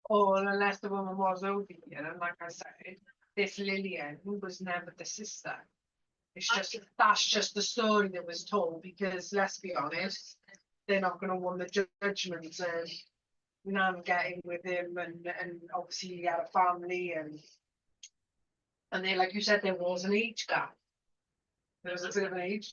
Or unless the woman was obedient, and like I said, this Lillian was never the sister. It's just that's just the story that was told because let's be honest, they're not going to want the judgment and Nan getting with him and obviously he had a family and then like you said there was an age gap. There was a bit of an age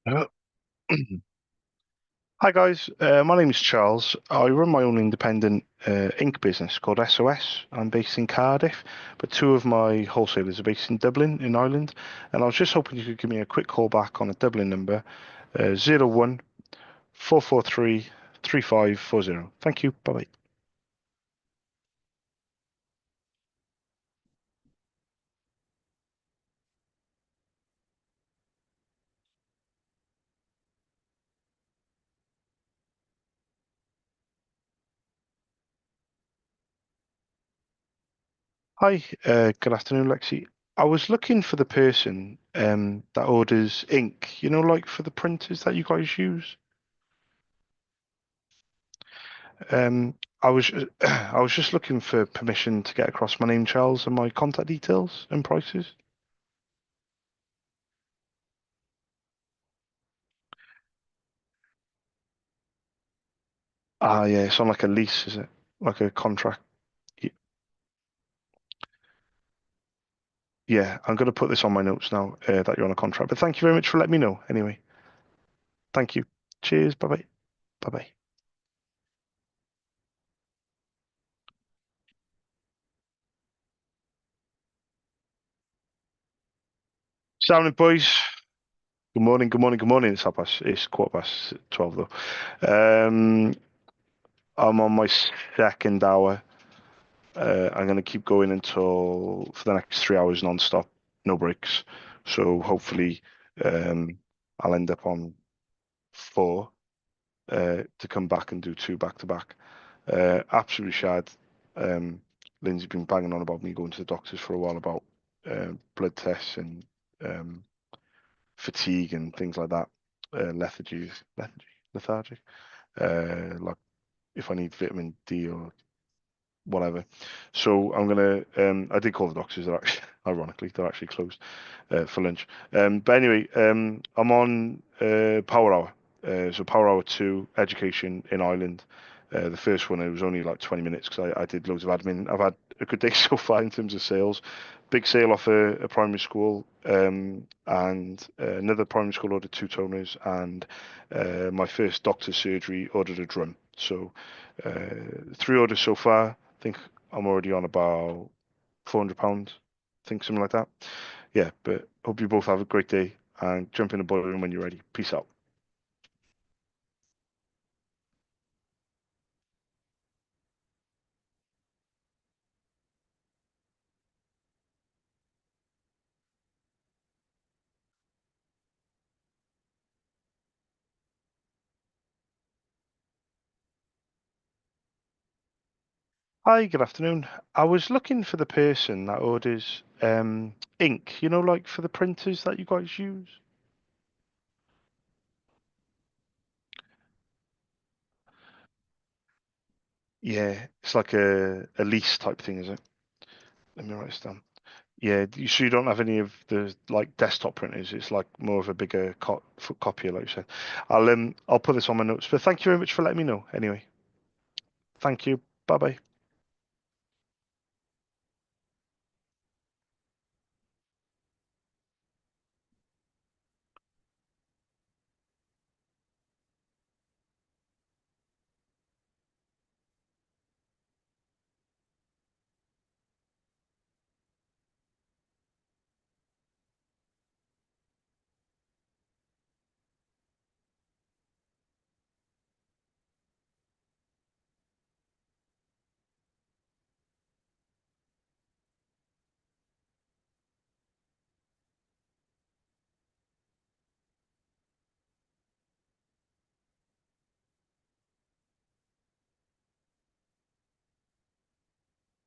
Uh, Hi guys, my name is Charles. I run my own independent ink business called SOS. I'm based in Cardiff, but two of my wholesalers are based in Dublin, in Ireland. And I was just hoping you could give me a quick call back on a Dublin number, 01 3540. Thank you. Bye bye. Hi, good afternoon, Lexi. I was looking for the person that orders ink, like for the printers that you guys use. I was I was just looking for permission to get across my name, Charles, and my contact details and prices. Ah, yeah, it's on like a lease, is it? Like a contract. Y- Yeah, I'm going to put this on my notes now, that you're on a contract. But thank you very much for letting me know. Anyway, thank you. Cheers. Bye bye. Bye bye. Sounding boys. Good morning. Good morning. Good morning. It's quarter past 12 though. I'm on my second hour. I'm going to keep going until for the next 3 hours non-stop, no breaks. So hopefully, um, I'll end up on four to come back and do two back to back. Absolutely shad. Um, Lindsay's been banging on about me going to the doctors for a while about blood tests and um, fatigue and things like that. Lethargy. Like if I need vitamin D or whatever. So I'm gonna. I did call the doctors. They're actually, ironically, they're actually closed for lunch. But anyway, I'm on Power Hour. So Power Hour 2, education in Ireland. The first one, it was only like 20 minutes because I did loads of admin. I've had a good day so far in terms of sales. Big sale off a primary school, and another primary school ordered two toners, and my first doctor's surgery ordered a drum. So three orders so far. I think I'm already on about £400. I think something like that. Yeah, but hope you both have a great day and jump in the boiler room when you're ready. Peace out. Hi, good afternoon. I was looking for the person that orders ink, like for the printers that you guys use. Yeah, it's like a lease type thing, is it? Let me write this down. Yeah, so you don't have any of the like desktop printers. It's like more of a bigger copier, like you said. I'll put this on my notes. But thank you very much for letting me know. Anyway, thank you. Bye bye.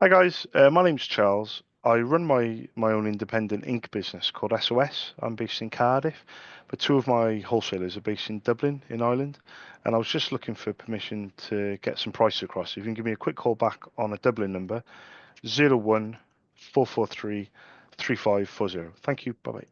Hi guys, my name's Charles. I run my own independent ink business called SOS. I'm based in Cardiff, but two of my wholesalers are based in Dublin, in Ireland. And I was just looking for permission to get some prices across. If you can give me a quick call back on a Dublin number, 01 443 3540. Thank you. Bye bye.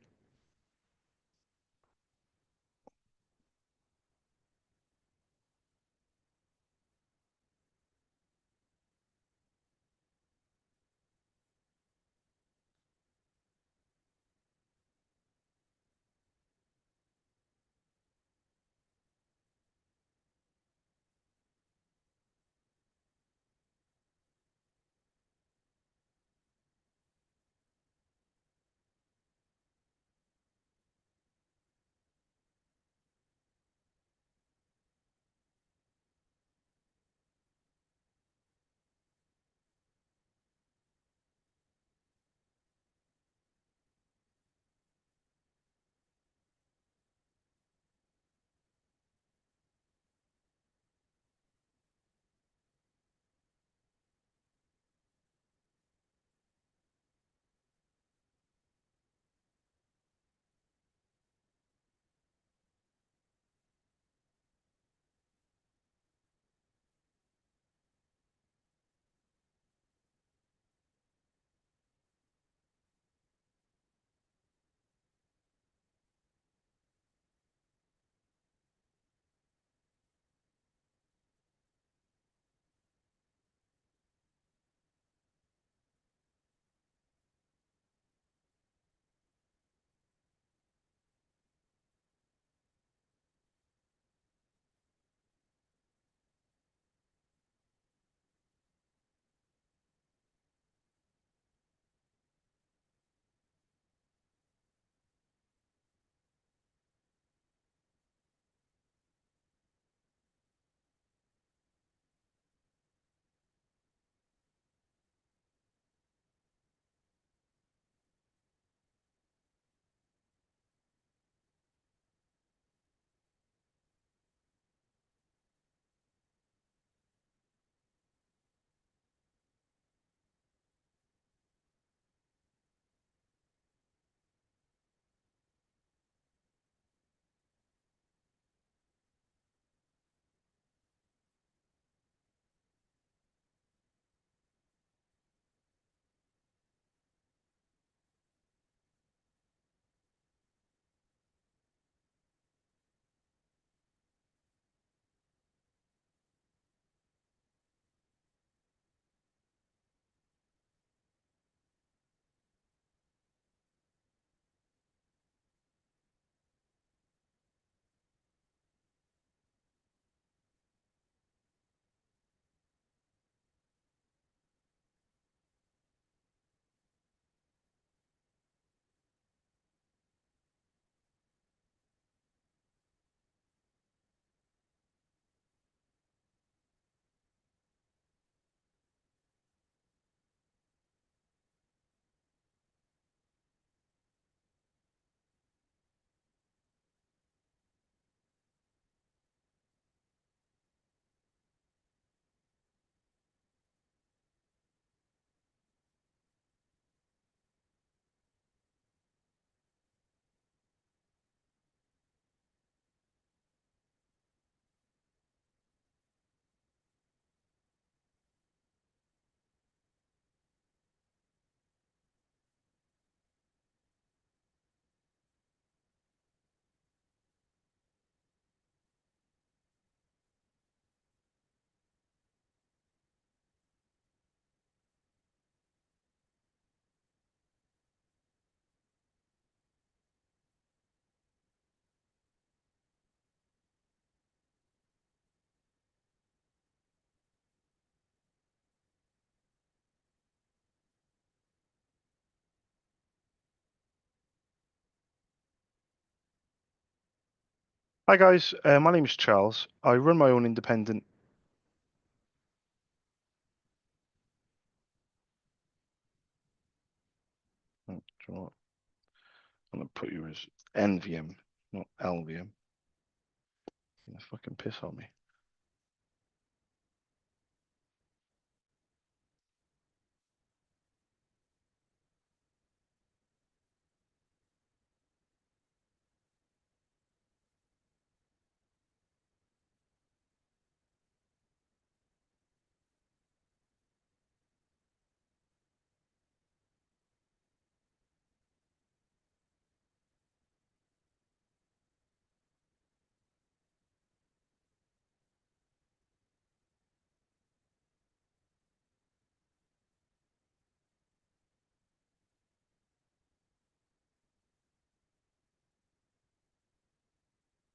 Hi guys, my name is Charles. I run my own independent. Do you know what? I'm gonna put you as NVM, not LVM. You fucking piss on me.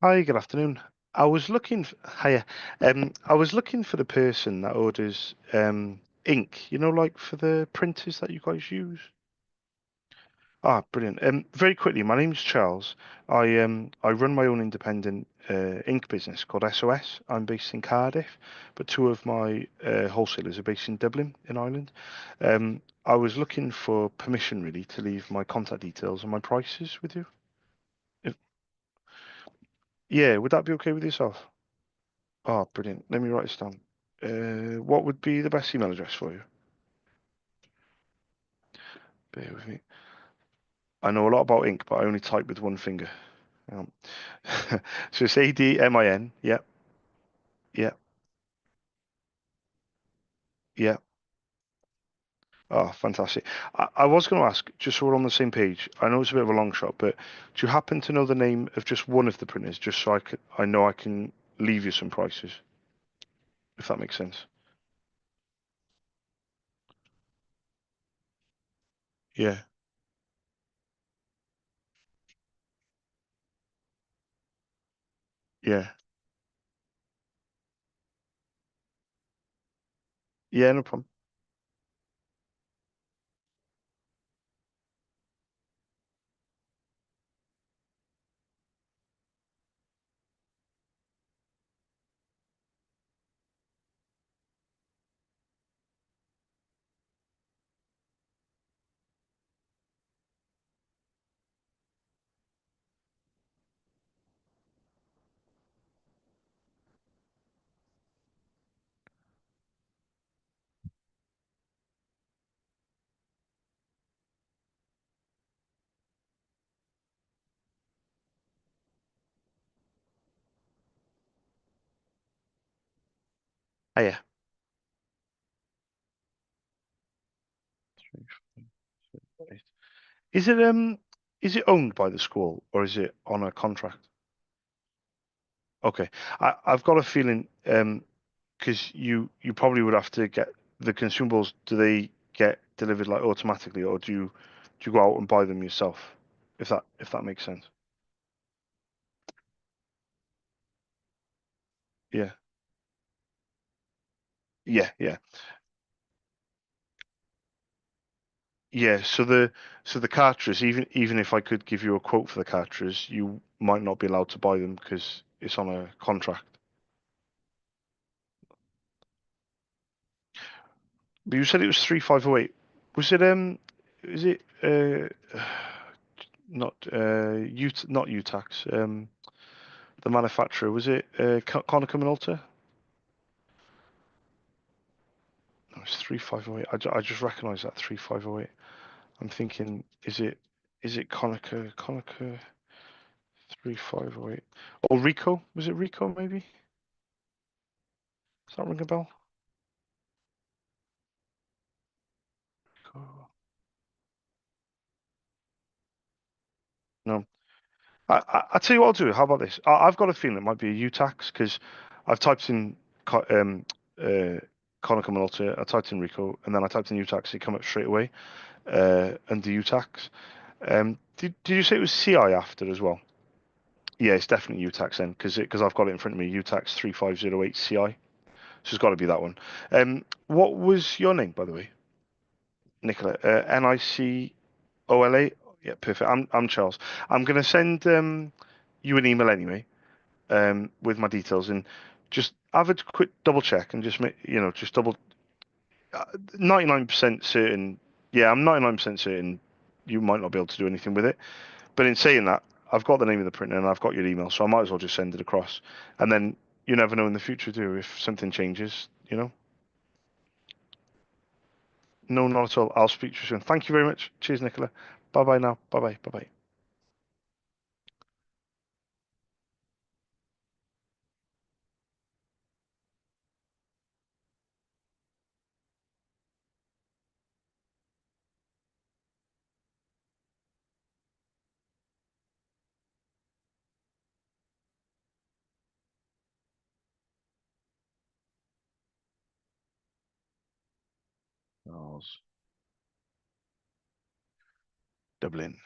Hi, good afternoon. Hiya. I was looking for the person that orders ink. You know, like for the printers that you guys use. Ah, brilliant. Very quickly, my name's Charles. I run my own independent ink business called SOS. I'm based in Cardiff, but two of my wholesalers are based in Dublin, in Ireland. I was looking for permission really to leave my contact details and my prices with you. If, yeah, would that be okay with yourself? Ah, brilliant. Let me write this down. What would be the best email address for you? Bear with me. I know a lot about ink, but I only type with one finger. Um, so it's ADMIN. Yep, yep, yep. Oh, fantastic. I was going to ask, just so we're on the same page, I know it's a bit of a long shot, but do you happen to know the name of just one of the printers, just so I know I can leave you some prices, if that makes sense? Yeah, yeah, yeah, no problem. Ah, yeah. Is it is it owned by the school or is it on a contract? Okay. I've got a feeling because you probably would have to get the consumables. Do they get delivered like automatically, or do you go out and buy them yourself? If that makes sense. Yeah. Yeah, yeah. Yeah, so the cartridge, even if I could give you a quote for the cartridge, you might not be allowed to buy them because it's on a contract. But you said it was 3508. Was it is it not not Utax, the manufacturer, was it Konica Minolta? No, it's 3508. I just recognize that 3508. I'm thinking, is it Konica 3508 or Rico? Was it Rico maybe? Does that ring a bell? Rico. No. I tell you what I'll do. How about this? I've got a feeling it might be a UTax because I've typed in uh, Konica Minolta, I typed in Rico, and then I typed in UTax. It come up straight away under UTax. Did you say it was CI after as well? Yeah, it's definitely UTax then because I've got it in front of me. UTax 3508 CI. So it's got to be that one. What was your name, by the way? Nicola. Nicola. Yeah, perfect. I'm Charles. I'm gonna send you an email anyway. with my details and just have a quick double check and just make, just double 99% certain. Yeah, I'm 99% certain you might not be able to do anything with it. But in saying that, I've got the name of the printer and I've got your email, so I might as well just send it across. And then you never know in the future, do you, if something changes. No, not at all. I'll speak to you soon. Thank you very much. Cheers, Nicola. Bye bye now. Bye bye. Bye bye. Dublin.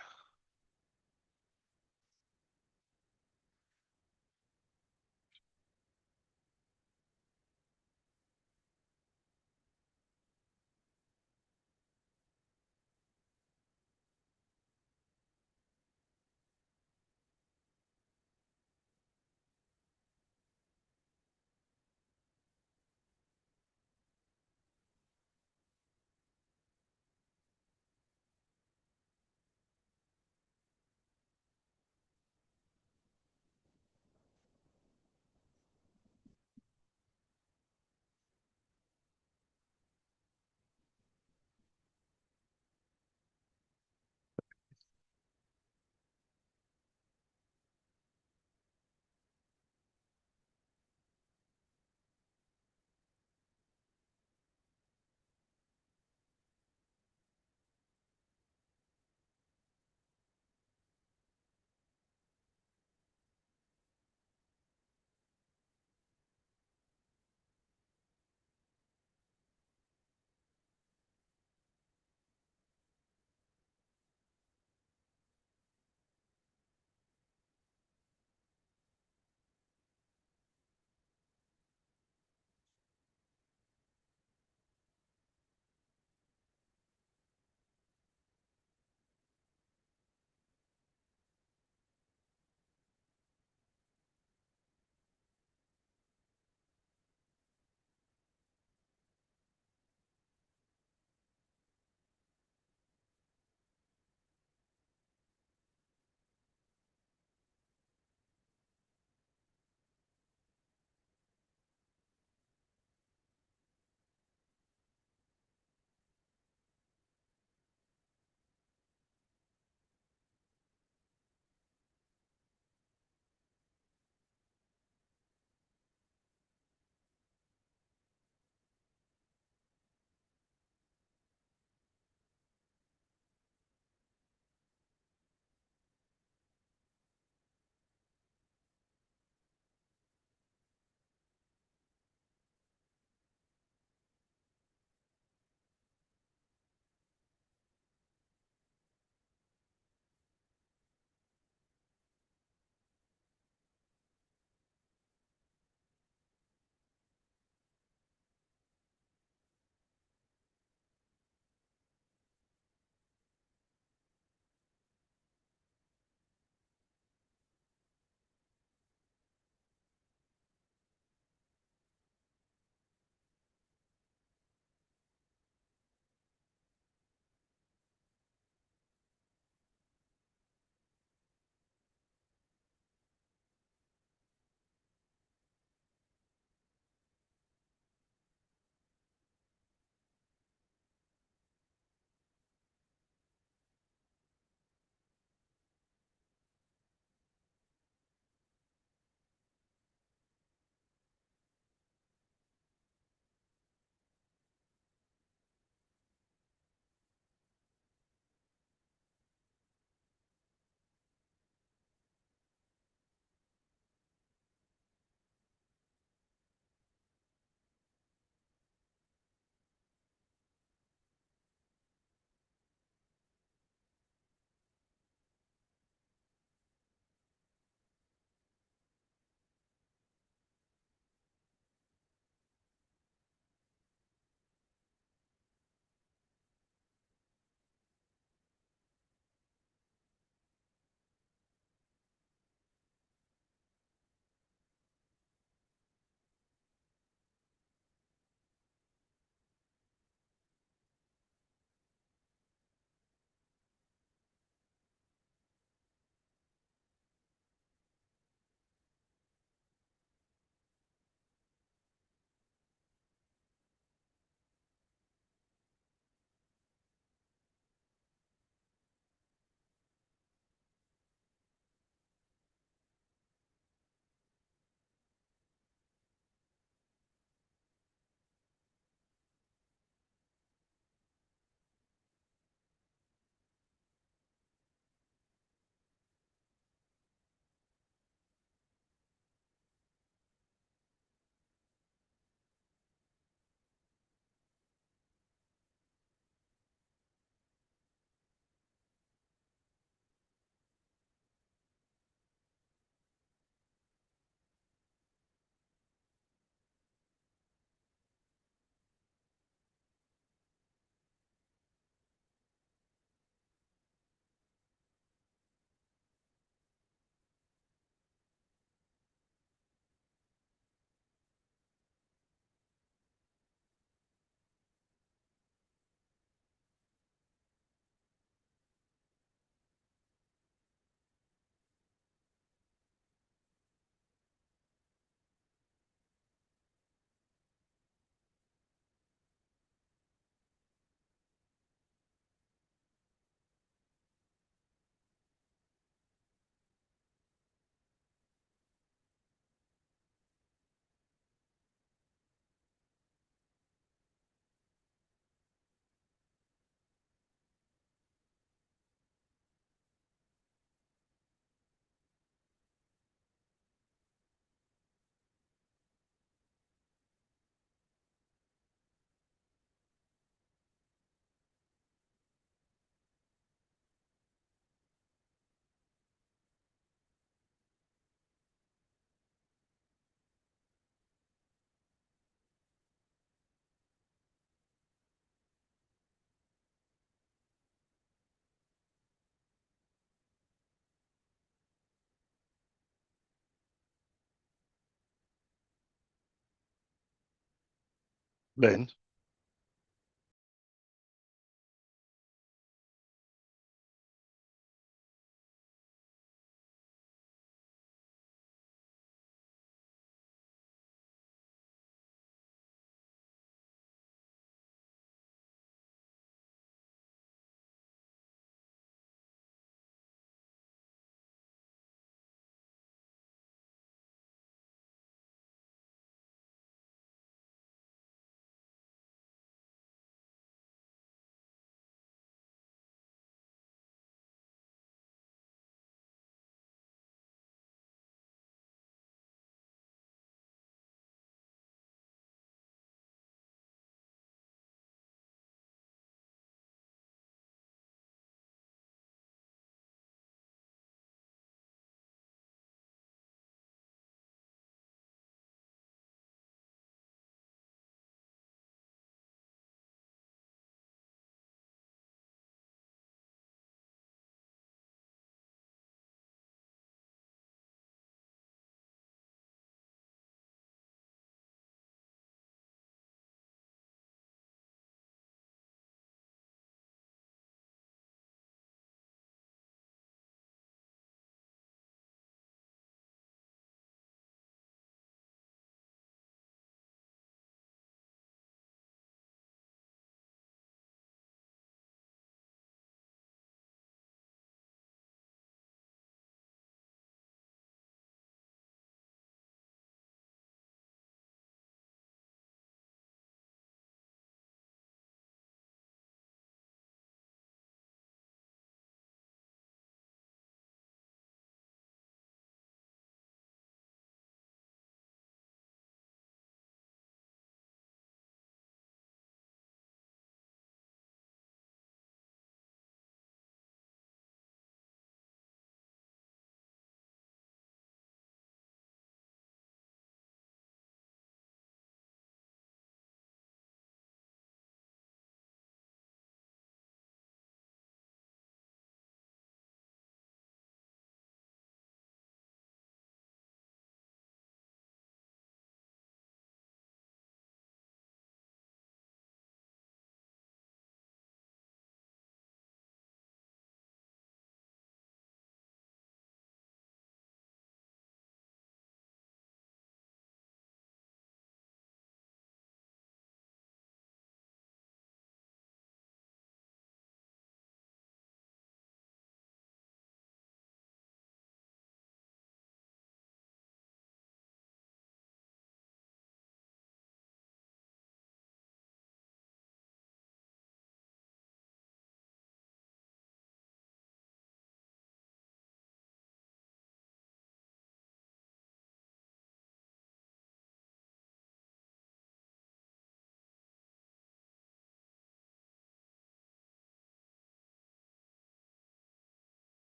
Lynn.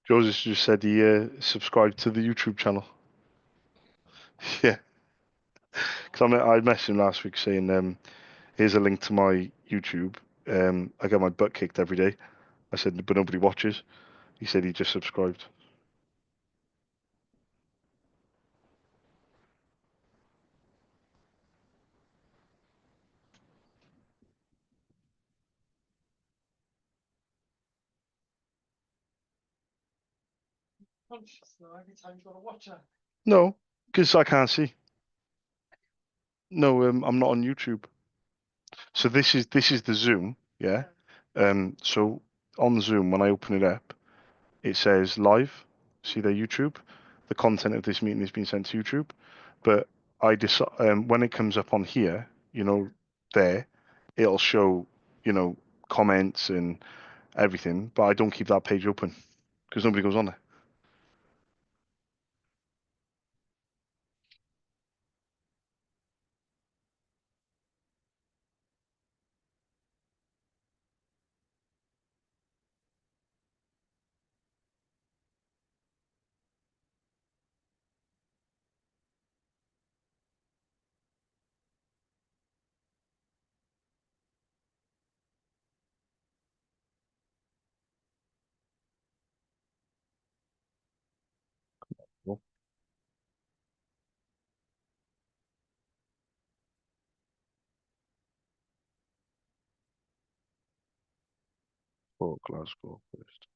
Joseph just said he subscribed to the YouTube channel. Yeah, because I messaged him last week saying, here's a link to my YouTube. I get my butt kicked every day. I said, but nobody watches. He said he just subscribed. Conscious now every time you got to watch her. No, because I can't see. No, I'm not on YouTube. So this is the Zoom, yeah. So on Zoom, when I open it up, it says live. See there, YouTube. The content of this meeting is being sent to YouTube, but I decide when it comes up on here, there, it'll show, comments and everything, but I don't keep that page open because nobody goes on there. Well, for Glasgow first.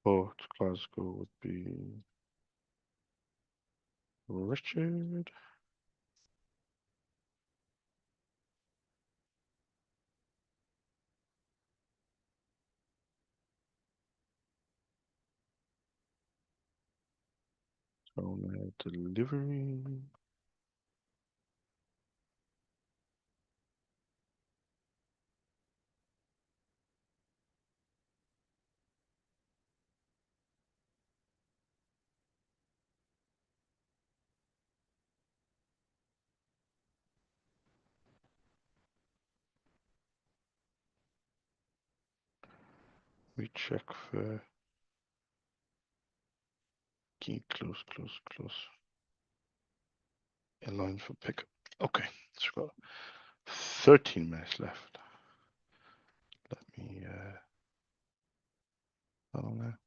Port Glasgow would be Richard. On delivery. We check for key close. In line for pickup. Okay, so we've got 13 minutes left. Let me that on there.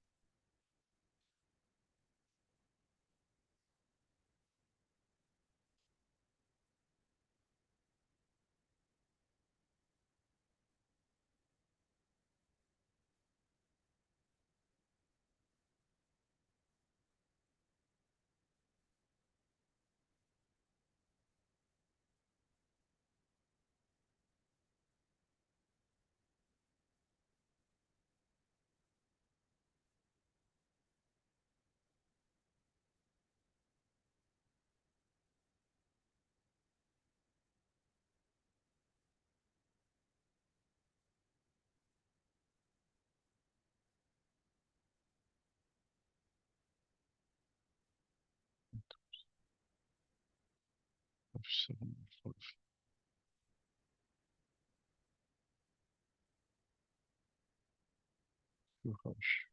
Seven, five. Gosh.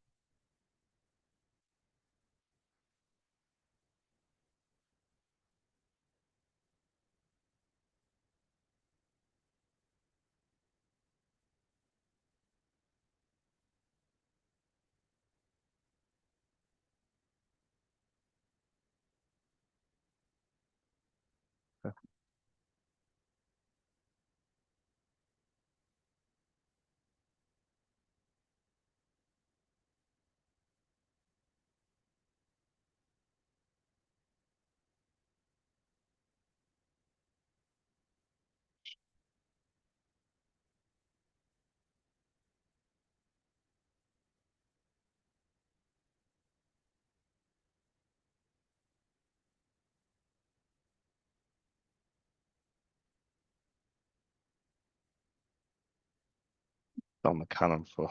On the Canon for. Is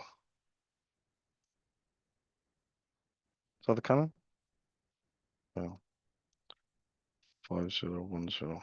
that the Canon? Yeah. 5010.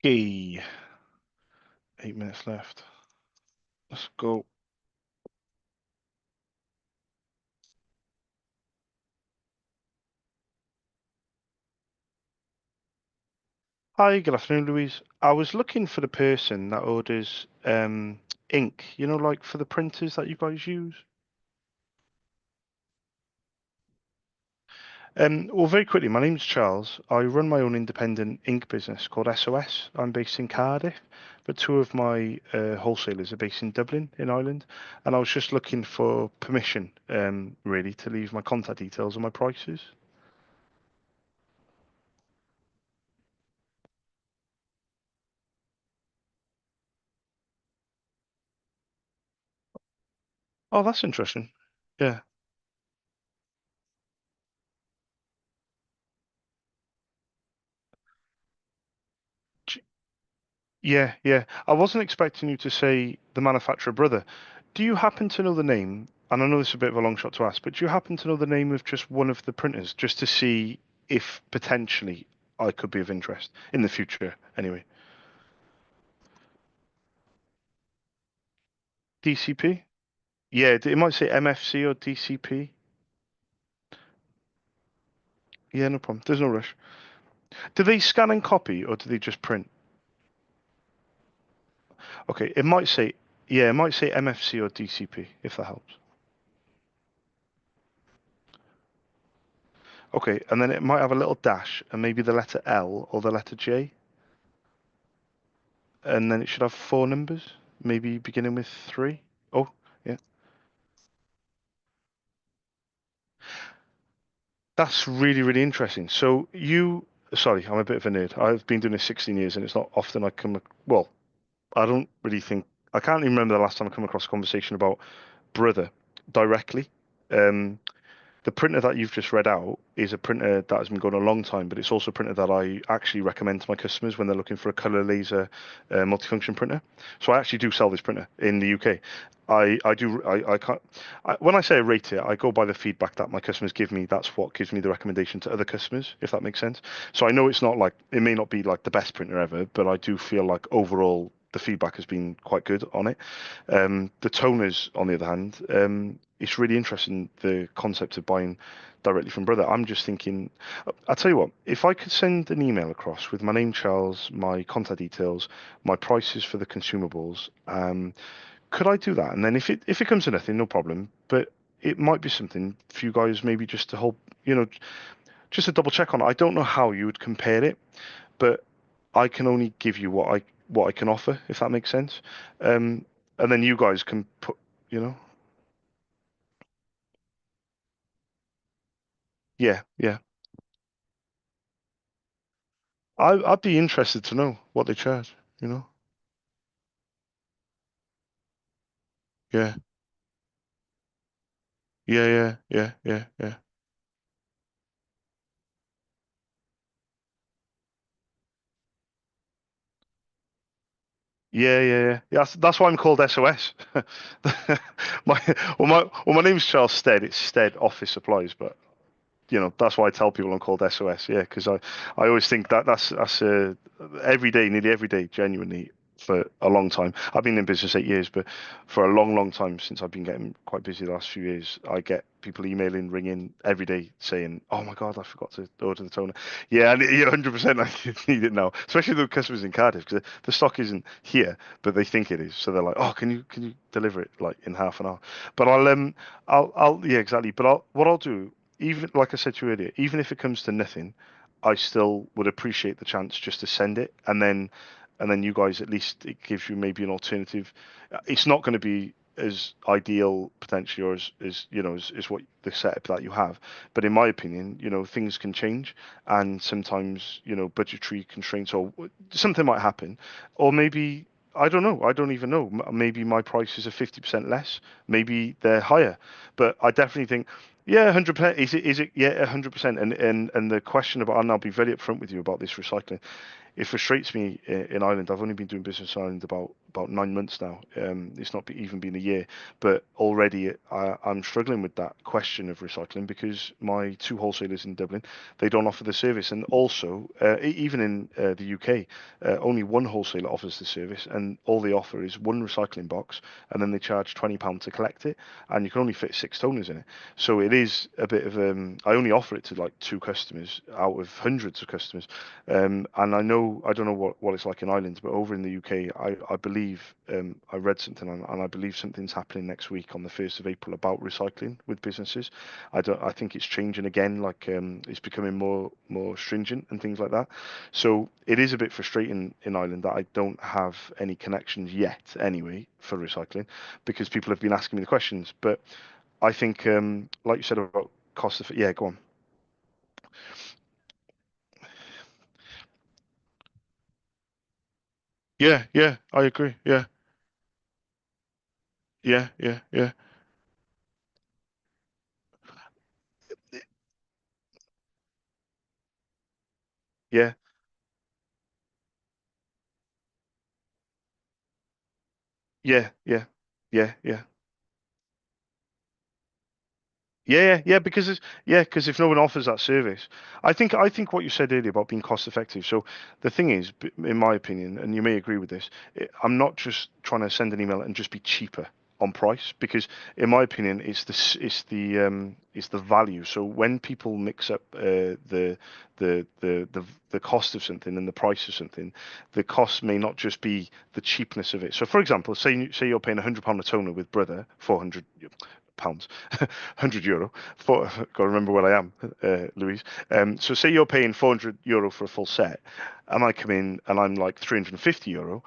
Okay. 8 minutes left. Let's go. Hi, good afternoon, Louise. I was looking for the person that orders ink, like for the printers that you guys use. Well, very quickly, my name's Charles. I run my own independent ink business called SOS. I'm based in Cardiff, but two of my wholesalers are based in Dublin, in Ireland. And I was just looking for permission, really, to leave my contact details and my prices. Oh, that's interesting. Yeah. Yeah, yeah. I wasn't expecting you to say the manufacturer brother. Do you happen to know the name? And I know this is a bit of a long shot to ask, but do you happen to know the name of just one of the printers, just to see if potentially I could be of interest in the future? Anyway, DCP? Yeah, it might say MFC or DCP. Yeah, no problem. There's no rush. Do they scan and copy, or do they just print? Okay, it might say Yeah, it might say MFC or DCP if that helps. Okay, and then it might have a little dash and maybe the letter L or the letter J, and then it should have four numbers, maybe beginning with three. Oh, yeah. That's really, really interesting. So sorry, I'm a bit of a nerd. I've been doing this 16 years, and it's not often I well, I don't really think, I can't even remember the last time I come across a conversation about brother directly. Um, the printer that you've just read out is a printer that has been going a long time, but it's also a printer that I actually recommend to my customers when they're looking for a color laser multifunction printer. So I actually do sell this printer in the UK. I can't, when I say I rate it, I go by the feedback that my customers give me. That's what gives me the recommendation to other customers, if that makes sense. So I know it's not like, it may not be like the best printer ever, but I do feel like overall the feedback has been quite good on it. The toners, on the other hand, it's really interesting the concept of buying directly from Brother. I'm just thinking, I'll tell you what, if I could send an email across with my name, Charles, my contact details, my prices for the consumables, could I do that? And then if it comes to nothing, no problem. But it might be something for you guys, maybe just to hold, just to double check on. I don't know how you would compare it, but I can only give you what I can offer, if that makes sense. Um, and then you guys can put, you know, yeah, yeah. I'd be interested to know what they charge, you know? Yeah, yeah, yeah, yeah, yeah, yeah. Yeah, yeah, yeah. Yeah, that's why I'm called SOS. My name's Charles Stead. It's Stead Office Supplies, but that's why I tell people I'm called SOS. Yeah, because I always think that's every day, nearly every day, genuinely for a long time. I've been in business 8 years, but for a long, long time since I've been getting quite busy the last few years, I get people emailing, ringing every day saying, "Oh my God, I forgot to order the toner." Yeah, and 100% I need it now, especially the customers in Cardiff because the stock isn't here, but they think it is. So they're like, "Oh, can you deliver it like in half an hour?" But I'll yeah, exactly. But what I'll do, even like I said to you earlier, even if it comes to nothing, I still would appreciate the chance just to send it, and then you guys, at least it gives you maybe an alternative. It's not going to be as ideal potentially, or as what the setup that you have, but in my opinion, things can change, and sometimes budgetary constraints or something might happen, or maybe. I don't know. I don't even know. Maybe my prices are 50% less. Maybe they're higher. But I definitely think, yeah, 100%. Is it? Yeah, 100%. And the question about, and I'll be very upfront with you about this recycling. It frustrates me in Ireland. I've only been doing business in Ireland about 9 months now. It's not even been a year, but already I'm struggling with that question of recycling because my two wholesalers in Dublin, they don't offer the service, and also even in the UK, only one wholesaler offers the service, and all they offer is one recycling box, and then they charge £20 to collect it, and you can only fit 6 toners in it. So it is a bit of I only offer it to like two customers out of hundreds of customers, and I don't know what it's like in Ireland, but over in the UK, I believe I read something and I believe something's happening next week on the 1st of April about recycling with businesses. I think it's changing again, like it's becoming more stringent and things like that. So it is a bit frustrating in Ireland that I don't have any connections yet, anyway, for recycling, because people have been asking me the questions. But I think, like you said about cost of, yeah, go on. Yeah, yeah, I agree. Yeah, yeah, yeah, yeah. Yeah, yeah, yeah, yeah, yeah, because if no one offers that service, I think what you said earlier about being cost effective. So the thing is, in my opinion, and you may agree with this, I'm not just trying to send an email and just be cheaper. on price, because in my opinion it's the value. So when people mix up the cost of something and the price of something, the cost may not just be the cheapness of it. So for example, say you're paying £100 a toner with Brother, £400, €100 for, gotta remember where I am, Louise. So say you're paying €400 for a full set, and I come in and I'm like €350.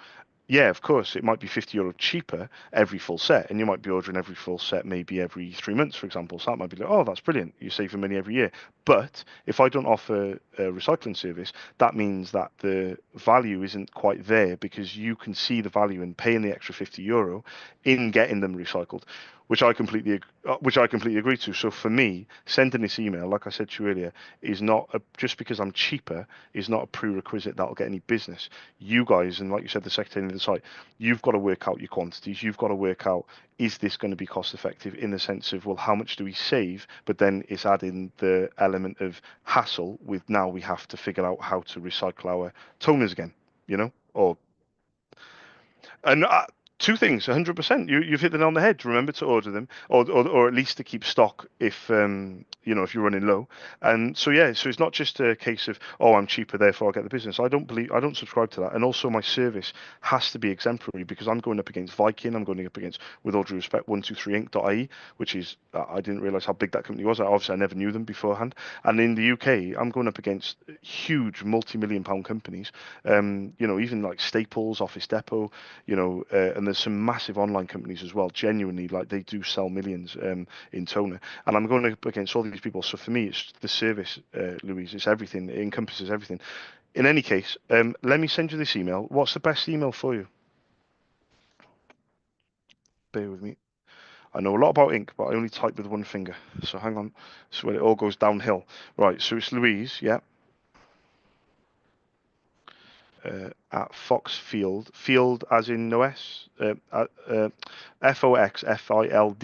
Yeah, of course, it might be €50 cheaper every full set, and you might be ordering every full set maybe every 3 months, for example. So that might be like, oh, that's brilliant. You're saving money every year. But if I don't offer a recycling service, that means that the value isn't quite there, because you can see the value in paying the extra €50 in getting them recycled, which I completely agree to. So for me, sending this email, like I said to you earlier, is not just because I'm cheaper is not a prerequisite that'll get any business. You guys, and like you said, the secretary of the site, you've got to work out your quantities. You've got to work out, is this going to be cost effective, in the sense of, well, how much do we save? But then it's adding the element of hassle with, now we have to figure out how to recycle our toners again, or and two things, 100%. You've hit the nail on the head. Remember to order them, or at least to keep stock if if you're running low. And so yeah, so it's not just a case of, oh, I'm cheaper, therefore I get the business. I don't subscribe to that. And also my service has to be exemplary, because I'm going up against Viking. I'm going up against, with all due respect, 123inc.ie, which is, I didn't realize how big that company was. Obviously I never knew them beforehand. And in the UK, I'm going up against huge multi-million-pound companies. Even like Staples, Office Depot. And there's some massive online companies as well. Genuinely, like, they do sell millions in toner, and I'm going up against all these people. So for me, it's the service, Louise. It's everything. It encompasses everything. In any case, let me send you this email. What's the best email for you? Bear with me. I know a lot about ink, but I only type with one finger. So hang on. So when it all goes downhill. Right. So it's Louise. Yeah. At Foxfield, field as in no S, Foxfild.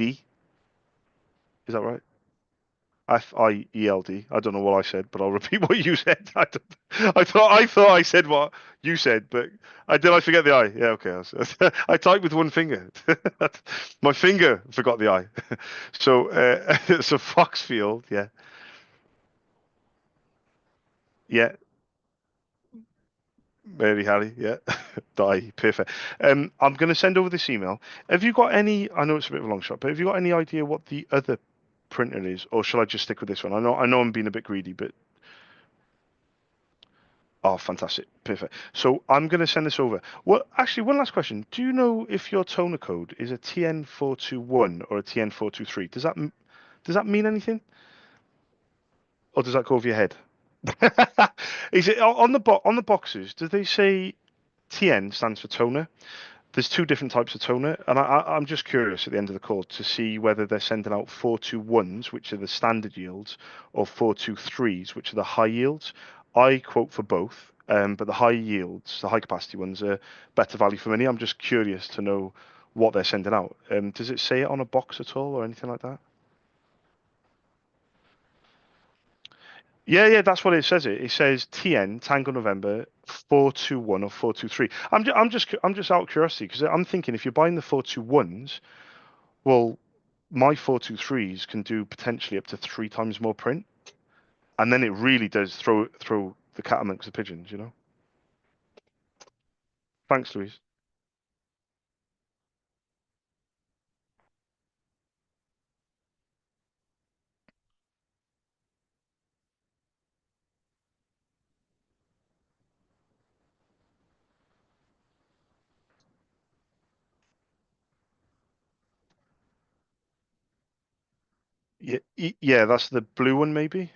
Is that right? Field. I don't know what I said, but I'll repeat what you said. I thought I said what you said, but I forget the I. Yeah, okay. I typed with one finger. My finger forgot the I. So so Foxfield, yeah, yeah. Mary Harry, yeah. Die, perfect. I'm going to send over this email. Have you got any? I know it's a bit of a long shot, but have you got any idea what the other printer is, or shall I just stick with this one? I know I'm being a bit greedy, but oh, fantastic, perfect. So I'm going to send this over. Well, actually, one last question. Do you know if your toner code is a TN421 or a TN423? Does that mean anything, or does that go over your head? Is it on the boxes? Do they say TN stands for toner? There's two different types of toner, and I'm just curious at the end of the call to see whether they're sending out 421s, which are the standard yields, or 423s, which are the high yields. I quote for both, but the high yields, the high capacity ones, are better value for money. I'm just curious to know what they're sending out. Does it say it on a box at all or anything like that? Yeah, yeah, that's what it says. It says TN Tango November 421 or 423. I'm just out of curiosity, because I'm thinking, if you're buying the 421s, well, my 423s can do potentially up to three times more print, and then it really does throw the cat amongst the pigeons. Thanks, Louise. Yeah, yeah, that's the blue one, maybe.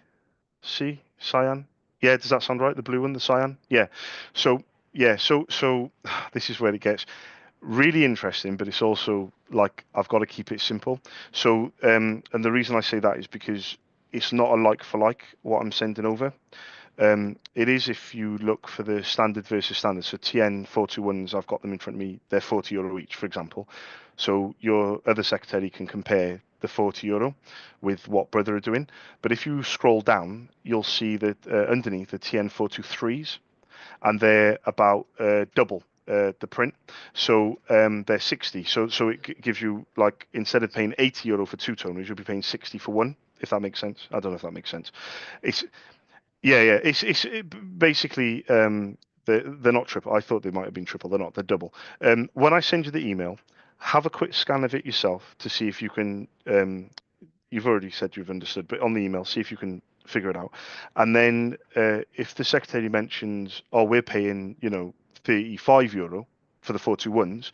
C, cyan. Yeah, does that sound right? The blue one, the cyan. Yeah. So yeah, so this is where it gets really interesting, but it's also like, I've got to keep it simple. So, and the reason I say that is because it's not a like for like what I'm sending over. It is, if you look for the standard versus standard. So TN 421s, I've got them in front of me. They're €40 each, for example. So your other secretary can compare the €40 with what Brother are doing. But if you scroll down, you'll see that underneath the TN 423s, and they're about double. the print. So they're 60. So it gives you, like, instead of paying €80 for two toners, you'll be paying 60 for one. If that makes sense. I don't know if that makes sense. It's yeah. Basically they're not triple. I thought they might have been triple. They're not. They're double. When I send you the email, have a quick scan of it yourself to see if you can. You've already said you've understood, but on the email, see if you can figure it out. And then if the secretary mentions, oh, we're paying, €35 for the 421s,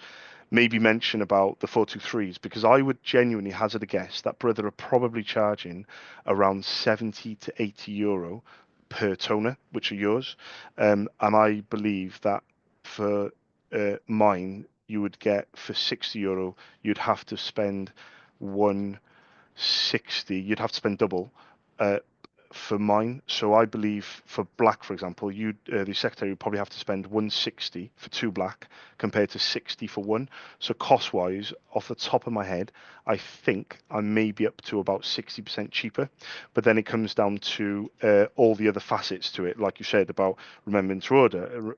maybe mention about the 423s, because I would genuinely hazard a guess that Brother are probably charging around 70 to €80 per toner, which are yours. And I believe that for mine, you would get for €60, you'd have to spend 160, you'd have to spend double uh, for mine. So I believe for black, for example, the secretary would probably have to spend 160 for two black compared to 60 for one. So cost wise, off the top of my head, I think I may be up to about 60% cheaper. But then it comes down to all the other facets to it, like you said, about remembering to order,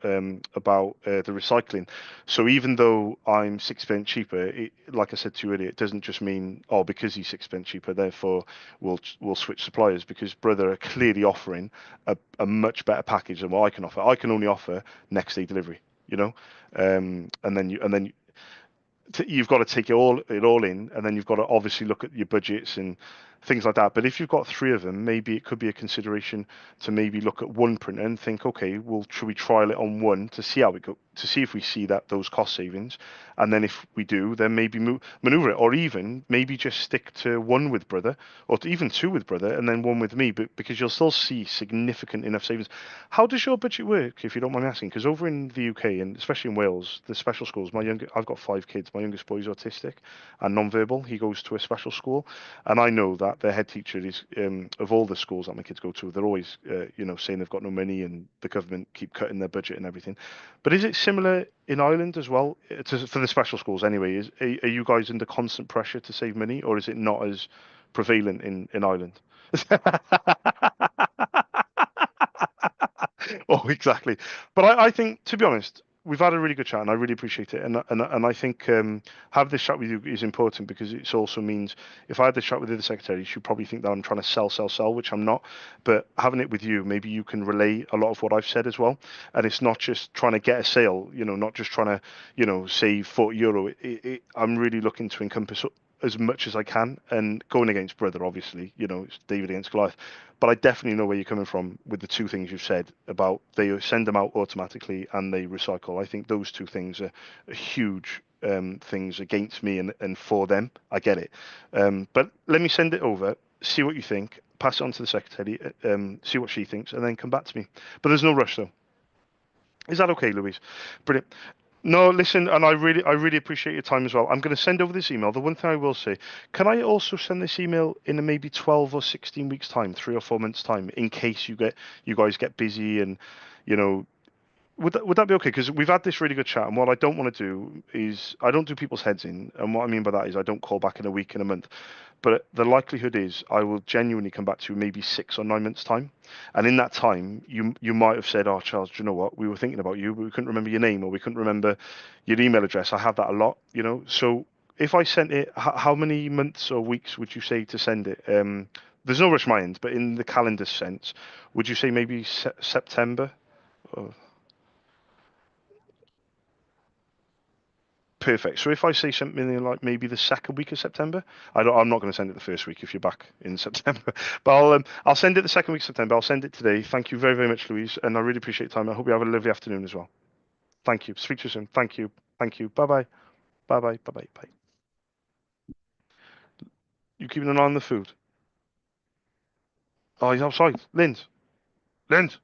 about the recycling. So even though I'm 6% cheaper, like I said to you earlier, it doesn't just mean, oh, because he's 6% cheaper, therefore we'll switch suppliers, because Brother are clearly offering a much better package than what I can offer. I can only offer next day delivery, and then you've got to take it all in, and then you've got to obviously look at your budgets and things like that. But if you've got three of them, maybe it could be a consideration to maybe look at one printer and think, okay, well, should we trial it on one to see how it go, to see if we see those cost savings, and then if we do, then maybe maneuver it, or even maybe just stick to one with Brother, or even two with Brother, and then one with me, but because you'll still see significant enough savings. How does your budget work, if you don't mind me asking? Because over in the UK, and especially in Wales, the special schools, I've got five kids. My youngest boy is autistic and non-verbal. He goes to a special school, and I know that their head teacher is, of all the schools that my kids go to, they're always, saying they've got no money and the government keep cutting their budget and everything. But is it similar in Ireland as well, for the special schools anyway? Are you guys under constant pressure to save money, or is it not as prevalent in Ireland? Oh, exactly. But I think, to be honest, we've had a really good chat, and I really appreciate it. And I think have this chat with you is important, because it also means if I had this chat with the other secretary, she'd probably think that I'm trying to sell, which I'm not. But having it with you, maybe you can relay a lot of what I've said as well. And it's not just trying to get a sale, not just trying to, save €40. I'm really looking to encompass as much as I can, and going against Brother, obviously, it's David against Goliath. But I definitely know where you're coming from with the two things you've said about they send them out automatically and they recycle. I think those two things are huge things against me and for them. I get it. But let me send it over, see what you think, pass it on to the secretary, see what she thinks, and then come back to me. But there's no rush, though. Is that okay, Louise? Brilliant. No, listen, and I really appreciate your time as well. I'm going to send over this email. The one thing I will say, can I also send this email in a maybe 12 or 16 weeks time, 3 or 4 months time, in case you guys get busy, and you know would that be okay? Because we've had this really good chat, and what I don't want to do is I don't do people's heads in, and what I mean by that is I don't call back in a week, in a month. But the likelihood is I will genuinely come back to you maybe 6 or 9 months time, and in that time you might have said, "Oh, Charles, do you know what? We were thinking about you, but we couldn't remember your name, or we couldn't remember your email address." I have that a lot, So if I sent it, how many months or weeks would you say to send it? There's no rush my end, but in the calendar sense, would you say maybe September? Or... Perfect. So if I say something in like maybe the second week of September, I'm not going to send it the first week if you're back in September, but I'll send it the second week of September. I'll send it today. Thank you very, very much, Louise, and I really appreciate your time. I hope you have a lovely afternoon as well. Thank you. Speak to you soon. Thank you. Thank you. Bye bye. Bye bye. Bye bye. Bye. You keeping an eye on the food? Oh, he's outside. Lind. Lind.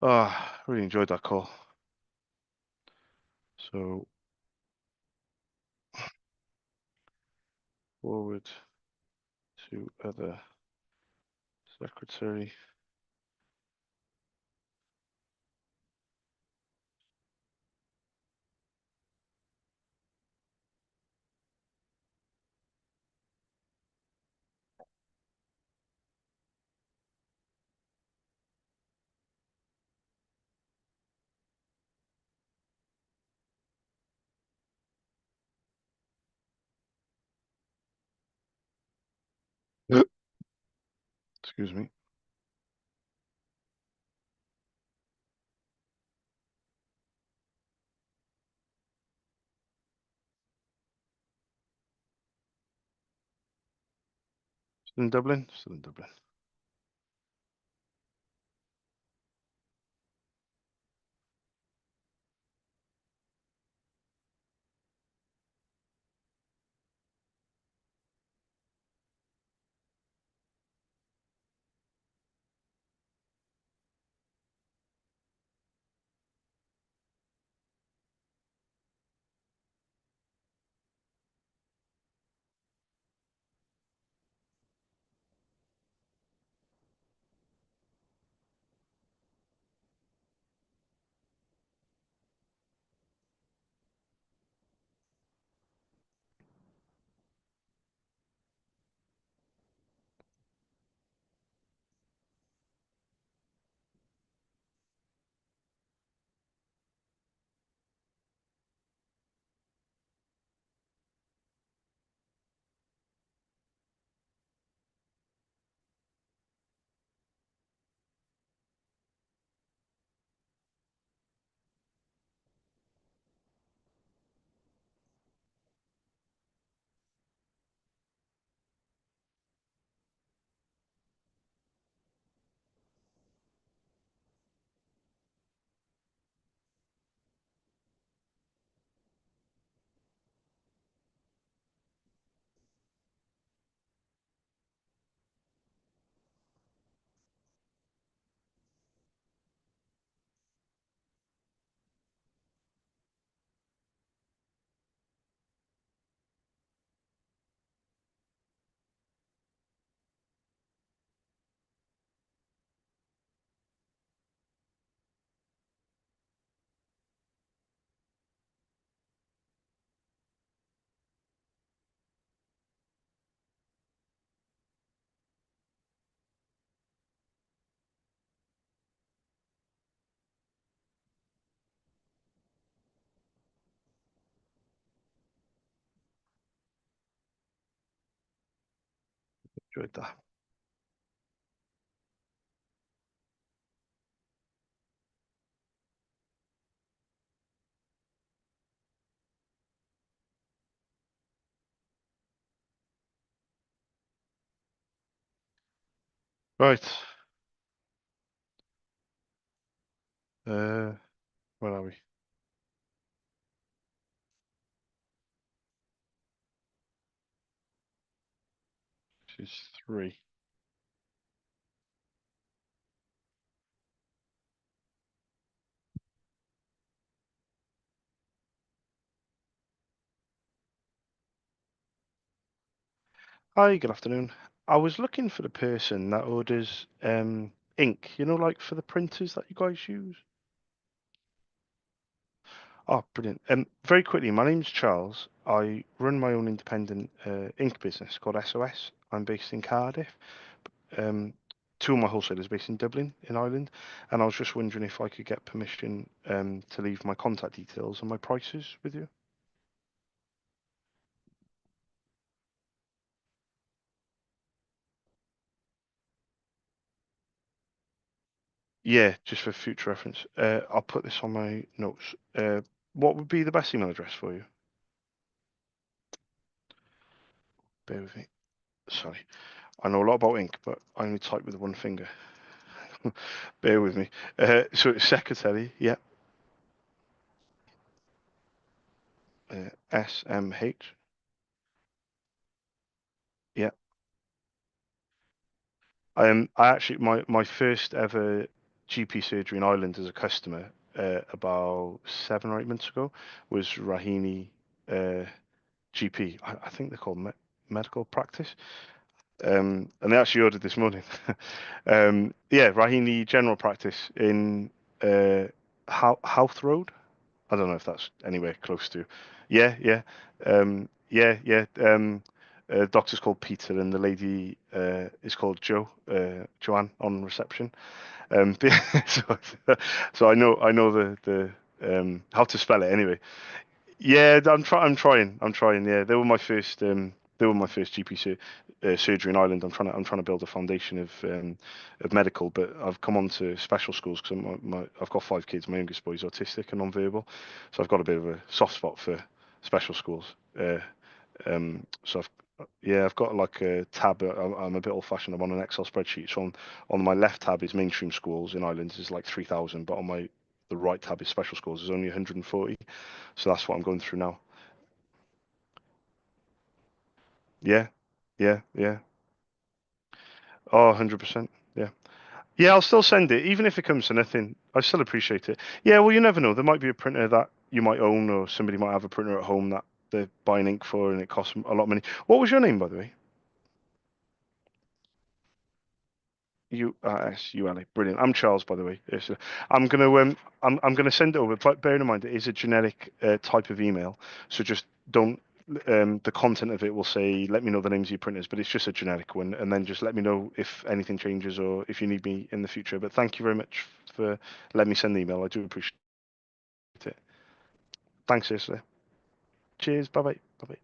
Ah, really enjoyed that call. So forward to other secretary. Excuse me. Still in Dublin? Still in Dublin. Enjoyed that. Right. Uh, where are we? This is 3. Hi, good afternoon. I was looking for the person that orders ink, like for the printers that you guys use. Oh, brilliant. Very quickly, my name's Charles. I run my own independent ink business called SOS. I'm based in Cardiff. Um, two of my wholesalers are based in Dublin, in Ireland, and I was just wondering if I could get permission to leave my contact details and my prices with you. Yeah, just for future reference. I'll put this on my notes. What would be the best email address for you? Bear with me. Sorry. I know a lot about ink, but I only type with one finger. Bear with me. So it's secretary, yeah. SMH, yeah. I actually my first ever GP surgery in Ireland as a customer about 7 or 8 months ago was Rahini GP. I think they're called medical practice. And they actually ordered this morning. Yeah, Rahini General Practice in Howth Road. I don't know if that's anywhere close to. Yeah, yeah, yeah. Doctor's called Peter, and the lady is called Joanne on reception. So, so I know the how to spell it anyway. Yeah, I'm trying. Yeah, they were my first GP surgery in Ireland. I'm trying to build a foundation of medical, but I've come on to special schools because I've got 5 kids. My youngest boy's autistic and non-verbal, so I've got a bit of a soft spot for special schools. So I've got like a tab. I'm a bit old-fashioned. I'm on an Excel spreadsheet. So on my left tab is mainstream schools in Ireland is like 3,000, but on the right tab is special schools. There's only 140. So that's what I'm going through now. Yeah, yeah. Oh, 100%. Yeah. Yeah, I'll still send it, even if it comes to nothing. I still appreciate it. Yeah, well, you never know. There might be a printer that you might own, or somebody might have a printer at home that they're buying ink for, and it costs them a lot of money. What was your name, by the way? U-R-S-U-L-A. Brilliant. I'm Charles, by the way. I'm gonna send it over, but bearing in mind it is a generic type of email, so just don't. The content of it will say, "Let me know the names of your printers," but it's just a generic one, and then just let me know if anything changes or if you need me in the future. But thank you very much for letting me send the email. I do appreciate it. Thanks, Ursula. Cheers. Bye bye. Bye bye.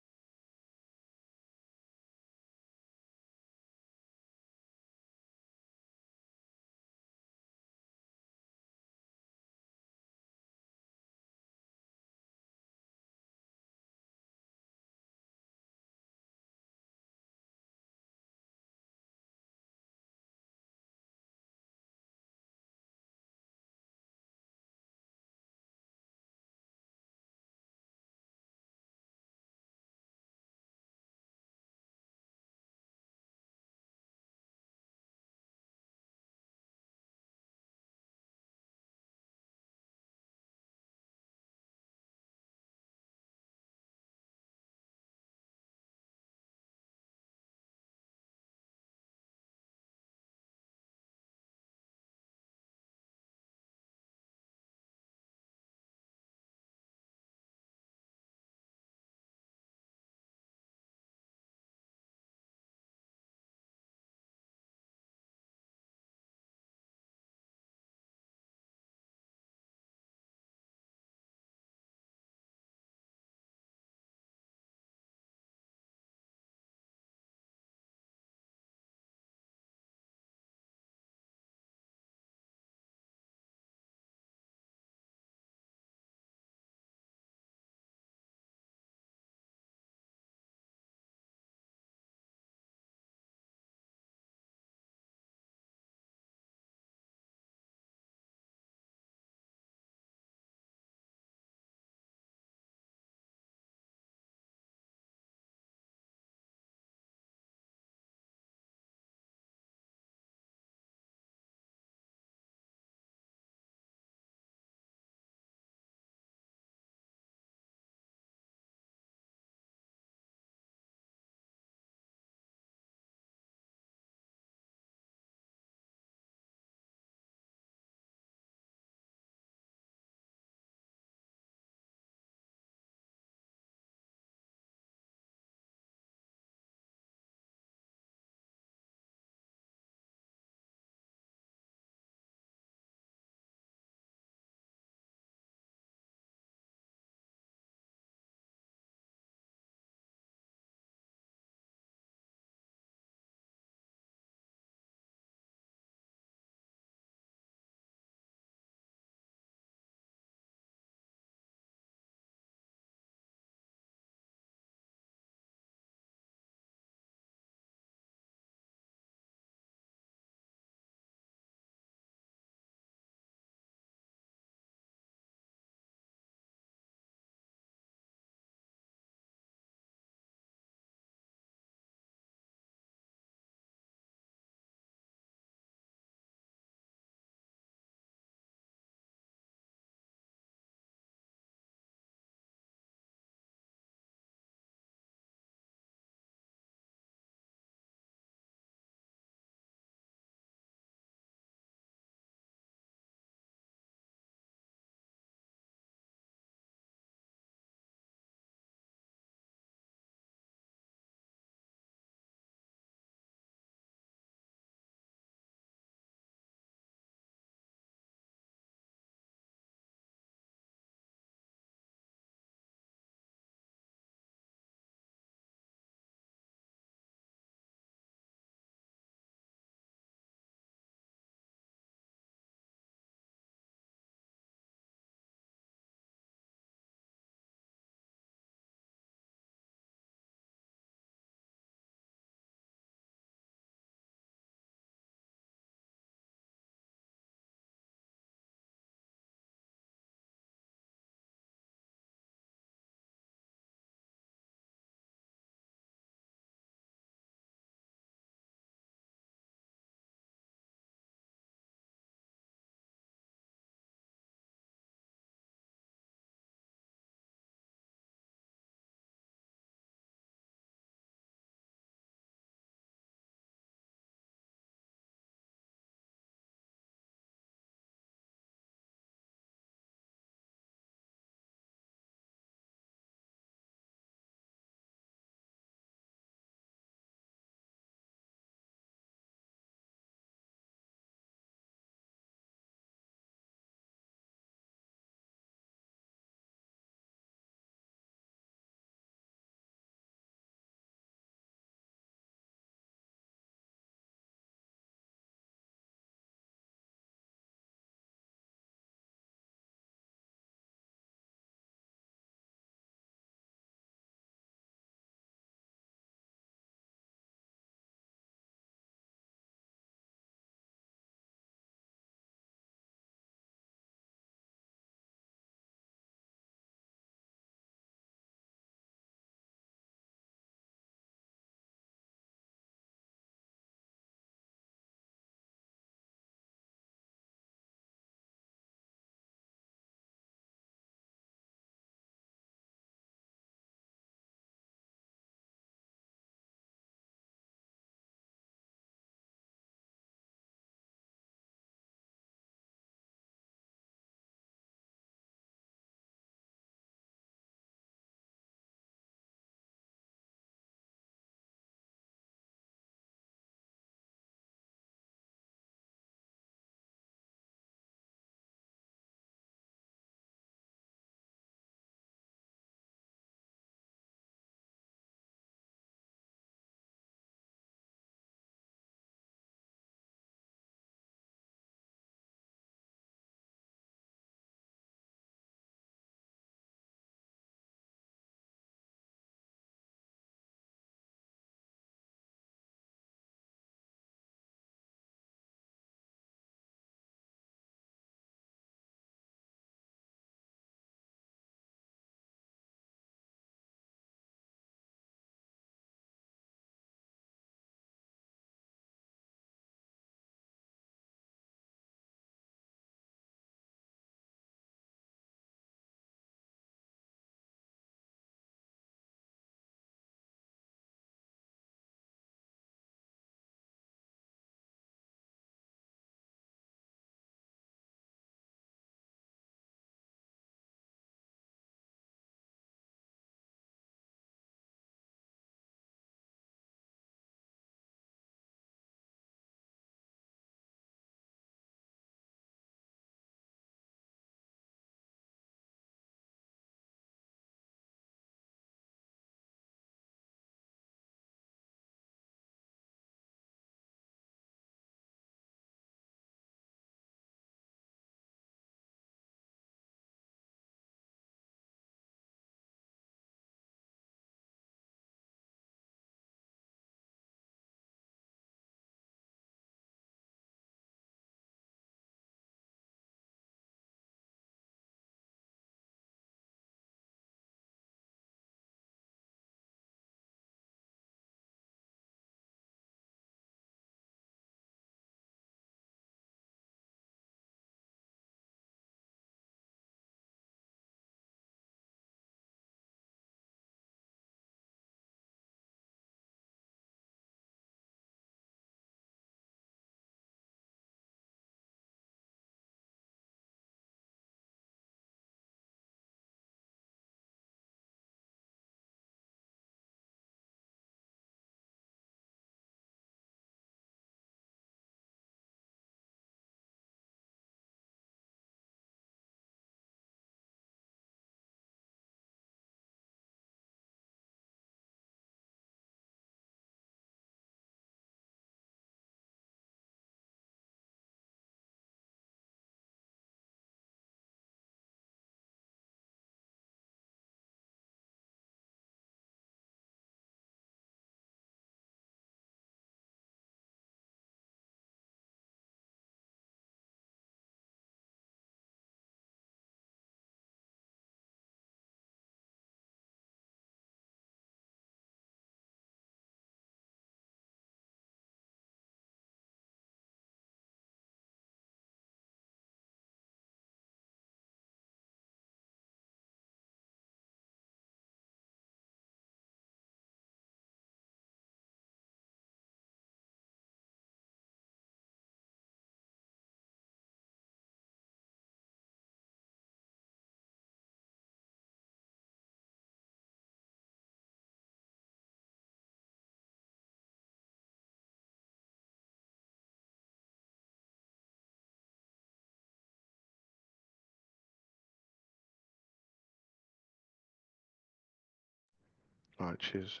All right, cheers.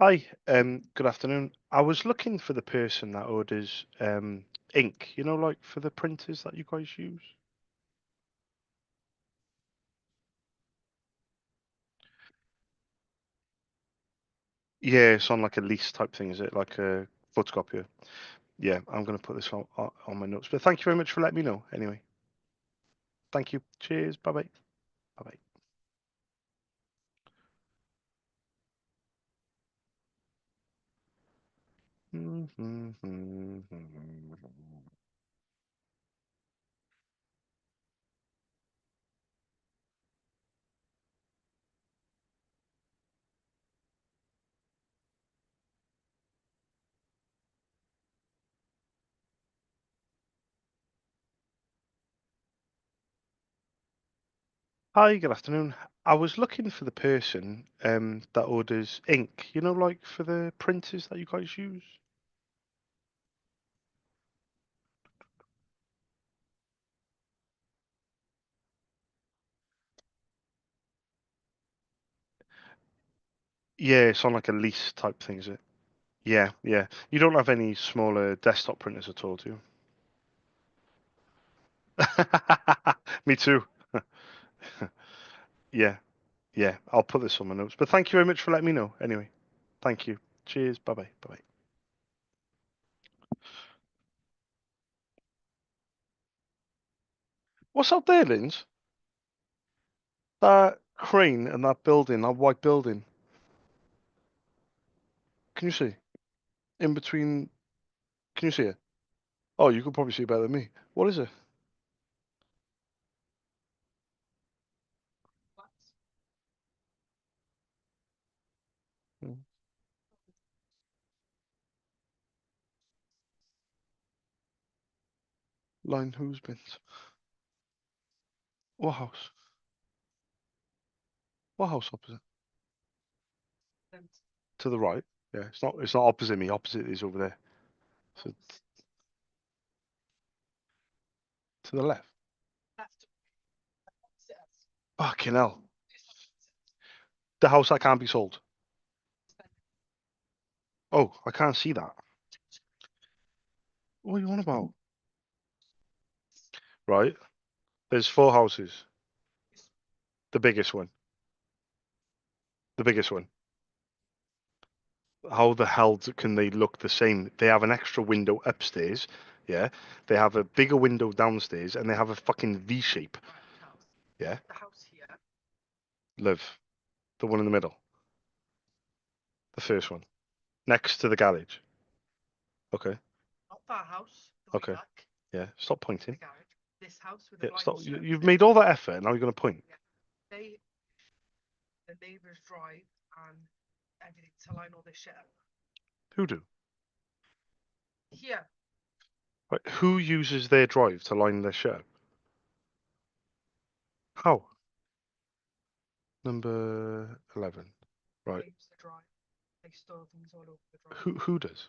Hi, good afternoon. I was looking for the person that orders ink, you know, like for the printers that you guys use. Yeah, it's on like a lease type thing, is it? Like a photocopier? Yeah, I'm gonna put this on my notes. But thank you very much for letting me know. Anyway, thank you. Cheers. Bye bye. Bye bye. Hi, good afternoon. I was looking for the person that orders ink, you know, like for the printers that you guys use. Yeah, it's on like a lease type thing, is it? Yeah, yeah. You don't have any smaller desktop printers at all, do you? Me too. Yeah, yeah. I'll put this on my notes. But thank you very much for letting me know. Anyway, thank you. Cheers. Bye bye. Bye bye. What's up there, Linz? That crane and that building, that white building. Can you see? In between. Can you see it? Oh, you could probably see it better than me. What is it? Hmm. Line whose bins? What house? What house opposite? To the right. Yeah, it's not. It's not opposite me. Opposite is over there. So to the left. Fucking hell. The house that can't be sold. Oh, I can't see that. What are you on about? Right. There's four houses. The biggest one. The biggest one. How the hell can they look the same? They have an extra window upstairs. Yeah. They have a bigger window downstairs, and they have a fucking V shape. Yeah. Live. The one in the middle. The first one. Next to the garage. Okay. Okay. Yeah. Stop pointing. Yeah. Stop. You've made all that effort, and now you're going to point. Who do? Right. Who uses their drive to line their shit up? How? Number 11. Right. Who does?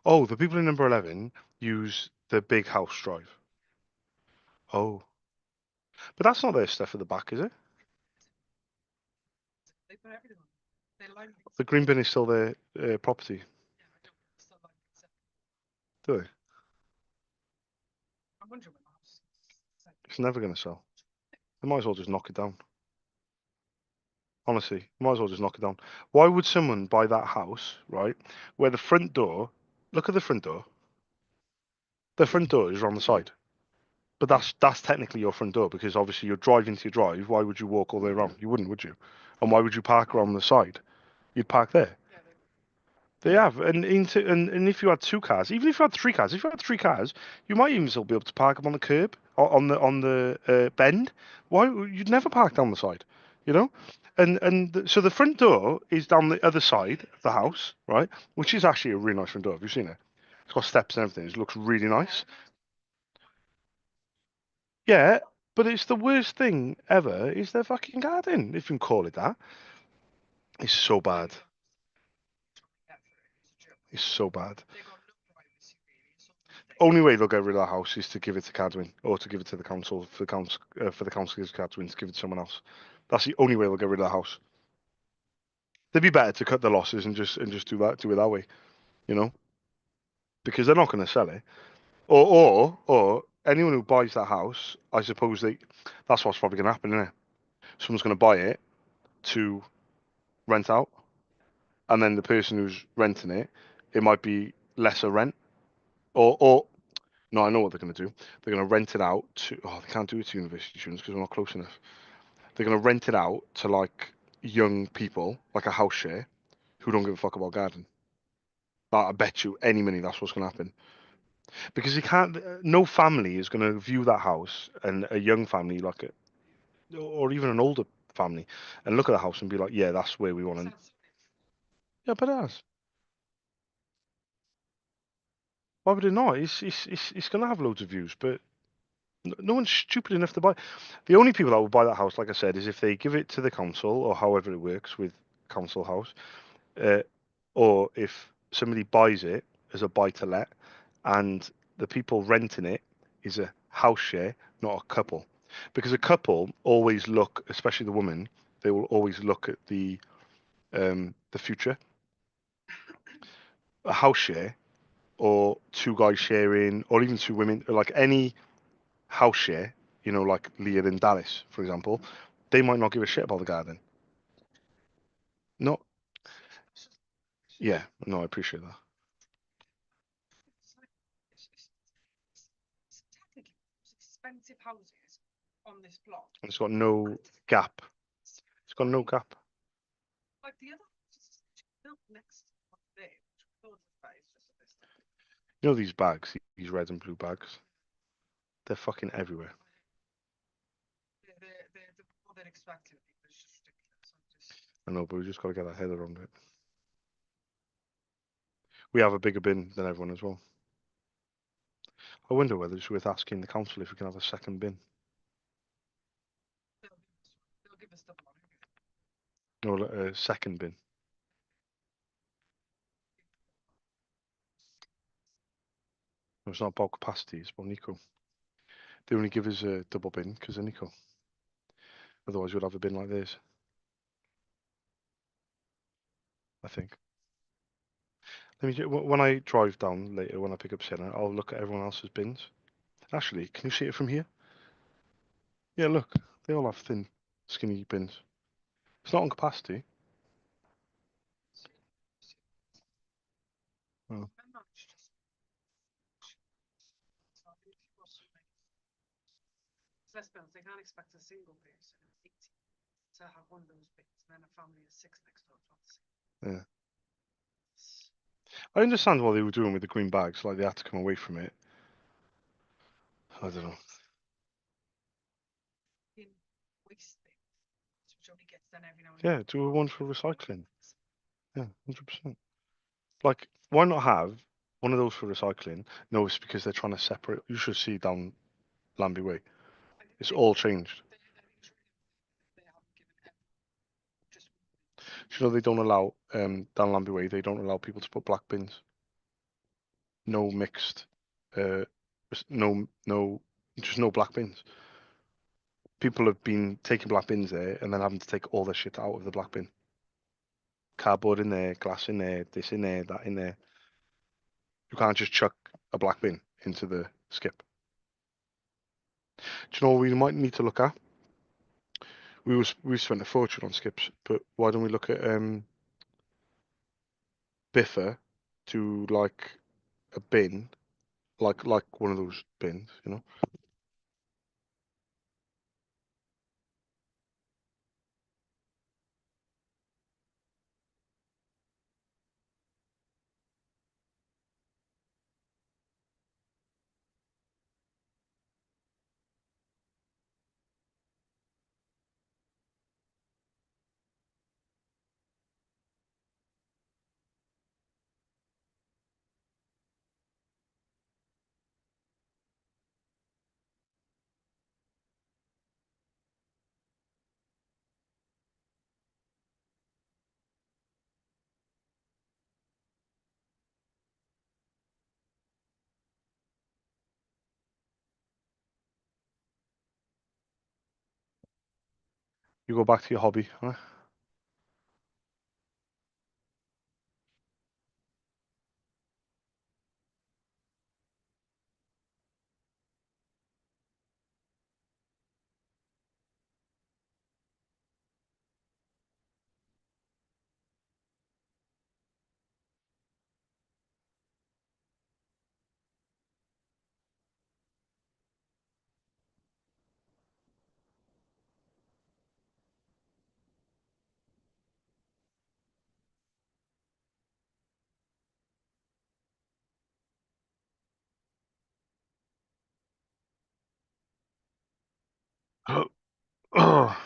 Oh, the people in number 11 use the big house drive. Oh, but that's not their stuff at the back, is it? The green bin is still their property, do they? It's never going to sell. They might as well just knock it down. Honestly, might as well just knock it down. Why would someone buy that house, right? Where the front door, look at the front door. The front door is on the side. But that's technically your front door because obviously you're driving to your drive. Why would you walk all the way around? You wouldn't, would you? And why would you park around the side? You'd park there. They have, and if you had two cars, even if you had three cars, if you had three cars, you might even still be able to park them on the curb or on the bend. Why you'd never park down the side, you know? So the front door is down the other side of the house, right? Which is actually a really nice front door. Have you seen it? It's got steps and everything. It looks really nice. Yeah, But it's the worst thing ever is their fucking garden, if you can call it that. It's so bad. It's so bad. They got no privacy really. It's all they- Only way they'll get rid of that house is to give it to Cadwyn or to give it to the council for the council of Cadwyn to give it to someone else. That's the only way they'll get rid of the house. They'd be better to cut the losses and just do it that way, you know, because they're not going to sell it. Or anyone who buys that house, I suppose that's what's probably going to happen, isn't it? Someone's going to buy it to rent out, and then the person who's renting it, it might be lesser rent, or no, I know what they're going to do. They're going to rent it out to. Oh, they can't do it to university students because we're not close enough. They're going to rent it out to like young people, like a house share, who don't give a fuck about gardening. I bet you any money that's what's going to happen. Because you can't, no family is going to view that house and a young family, like or even an older family, and look at the house and be like, yeah, that's where we want to. Yeah, but it has. Why would it not? It's going to have loads of views, but no one's stupid enough to buy. The only people that will buy that house, like I said, is if they give it to the council or however it works with council house, uh, or if somebody buys it as a buy to let, and the people renting it is a house share, not a couple, because a couple always look, especially the woman, they will always look at the future. A house share or two guys sharing, or even two women, like any house share, like Leah and Dallas, for example, they might not give a shit about the garden. No, yeah, no, I appreciate that. It's technically most expensive houses on this block. And it's got no gap. It's got no gap. Like the other houses built next to one there, which we thought was bad, it's just a bit. You know these bags, these red and blue bags? They're fucking everywhere. They're more than expected. It's just ridiculous. I know, but we just got to get our head around it. We have a bigger bin than everyone as well. I wonder whether it's worth asking the council if we can have a second bin. They'll give us double on everything. No, a second bin. No, it's not about capacity, it's about Nico. They only give us a double bin because of Nico. Otherwise, we'd have a bin like this. I think. When I drive down later, when I pick up Senna, I'll look at everyone else's bins. Actually, can you see it from here? Yeah, look, they all have thin, skinny bins. It's not on capacity. Oh. Let's be honest, they can't expect a single person of 80 to have one of those bits, and then a family of 6 next door. Yeah. I understand what they were doing with the green bags, like they had to come away from it. I don't know. In waste things, which only gets done every now and Yeah, then. do one for recycling. Yeah, 100%. Like, why not have one of those for recycling? No, it's because they're trying to separate. You should see down Lambie Way. It's all changed. They haven't given everyone just Do you know they don't allow down Lambie Way? They don't allow people to put black bins. No mixed. Uh, no, just no black bins. People have been taking black bins there and then having to take all their shit out of the black bin. Cardboard in there, glass in there, this in there, that in there. You can't just chuck a black bin into the skip. Do you know what we might need to look at? We spent a fortune on skips, but why don't we look at Biffa to like a bin, like one of those bins, you know? You go back to your hobby. Huh? Oh.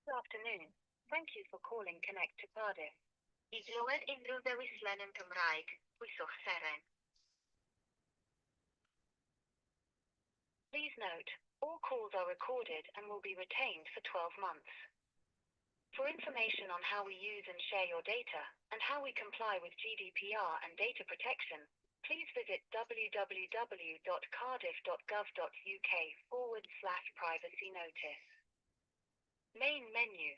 Good afternoon. Thank you for calling Connect to Cardiff. I glywed unrhyw ddewislen yn Gymraeg, pwyswch seren. Please note, all calls are recorded and will be retained for 12 months. For information on how we use and share your data, and how we comply with GDPR and data protection, please visit www.cardiff.gov.uk/privacy notice. Main menu.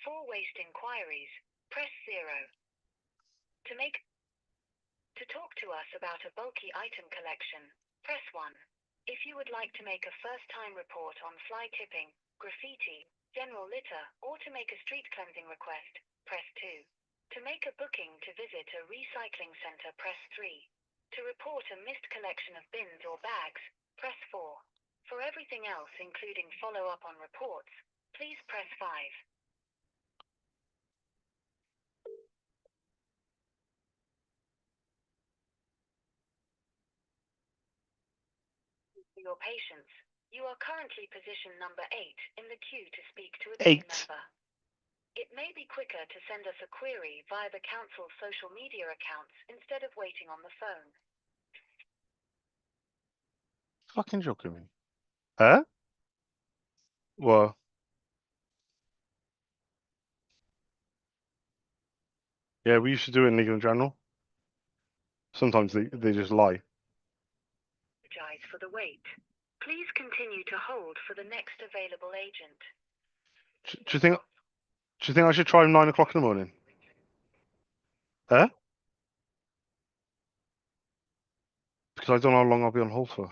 For waste inquiries, press 0. To talk to us about a bulky item collection, press 1. If you would like to make a first-time report on fly tipping, graffiti, general litter, or to make a street cleansing request, press 2. To make a booking to visit a recycling center, press 3. To report a missed collection of bins or bags, press 4. For everything else including follow-up on reports, please press 5. For your patience, you are currently position number 8 in the queue to speak to a team 8. member. It may be quicker to send us a query via the council's social media accounts instead of waiting on the phone. Fucking joking me. Huh? Well, yeah, we used to do it in Legal and General. Sometimes they just lie. Apologize for the wait. Please continue to hold for the next available agent. Do you think I should try 9 o'clock in the morning? Huh? Because I don't know how long I'll be on hold for.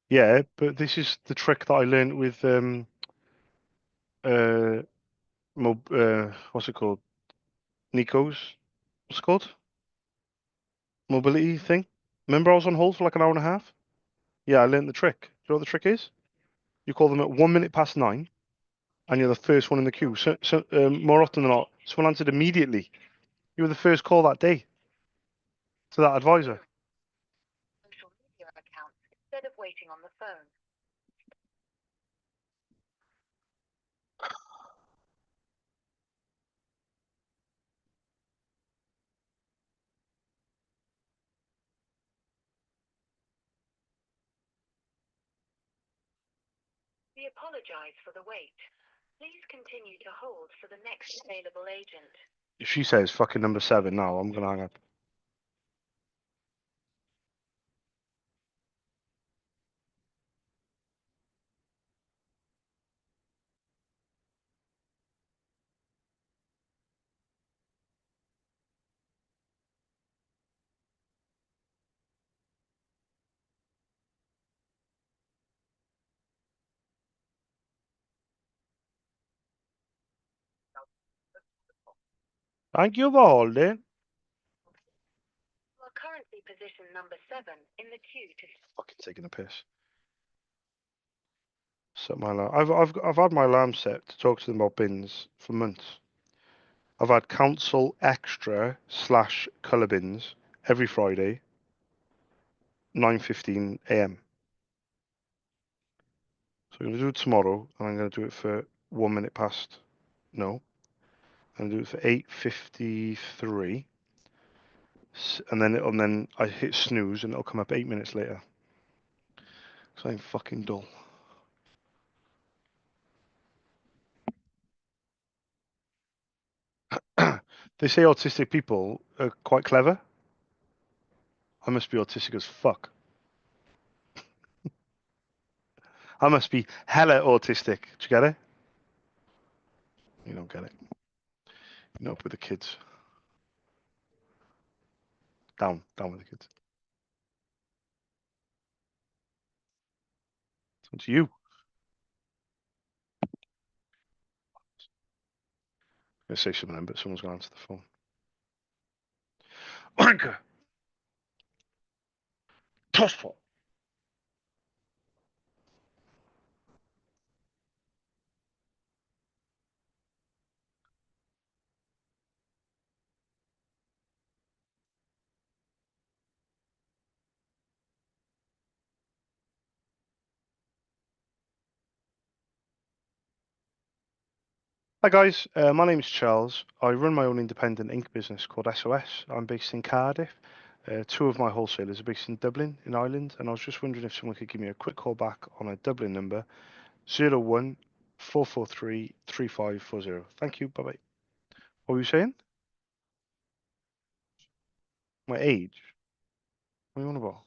Yeah, but this is the trick that I learned with what's it called? Nico's. What's it called? Mobility thing. Remember I was on hold for like an hour and a half? Yeah, I learned the trick. Do you know what the trick is? You call them at 1 minute past 9, and you're the first one in the queue. So more often than not, someone answered immediately. You were the first call that day to that advisor. Social media accounts instead of waiting on the phone. We apologize for the wait. Please continue to hold for the next available agent. If she says fucking number 7 now, I'm gonna hang up. Thank you for holding. You are currently position number 7 in the queue to... Fucking taking a piss. Set my alarm. I've had my alarm set to talk to them about bins for months. I've had council extra / colour bins every Friday, 9:15 a.m. So I'm gonna do it tomorrow, and I'm gonna do it for 1 minute past. No, I'm gonna do it for 8:53, and then I hit snooze, and it'll come up 8 minutes later. So I'm fucking dull. They say autistic people are quite clever. I must be autistic as fuck. I must be hella autistic. Do you get it? You don't get it. You know, up with the kids. Down with the kids. It's you. I'm gonna say something then, but someone's gonna answer the phone. Wanker. Tosspot. Hi guys, my name is Charles. I run my own independent ink business called SOS. I'm based in Cardiff. Two of my wholesalers are based in Dublin, in Ireland, and I was just wondering if someone could give me a quick call back on a Dublin number 01 443 3540. Thank you. Bye bye. What were you saying? My age? What are you on about?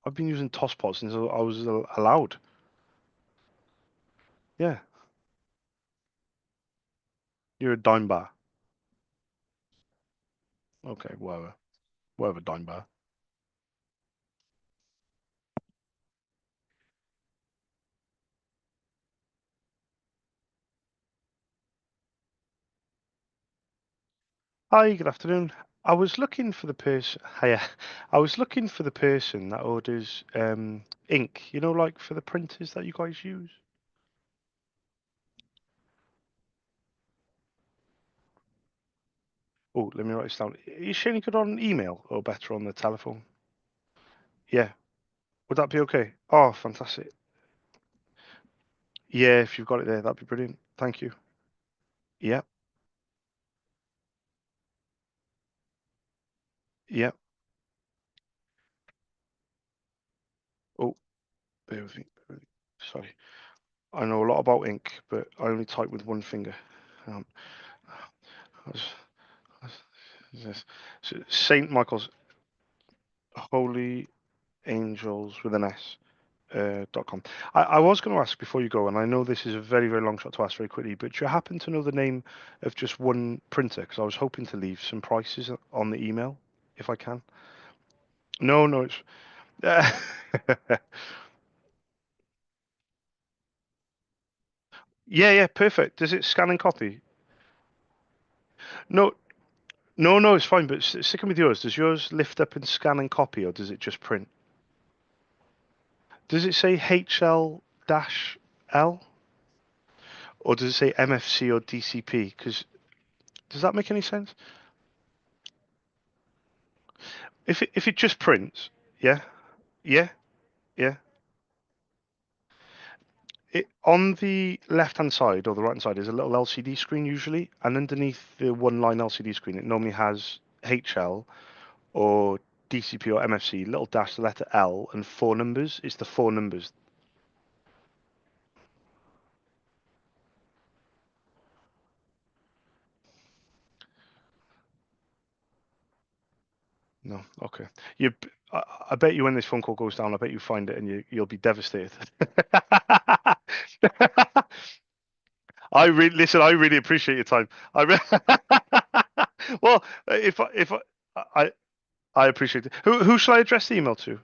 I've been using Tosspot since I was allowed. Yeah, you're a dime bar. Okay, whatever. Whatever, dime bar. Hi, good afternoon. I was looking for the person. Hiya. I was looking for the person that orders ink. You know, like for the printers that you guys use. Oh, let me write this down. Is she any good on email or better on the telephone? Yeah. Would that be okay? Oh, fantastic. Yeah, if you've got it there, that'd be brilliant. Thank you. Yeah. Yeah. Oh, bear with me. Sorry. I know a lot about ink, but I only type with one finger. Um, Saint Michael's Holy Angels with an S. .com. I was going to ask before you go, and I know this is a very, very long shot to ask very quickly, but do you happen to know the name of just one printer? Because I was hoping to leave some prices on the email, if I can. No, no, it's. Yeah, yeah, perfect. Does it scan and copy? No, no, it's fine. But sticking with yours, does yours lift up and scan and copy, or does it just print? Does it say HL dash L, or does it say MFC or DCP? Because does that make any sense? If it just prints, yeah, yeah, yeah. On the left-hand side or the right-hand side is a little LCD screen usually, and underneath the one-line LCD screen, it normally has HL or DCP or MFC, little dash, the letter L, and four numbers. It's the four numbers. No, okay. You, I bet you when this phone call goes down, I bet you find it and you'll be devastated. Listen. I really appreciate your time. Well, I I appreciate it. Who shall I address the email to?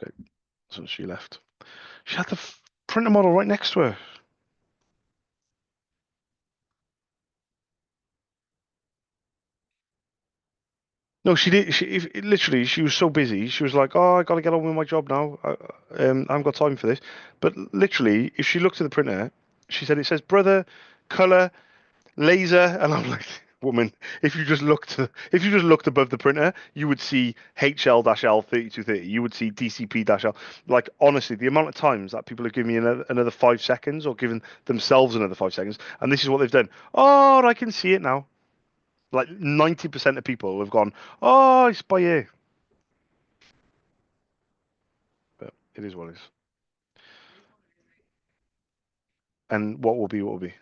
Okay, so she left. She had the printer model right next to her. No, she did. Literally, she was so busy. She was like, "Oh, I got to get on with my job now. I haven't got time for this." But literally, if she looked at the printer, she said it says "brother," color, laser, and I'm like, "Woman, if you just looked above the printer, you would see HL-L 3230. You would see DCP-L. Like honestly, the amount of times that people have given me another 5 seconds or given themselves another 5 seconds, and this is what they've done. Oh, I can see it now. Like 90% of people have gone, oh, it's by ear. But it is what it is. And what will be, what will be.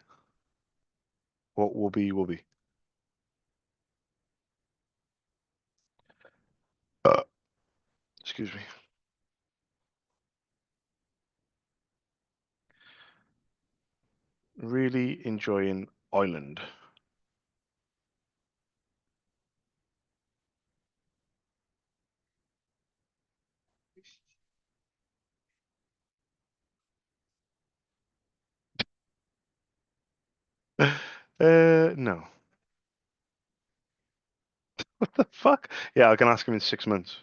What will be, will be. Excuse me. Really enjoying Island. No. What the fuck? Yeah, I can ask him in 6 months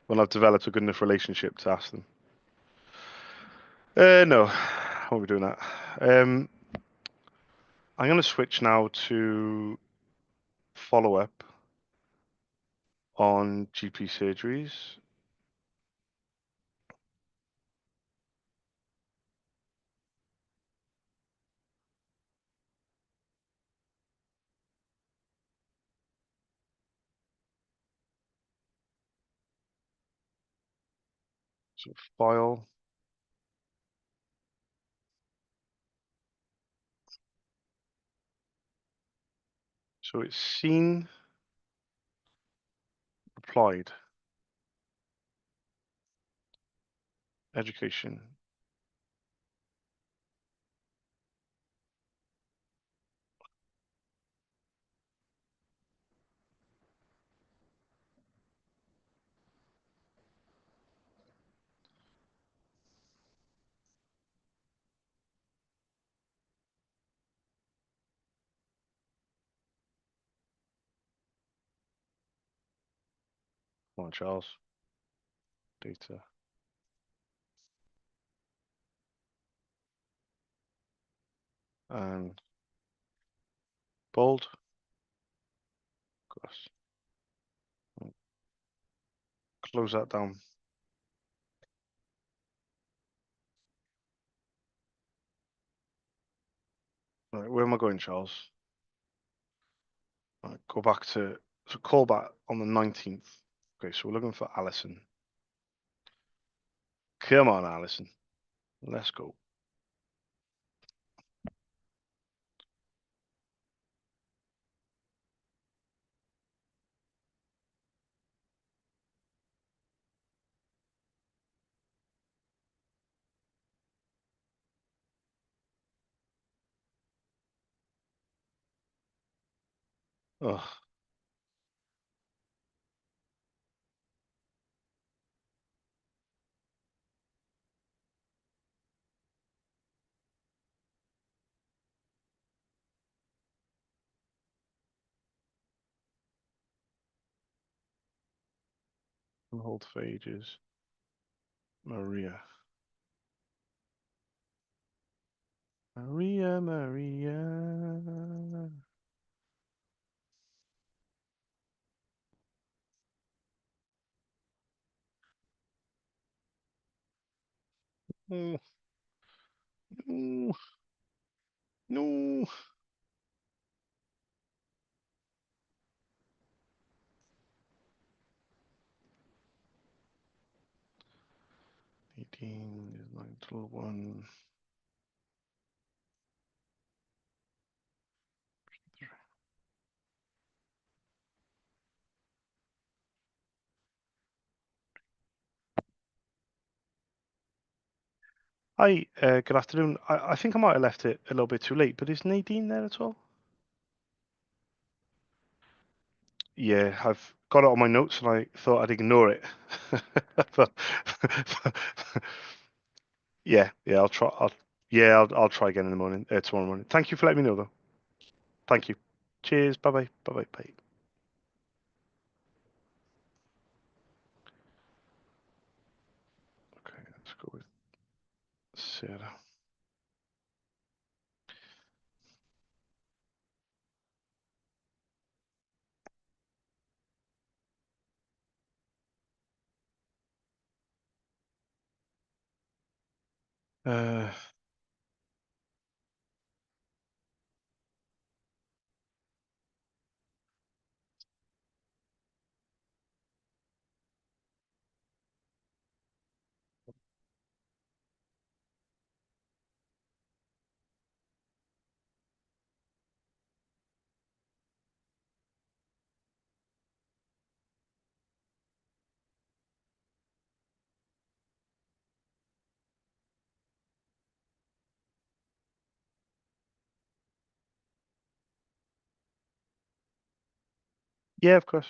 when I've developed a good enough relationship to ask them. No, I won't be doing that. I'm going to switch now to follow up on GP surgeries. So file. So it's seen, applied, education. Come on, Charles. Data. And bold. Cross. Close that down. Right, where am I going, Charles? Right, go back to, so call back on the 19th. Okay, so we're looking for Alison. Come on, Alison. Let's go. Ugh. Hold for ages. Maria. Maria, Maria. Oh, no, no. 18 is 9 till 1. Hi, good afternoon. I think I might have left it a little bit too late, but is Nadine there at all? Yeah, I've got it on my notes and I thought I'd ignore it. But yeah, I'll try. I'll try again in the morning, tomorrow morning. Thank you for letting me know, though. Thank you. Cheers. Bye bye. Bye bye. Bye. Okay, let's go with Sarah. Uh, Yeah, of course.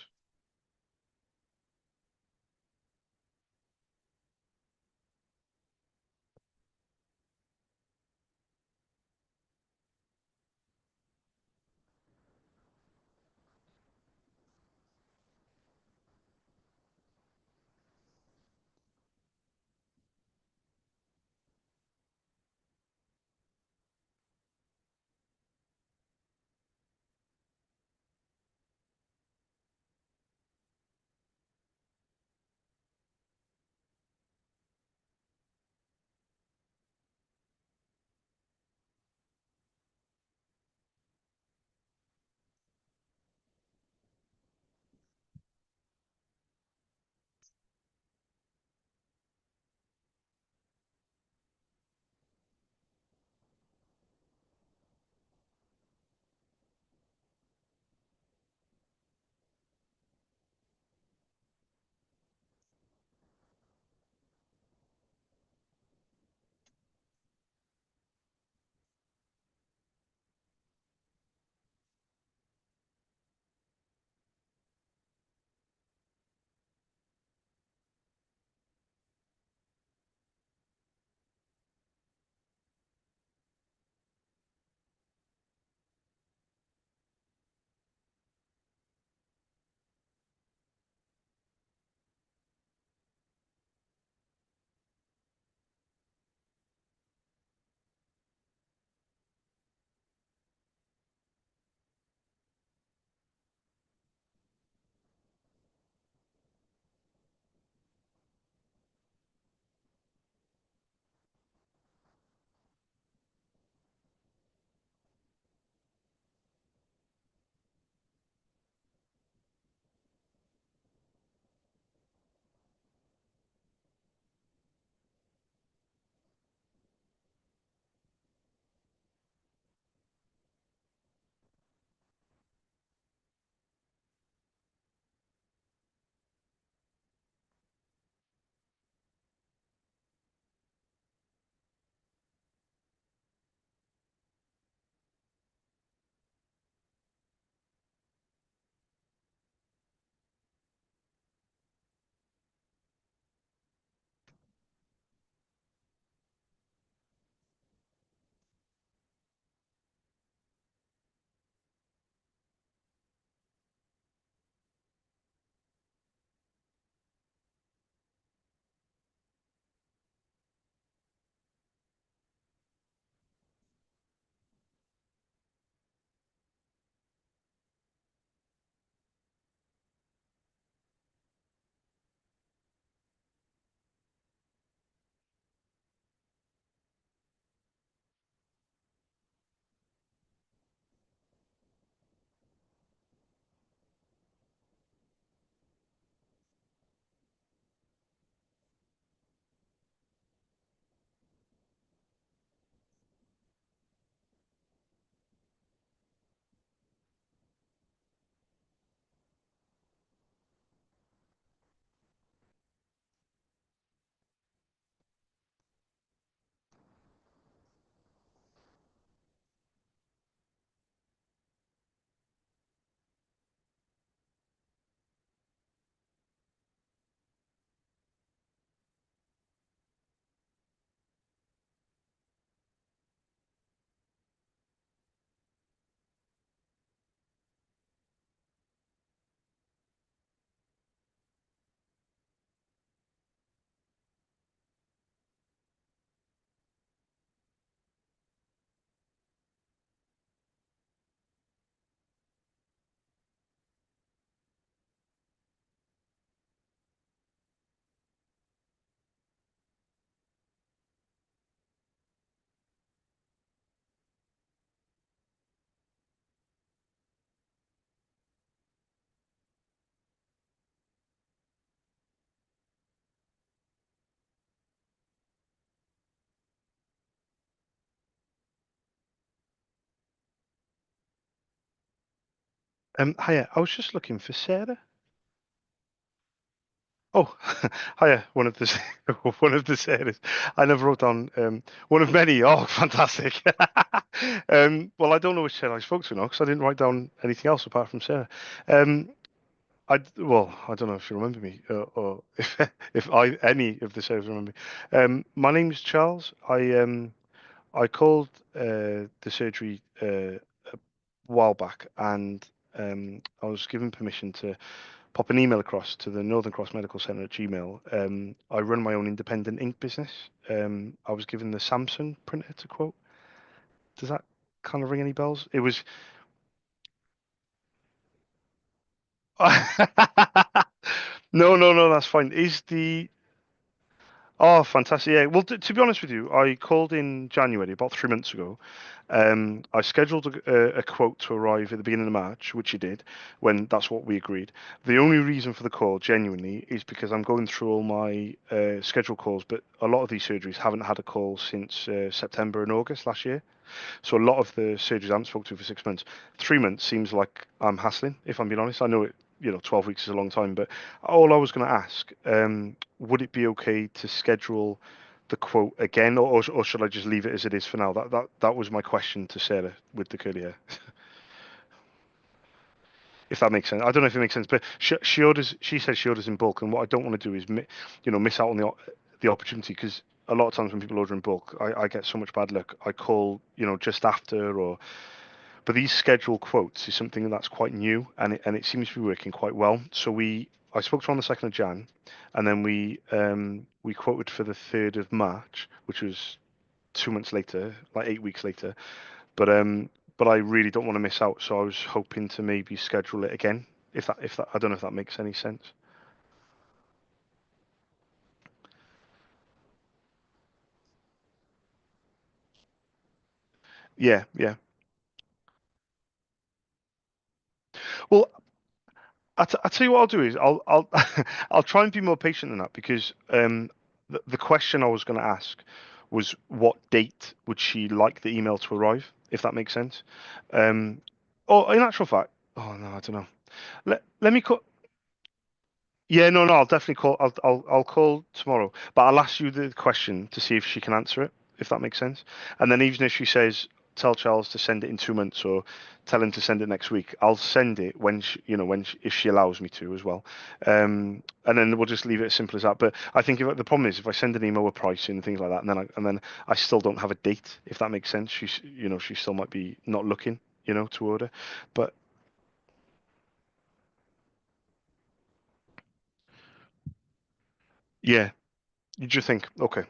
Hiya, I was just looking for Sarah. Oh, hiya, one of the one of the Sarahs. I never wrote down one of many. Oh, fantastic. Well, I don't know which Sarah I spoke to now because I didn't write down anything else apart from Sarah. Um, well, I don't know if you remember me, or if any of the sales remember me. My name's Charles. I called the surgery a while back, and I was given permission to pop an email across to the Northern Cross Medical Centre at Gmail. I run my own independent ink business. I was given the Samsung printer to quote. Does that kind of ring any bells? It was. No, that's fine. Is the Oh, fantastic. Yeah. Well, to be honest with you, I called in January, about 3 months ago. I scheduled a quote to arrive at the beginning of March, which you did, when that's what we agreed. The only reason for the call, genuinely, is because I'm going through all my scheduled calls, but a lot of these surgeries haven't had a call since September and August last year. So a lot of the surgeries I haven't spoken to for 6 months. 3 months seems like I'm hassling, if I'm being honest. I know 12 weeks is a long time, but all I was going to ask, would it be okay to schedule the quote again, or should I just leave it as it is for now? That was my question to Sarah with the curly hair. If that makes sense. I don't know if it makes sense, but she orders. She says she orders in bulk, and what I don't want to do is, miss out on the opportunity, because a lot of times when people order in bulk, I get so much bad luck. I call, just after, but these scheduled quotes is something that's quite new, and it seems to be working quite well. So I spoke to her on the 2nd of Jan, and then we quoted for the 3rd of March, which was 2 months later, like 8 weeks later. But I really don't want to miss out, so I was hoping to maybe schedule it again. If that I don't know if that makes any sense. Yeah, yeah. Well, I tell you what I'll do is I'll I'll try and be more patient than that, because the question I was going to ask was what date would she like the email to arrive, if that makes sense. Um, or in actual fact, oh no, I don't know. Let me call. Yeah, no, I'll definitely call. I'll call tomorrow, but I'll ask you the question to see if she can answer it, if that makes sense. And then even if she says, tell Charles to send it in 2 months, or tell him to send it next week, I'll send it when if she allows me to as well. And then we'll just leave it as simple as that. But I think the problem is if I send an email with pricing and things like that, and then I still don't have a date, if that makes sense. She still might be not looking, to order. But yeah, you just think, okay.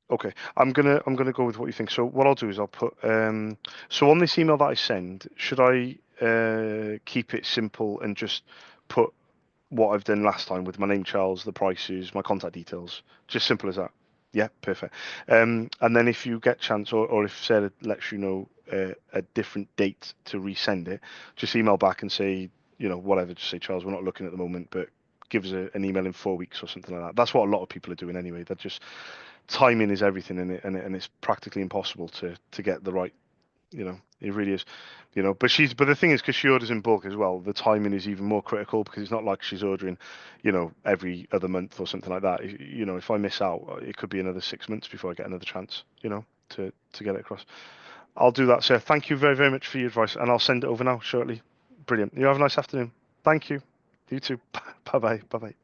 Okay, I'm gonna go with what you think. So what I'll do is I'll put so on this email that I send, should I keep it simple and just put what I've done last time with my name, Charles, the prices, my contact details, just simple as that. Yeah, perfect. And then if you get chance, or if Sarah lets you know a different date to resend it, just email back and say, whatever, just say, Charles, we're not looking at the moment, but give us an email in 4 weeks or something like that. That's what a lot of people are doing anyway. They're just timing is everything in it, and it's practically impossible to get the right. It really is. But the thing is, because she orders in bulk as well, the timing is even more critical, because it's not like she's ordering, every other month or something like that. If I miss out, it could be another 6 months before I get another chance. To get it across. I'll do that, sir. Thank you very, very much for your advice, and I'll send it over now shortly. Brilliant. You have a nice afternoon. Thank you. You too. Bye bye. Bye bye.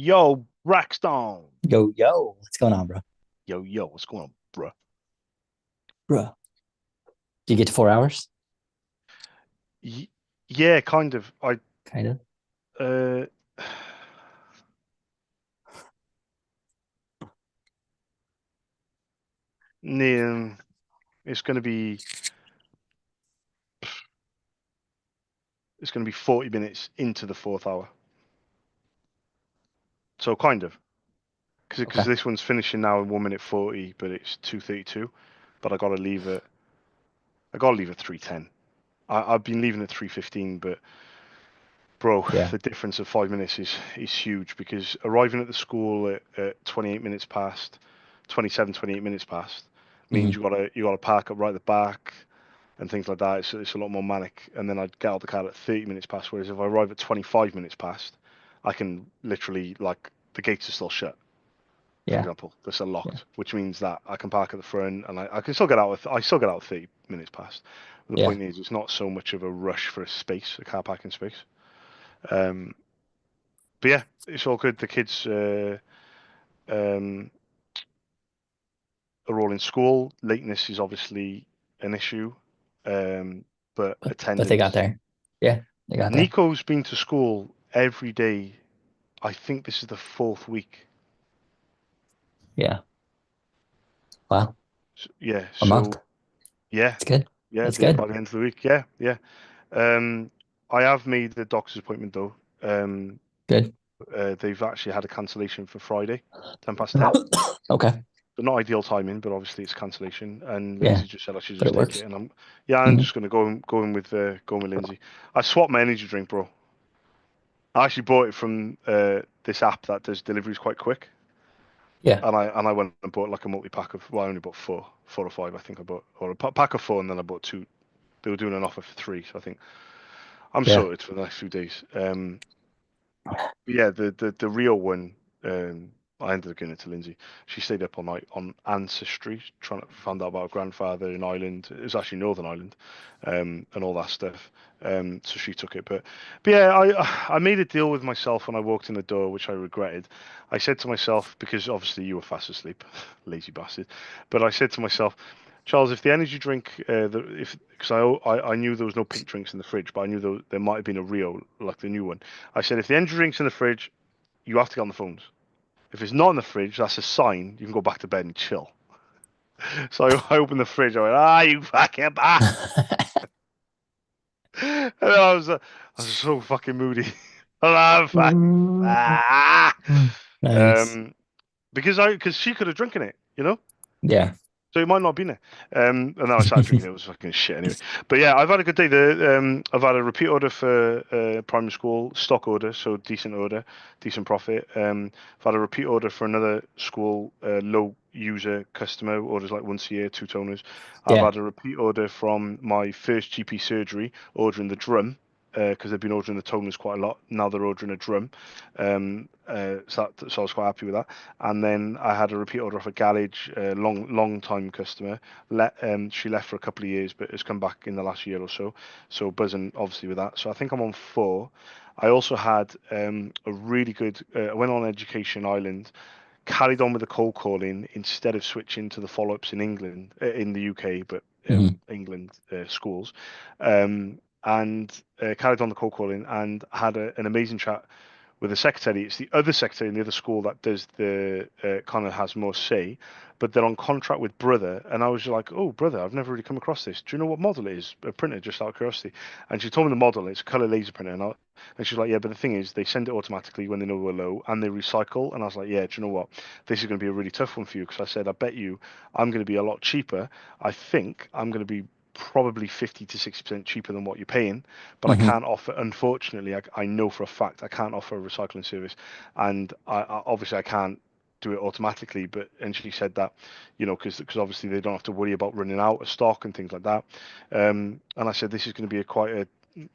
Yo, Braxton. Yo, what's going on, bro? Yo, what's going on, bruh? Bro, do you get to 4 hours? Yeah, kind of. Kind of. Uh, yeah, it's gonna be 40 minutes into the 4th hour. So kind of, because Okay. this one's finishing now in 1 minute 40, but it's 2:32. But I gotta leave at 3:10. I've been leaving at 3:15, but bro, Yeah. the difference of 5 minutes is huge because arriving at the school at 28 minutes past, 28 minutes past means you gotta park up right at the back and things like that. It's a lot more manic. And then I'd get out the car at 30 minutes past. Whereas if I arrive at 25 minutes past, I can literally, like, the gates are still shut. For Yeah. example, they're still locked, which means that I can park at the front and I can still get out. I still get out 30 minutes past. But the Yeah. point is, it's not so much of a rush for a car parking space. But yeah, it's all good. The kids um, are all in school. Lateness is obviously an issue, but attendance. But they got there. Yeah, they got there. Nico's been to school every day. I think this is the 4th week. Yeah. Wow. Yeah. A month. Yeah. It's good. Yeah. That's good. By the end of the week. Yeah. Yeah. I have made the doctor's appointment though. Good. They've actually had a cancellation for Friday, 10 past 10. Okay. But not ideal timing, but obviously it's cancellation. And Yeah, Lindsay just said I should but just it take works. it. And I'm just gonna go in with Lindsay. I swapped my energy drink, bro. I actually bought it from this app that does deliveries quite quick. Yeah. And I went and bought like a multi-pack of, well, I only bought four or five, I think I bought, or a pack of 4, and then I bought 2. They were doing an offer for 3, so I think I'm Yeah. sorted for the next few days. But yeah, the real one, I ended up giving it to Lindsay. She stayed up all night on Ancestry, trying to find out about her grandfather in Ireland. It was actually Northern Ireland, and all that stuff. So she took it. But yeah, I made a deal with myself when I walked in the door, which I regretted. I said to myself, because obviously you were fast asleep, lazy bastard. But I said to myself, Charles, if the energy drink, because I knew there was no pink drinks in the fridge, but I knew there might have been a Rio, like the new one. I said, if the energy drink's in the fridge, you have to get on the phones. If it's not in the fridge, that's a sign you can go back to bed and chill. So I opened the fridge. I went, you fucking bastard. And I was so fucking moody. Nice. Because she could have drunken it, you know. Yeah. So it might not have been there. And then I started drinking it. It was fucking shit anyway. But yeah, I've had a good day. I've had a repeat order for primary school, stock order, so decent order, decent profit. I've had a repeat order for another school, low user customer, orders like once a year, 2 toners. I've Yeah. had a repeat order from my first GP surgery, ordering the drum, because they've been ordering the toners quite a lot. Now they're ordering a drum. So I was quite happy with that. And then I had a repeat order off a garage, long time customer. She left for a couple of years, but has come back in the last year or so. So buzzing obviously with that. So I think I'm on 4. I also had a really good. I went on Education Island, carried on with the cold calling instead of switching to the follow-ups in England, in the UK, but England schools. And carried on the cold calling and had an amazing chat with the secretary. It's the other secretary in the other school that does the kind of has more say, but they're on contract with Brother. And I was like, oh, Brother, I've never really come across this. Do you know what model it is? A printer, just out of curiosity. And she told me the model. It's a color laser printer. And she's like, yeah, but the thing is, they send it automatically when they know we're low, and they recycle. And I was like, yeah, do you know what? This is going to be a really tough one for you, because I said, I bet you I'm going to be a lot cheaper. I think I'm going to be probably 50 to 60% cheaper than what you're paying, but I can't offer, unfortunately, I know for a fact I can't offer a recycling service, and obviously I can't do it automatically, and she said that, because obviously they don't have to worry about running out of stock and things like that. And I said, this is going to be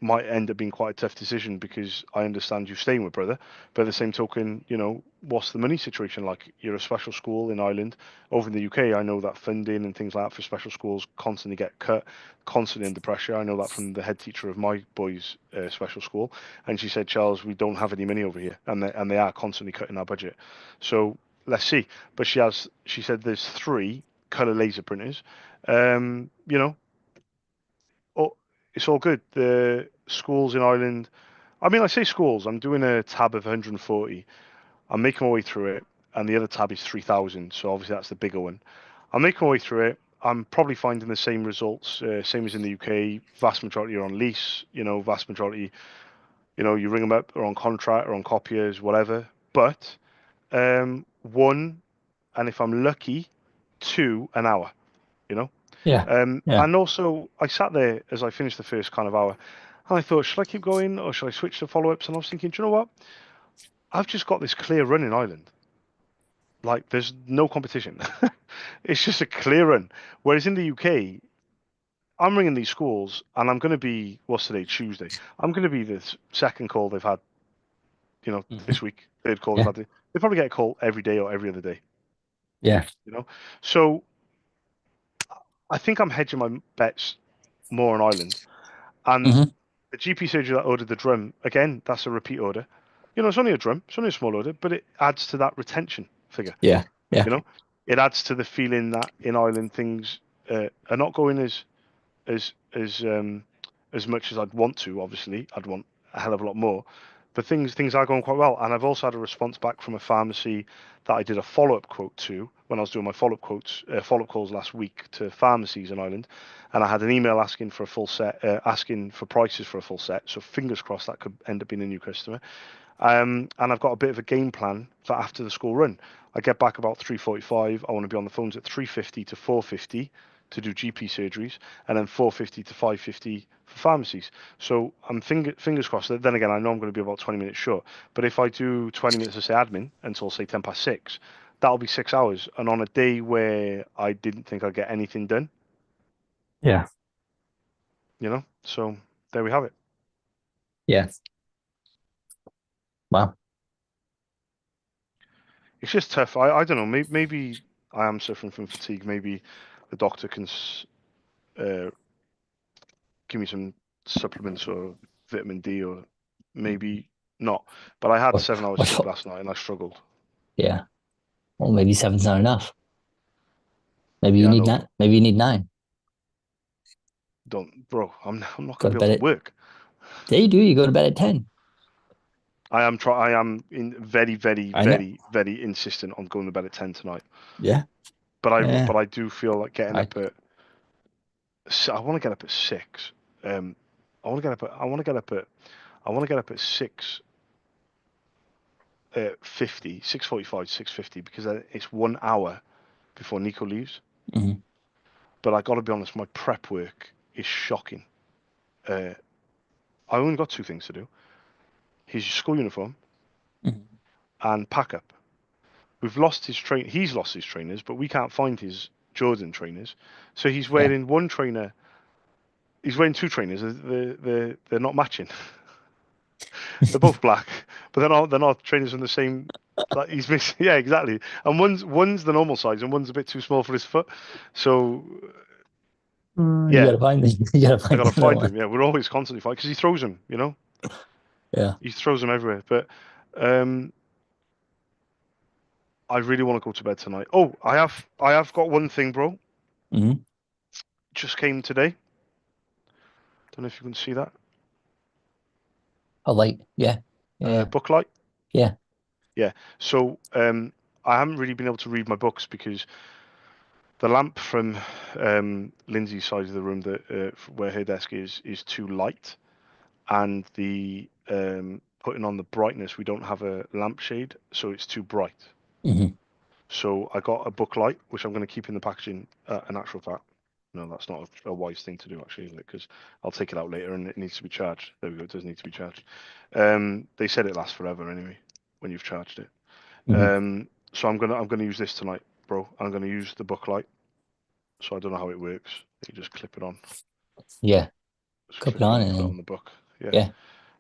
might end up being quite a tough decision because I understand you staying with brother, but at the same token, you know, what's the money situation like? You're a special school in Ireland. Over in the UK, I know that funding and things like that for special schools constantly get cut, constantly under pressure. I know that from the head teacher of my boys' special school, and she said, Charles, we don't have any money over here, and they are constantly cutting our budget. So let's see. But she said there's 3 color laser printers. You know, oh, it's all good. The schools in Ireland, I mean, I say schools, I'm doing a tab of 140. I'm making my way through it, and the other tab is 3,000. So obviously that's the bigger one. I'm making my way through it. I'm probably finding the same results, same as in the UK. Vast majority are on lease, you know, vast majority, you know, you ring them up, or on contract, or on copiers, whatever. But one, and if I'm lucky, 2 an hour, you know. Yeah. Yeah. And also, I sat there as I finished the first kind of hour, and I thought, should I keep going or should I switch to follow-ups? And I was thinking, do you know what? I've just got this clear run in Ireland. Like, there's no competition. It's just a clear run. Whereas in the UK, I'm ringing these schools, and I'm going to be, what's today, Tuesday. I'm going to be the second call they've had, you know, this week. Third call they've Yeah. had. They probably get a call every day or every other day, Yeah. you know. So I think I'm hedging my bets more on Ireland. And hmm the GP surgery that ordered the drum, again, that's a repeat order. You know, it's only a drum, it's only a small order, but it adds to that retention figure. Yeah. Yeah. You know, it adds to the feeling that in Ireland things are not going as as as much as I'd want to. Obviously, I'd want a hell of a lot more, but things are going quite well. And I've also had a response back from a pharmacy that I did a follow-up quote to when I was doing my follow-up calls last week to pharmacies in Ireland, and I had an email asking for a full set, asking for prices for a full set. So fingers crossed that could end up being a new customer. And I've got a bit of a game plan for after the school run. I get back about 3:45. I want to be on the phones at 3:50 to 4:50 to do GP surgeries, and then 4:50 to 5:50 for pharmacies. So I'm fingers crossed. Then again, I know I'm going to be about 20 minutes short. But if I do 20 minutes of say admin until say 10 past 6, that'll be 6 hours. And on a day where I didn't think I'd get anything done, Yeah. you know. So there we have it. Yeah. Wow. It's just tough. I don't know. Maybe I am suffering from fatigue. Maybe the doctor can give me some supplements or vitamin D, or maybe not. But I had What, 7 hours what, sleep last night and I struggled. yeah. Well, maybe 7's not enough. Maybe you Yeah, I need know. 9. Maybe you need 9. Don't, bro. I'm not Go gonna to be bed able at. to work. There you do. You go to bed at 10. I am very, very, I know. very, very insistent on going to bed at 10 tonight. Yeah. Yeah. But I do feel like getting I. up at. I want to get up at 6. I want to get up at. I want to get up at. I want to get up at 6. 50, 6:45, 6:50, because it's 1 hour before Nico leaves. Mhm. But I got to be honest, my prep work is shocking. I only got 2 things to do: his school uniform Mhm. and pack up. We've lost his train. He's lost his trainers, but we can't find his Jordan trainers. So he's Yeah. wearing one trainer. He's wearing 2 trainers. They're not matching. They're both black, but they're not trainers from the same. Like he's missing. Yeah, exactly. And one's the normal size, and one's a bit too small for his foot. So You yeah, gotta find them. You gotta I find gotta the other find one. him. Yeah, we're always constantly fighting because he throws them. You know, Yeah. he throws them everywhere. But um, I really want to go to bed tonight. Oh, I have got one thing, bro. hmm Just came today. Don't know if you can see that. Oh, like, yeah. Yeah. Book light. Yeah. Yeah. So I haven't really been able to read my books because the lamp from Lindsay's side of the room, where her desk is too light, and the putting on the brightness, we don't have a lampshade, so it's too bright. hmm So I got a book light, which I'm going to keep in the packaging. An actual fact, no, that's not a wise thing to do, actually, is it? Because I'll take it out later and it needs to be charged. There we go. It does need to be charged. They said it lasts forever anyway when you've charged it. hmm So I'm gonna use this tonight, bro. I'm gonna use the book light. So I don't know how it works. You just clip it on. Yeah. Clip it on put it and on the book. Yeah. yeah,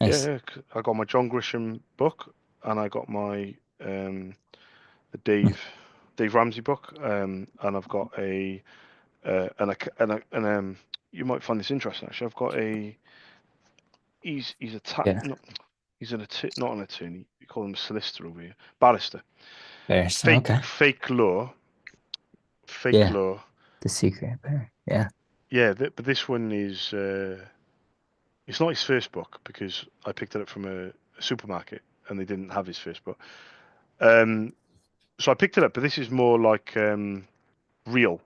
nice. Yeah, yeah. I got my John Grisham book, and I got my the Dave Ramsey book, and I've got a you might find this interesting actually. I've got a he's a Yeah. no, he's not an attorney. You call him a solicitor over here, barrister. Bear. Okay. Fake law, fake Yeah. law. The Secret Bear. Yeah. Yeah, but this one is it's not his first book because I picked it up from a supermarket and they didn't have his first book. So I picked it up, but this is more like real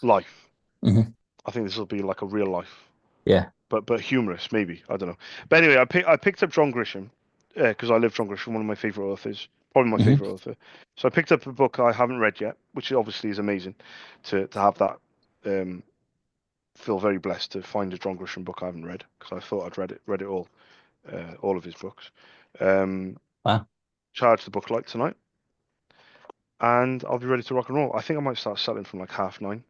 life. hmm I think this will be like a real life, Yeah. but humorous maybe. I don't know. But anyway, I picked up John Grisham because I love John Grisham, one of my favorite authors, probably my hmm favorite author. So I picked up a book I haven't read yet, which obviously is amazing to have that. Feel very blessed to find a John Grisham book I haven't read because I thought I'd read it all of his books. Wow. Charge the book light tonight, and I'll be ready to rock and roll. I think I might start selling from like 9:30.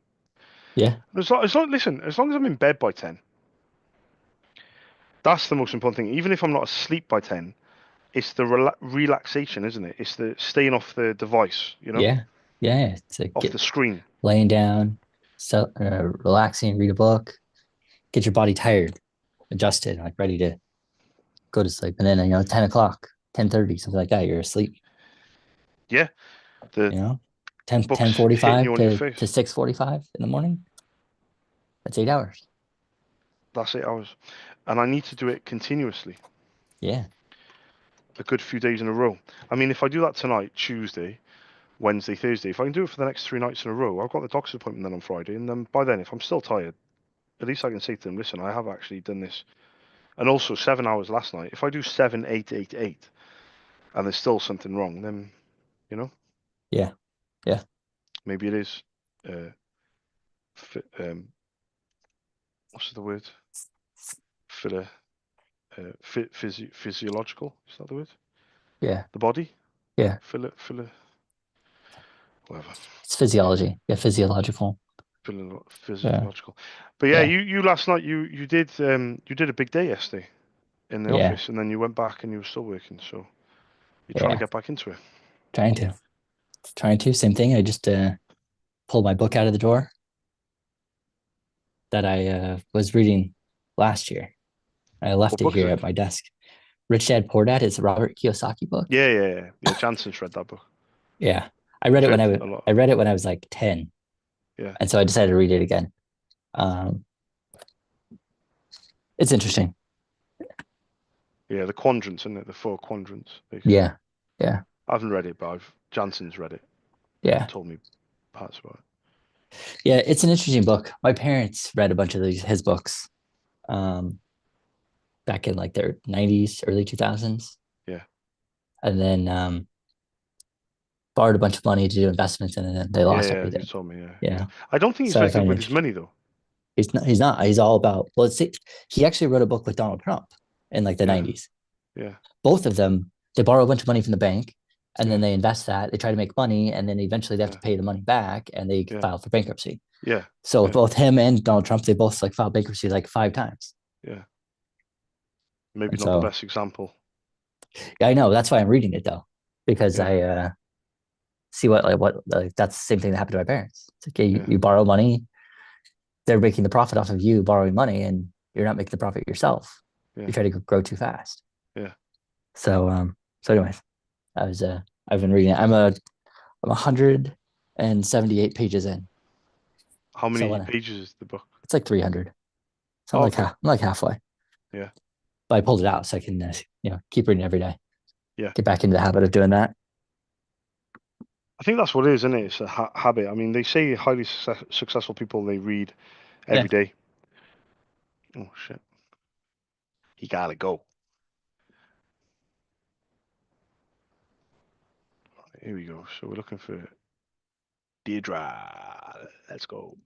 Yeah. Listen, as long as I'm in bed by 10, that's the most important thing. Even if I'm not asleep by 10, it's the relaxation, isn't it? It's the staying off the device, Yeah. Yeah. It's like off the screen. laying down, relaxing, read a book, get your body tired, adjusted, like ready to go to sleep. And then 10 o'clock, 10:30, something like that, you're asleep. Yeah, the 10 book's hitting 10:45 you on your to face. 6:45 in the morning. That's 8 hours. That's 8 hours, and I need to do it continuously, Yeah. a good few days in a row. I mean, if I do that tonight, Tuesday, Wednesday, Thursday, if I can do it for the next 3 nights in a row, I've got the doctor's appointment then on Friday, and then by then, if I'm still tired, at least I can say to them, listen, I have actually done this. And also 7 hours last night. If I do 7, 8, 8, 8, and there's still something wrong, then Yeah. Yeah. maybe it is. What's the word? Philo, physiological. Is that the word? Yeah. The body. Yeah. Whatever. It's physiology. Yeah. Physiological. Yeah. Physiological. But yeah, Yeah. you last night you did a big day yesterday in the Yeah. office, and then you went back and you were still working. So you're trying to Yeah. get back into it. Trying to. Same thing. I just pulled my book out of the drawer that I was reading last year. I left What it book is here it? at my desk. Rich Dad Poor Dad is a Robert Kiyosaki book. Yeah. Jansen's read that book. Yeah. I read He's it when read a lot. I read it when I was like 10. Yeah. And so I decided to read it again. It's interesting. Yeah, the quadrants, isn't it? The 4 quadrants, basically. Yeah. Yeah. I haven't read it, but Jansen's read it. Yeah. Told me parts about it. Yeah. It's an interesting book. My parents read a bunch of his books back in like their 90s, early 2000s. Yeah. And then borrowed a bunch of money to do investments and then they lost Yeah, you everything. told me, yeah. Yeah. I don't think he's So I very good find it with his interesting. money, though. He's not. He's all about. Well, he actually wrote a book with Donald Trump in like the Yeah. 90s. Yeah. Both of them, they borrow a bunch of money from the bank and then Yeah. they invest that. They try to make money and then eventually they have to pay the money back and they Yeah. file for bankruptcy. Yeah. So Yeah. both him and Donald Trump, they both like filed bankruptcy like 5 times. Yeah. Maybe And not the so best example. yeah, I know. That's why I'm reading it though, because Yeah. I see what that's the same thing that happened to my parents. It's okay, Yeah. you borrow money, they're making the profit off of you borrowing money, and you're not making the profit yourself. Yeah. You try to grow too fast. Yeah. So anyways, I've been reading it. I'm 178 pages in. How So many pages is the book? it's like 300. So Oh, I'm okay. I'm like halfway. Yeah. But I pulled it out so I can keep reading every day. Yeah. Get back into the habit of doing that. I think that's what it is, isn't it? It's a habit. I mean, they say highly successful people, they read every day. Oh, shit. He gotta go. Here we go. So we're looking for Deirdre. Let's go.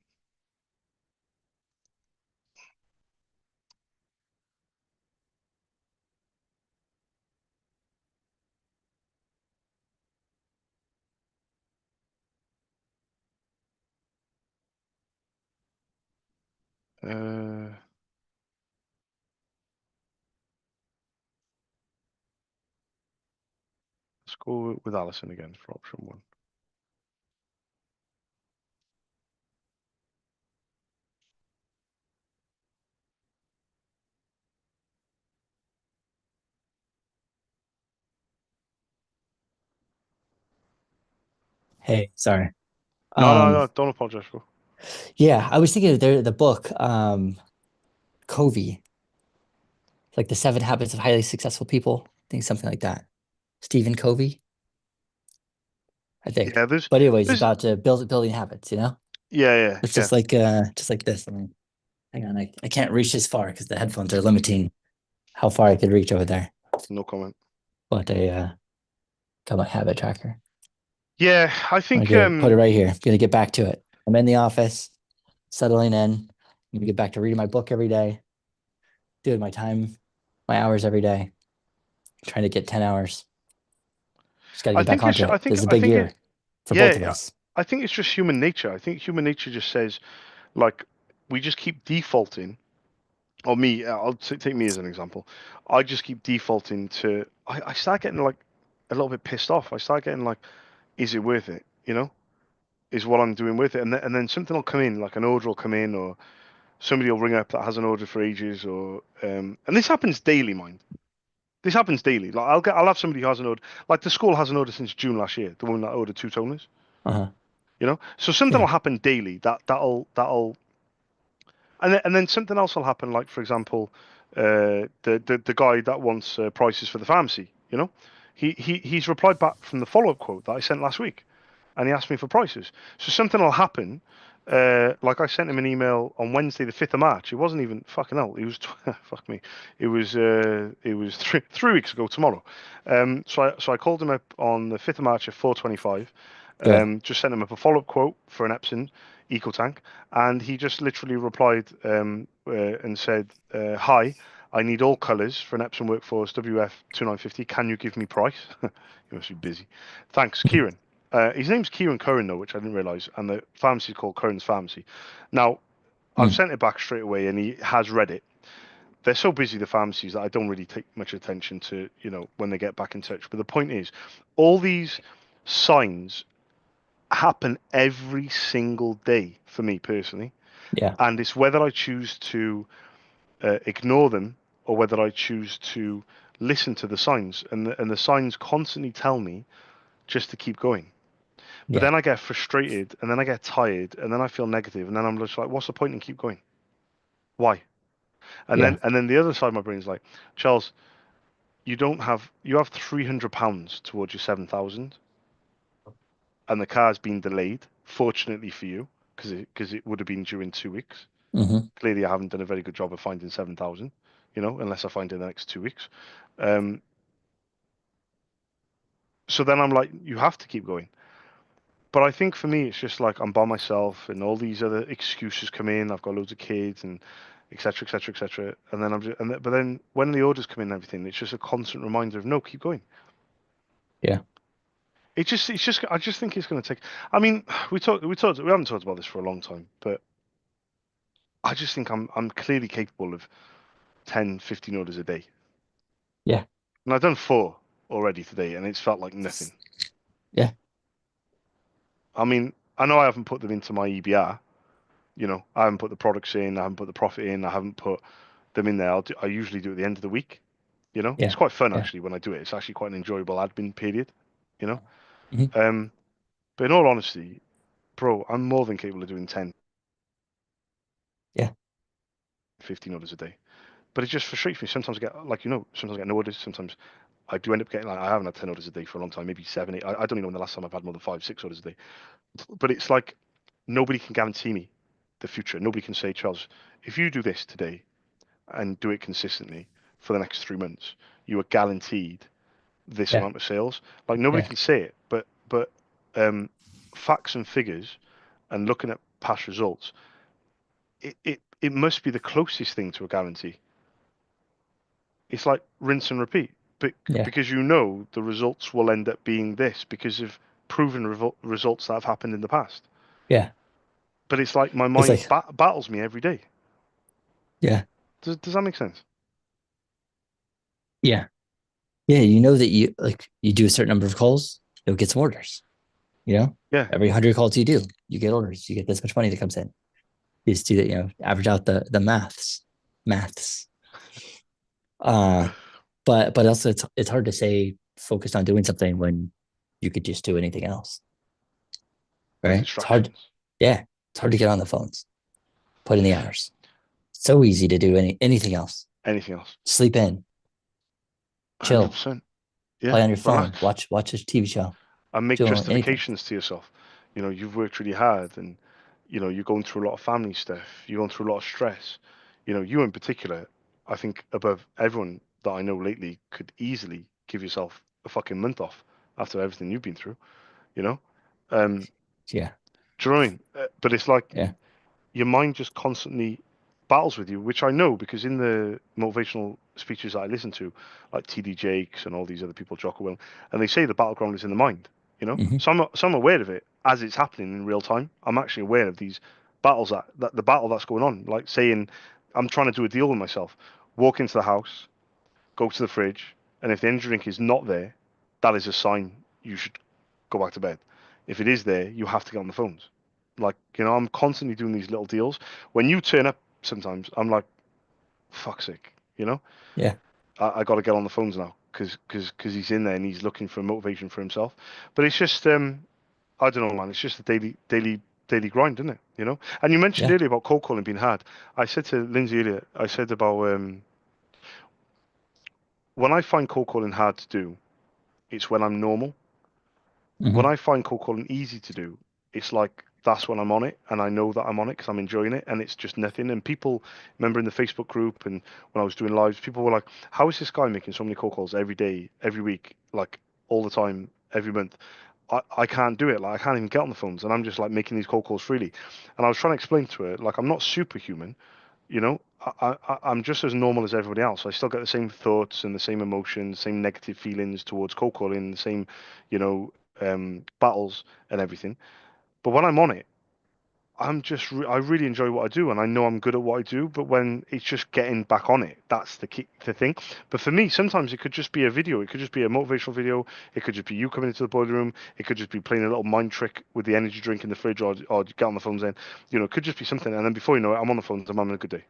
go with Alison again for option 1. Hey, sorry. No, don't apologize, bro. Yeah, I was thinking of the book, Covey, like the 7 Habits of Highly Successful People. I think something like that. Stephen Covey, I think. Yeah, But anyways, it's there's about building habits. yeah. It's just like this. I mean, hang on, I can't reach this far because the headphones are limiting how far I could reach over there. No comment. But I got my habit tracker. Yeah, I I'm think gonna put it right here. I'm gonna get back to it. I'm in the office, settling in. I'm gonna get back to reading my book every day, doing my hours every day, trying to get 10 hours. Just got to I get back think it's onto I it. think This is a I big think year it for both of yeah, us. I think it's just human nature. I think human nature just says, like, we just keep defaulting. Or me, take me as an example. I just keep defaulting to. I start getting like a little bit pissed off. I start getting like, is it worth it? Is what I'm doing worth it? And then something will come in, like an order will come in, or somebody will ring up that hasn't ordered for ages, or and this happens daily, mind. This happens daily. Like I'll have somebody who hasn't ordered. Like the school hasn't ordered since June last year. The woman that ordered 2 toners. Uh-huh. So something Yeah. will happen daily that'll and then something else will happen. Like for example, the guy that wants prices for the pharmacy. He's replied back from the follow up quote that I sent last week, and he asked me for prices. So something will happen. Like I sent him an email on Wednesday, the 5th of March. It wasn't even fucking hell. It was fuck me. It was 3 weeks ago tomorrow. So I called him up on the 5th of March at 4:25. Good. Just sent him up a follow up quote for an Epson Eco Tank, and he just literally replied and said, "Hi, I need all colours for an Epson Workforce WF2950. Can you give me price?" He must be busy. Thanks, Kieran. His name's Kieran Curran, though, which I didn't realise, and the pharmacy is called Curran's Pharmacy. Now, I've sent it back straight away, and he has read it. They're so busy, the pharmacies, that I don't really take much attention to, when they get back in touch. But the point is, all these signs happen every single day for me personally, Yeah. and it's whether I choose to ignore them or whether I choose to listen to the signs, and the signs constantly tell me just to keep going. But Yeah. then I get frustrated, and then I get tired, and then I feel negative, and then I'm just like, what's the point in keep going? Why? And Yeah. then the other side of my brain is like, Charles, you have £300 towards your 7,000, and the car's been delayed. Fortunately for you, because it would have been due in 2 weeks. Mm-hmm. Clearly, I haven't done a very good job of finding 7,000. Unless I find it in the next 2 weeks. Um, so then I'm like, you have to keep going. But I think for me, it's just like I'm by myself, and all these other excuses come in. I've got loads of kids, and etc. etc. etc. And then but then when the orders come in and everything, it's just a constant reminder of no, keep going. Yeah. I just think it's going to take. I mean, we haven't talked about this for a long time, but I just think I'm clearly capable of 10, 15 orders a day. Yeah. And I've done 4 already today, and it's felt like nothing. Yeah. I mean, I know I haven't put them into my EBR. I haven't put the products in, I haven't put the profit in, I haven't put them in there. I usually do it at the end of the week. It's Yeah. quite fun Yeah. actually when I do it. It's actually quite an enjoyable admin period. You know. Mhm. But in all honesty, bro, I'm more than capable of doing 10, Yeah. 15 orders a day. But it just frustrates me. Sometimes I get sometimes I get no orders. Sometimes I do end up getting, like, I haven't had 10 orders a day for a long time, maybe 7, 8. I don't even know when the last time I've had more than 5, 6 orders a day. But it's like nobody can guarantee me the future. Nobody can say, Charles, if you do this today and do it consistently for the next 3 months, you are guaranteed this Yeah. amount of sales. Like nobody Yeah. can say it, but facts and figures and looking at past results, it must be the closest thing to a guarantee. It's like rinse and repeat, but Yeah. because the results will end up being this because of proven results that have happened in the past. Yeah. But it's like my It's mind like, battles me every day. yeah. Does that make sense? Yeah. Yeah, you know that you do a certain number of calls, you'll get some orders. You know, Yeah. every 100 calls you do, you get orders. You get this much money that comes in. You just do that. Average out the maths. But also it's hard to say focused on doing something when you could just do anything else, With right? It's hard. distractions. Yeah, it's hard to get on the phones, put in the hours. So easy to do anything else. Anything else? Sleep in, chill, 100%. play Yeah. on your phone, Relax. watch a TV show, And make do anything. justifications to yourself. You've worked really hard, and you're going through a lot of family stuff. You're going through a lot of stress. You in particular, I think above everyone that I know lately could easily give yourself a fucking month off after everything you've been through. You know, um, Yeah, do you know what I mean? But it's like yeah. your mind just constantly battles with you, which I know because in the motivational speeches that I listen to, like TD Jakes and all these other people, Jocko Will, and they say the battleground is in the mind. Mhm. So I'm aware of it as it's happening in real time. I'm actually aware of these battles that the battle that's going on. Like saying, I'm trying to do a deal with myself. Walk into the house, go to the fridge, and if the energy drink is not there, that is a sign you should go back to bed. If it is there, you have to get on the phones. Like, I'm constantly doing these little deals. When you turn up sometimes, I'm like, fuck's sake, Yeah, I got to get on the phones now because he's in there and he's looking for motivation for himself. But it's just, I don't know, man. It's just a daily grind, isn't it? And you mentioned yeah. earlier about cold calling being hard. I said to Lindsay earlier, I said about when I find cold calling hard to do, it's when I'm normal. When Mhm. I find cold calling easy to do, it's like that's when I'm on it, and I know that I'm on it because I'm enjoying it, and it's just nothing. And people, remember in the Facebook group and when I was doing lives, people were like, "How is this guy making so many cold calls every day, every week, like all the time, every month?" I can't do it. Like I can't even get on the phones, and I'm just like making these cold calls freely. And I was trying to explain to her, like I'm not superhuman, you know. I'm just as normal as everybody else. I still get the same thoughts and the same emotions, same negative feelings towards cold calling, the same, battles and everything. But when I'm on it, I really enjoy what I do, and I know I'm good at what I do. But when it's just getting back on it, that's the thing. But for me, sometimes it could just be a video. It could just be a motivational video. It could just be you coming into the boiler room. It could just be playing a little mind trick with the energy drink in the fridge, or get on the phones then. It could just be something, and then before you know it, I'm on the phones. I'm having a good day.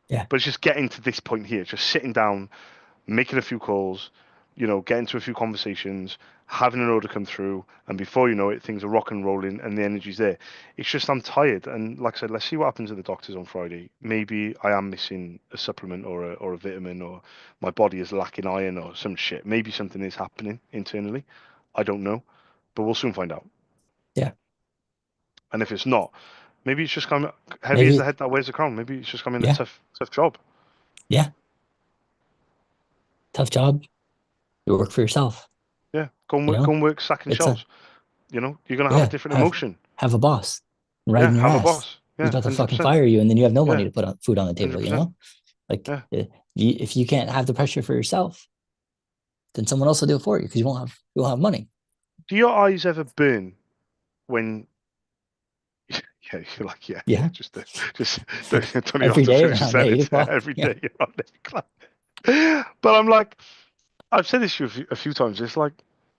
Yeah. But it's just getting to this point here, just sitting down, making a few calls, getting to a few conversations, having an order come through, and before you know it, things are rock and rolling and the energy's there. It's just I'm tired, and like I said, let's see what happens at the doctors on Friday. Maybe I am missing a supplement or a vitamin, or my body is lacking iron or some shit. Maybe something is happening internally. I don't know, but we'll soon find out. Yeah. And if it's not, maybe it's just kind of heavy as the Maybe. head that wears the crown. Maybe it's just coming a Yeah. tough job. Yeah. Tough job. You work for yourself. Yeah, go and You work, go know, and work stacking it's a shelves. You're gonna have a yeah. different emotion. Have a boss Yeah, riding your have a ass. boss. He's Yeah, about to hundred fucking percent. fire you, and then you have no money Yeah, to put on food on the table. 100%. Like Yeah. if you can't have the pressure for yourself, then someone else will do it for you because you won't have money. Do your eyes ever burn when? Yeah, you're like, yeah, Yeah. just don't even have Every to day finish the around 8 sentence. o'clock. Every Yeah. day you're on 8 o'clock. But I'm like, I've said this to you a few times. It's like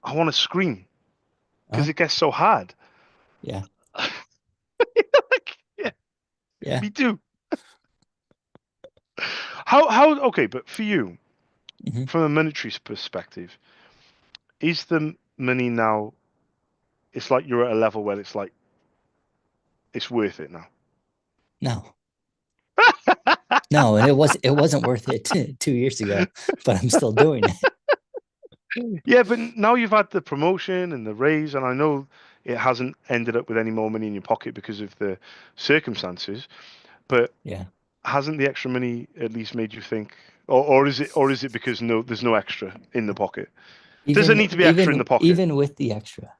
I want to scream because Uh-huh. it gets so hard. Yeah. Like, yeah, Yeah. me too. How okay, but for you, Mhm. from a monetary perspective, is the money now? It's like you're at a level where it's like it's worth it now. No. No, and it wasn't worth it 2 years ago, but I'm still doing it. Yeah, but now you've had the promotion and the raise, and I know it hasn't ended up with any more money in your pocket because of the circumstances. But Yeah. hasn't the extra money at least made you think, or is it because there's no extra in the pocket? Does there Even need to be extra in the even pocket? even with the extra,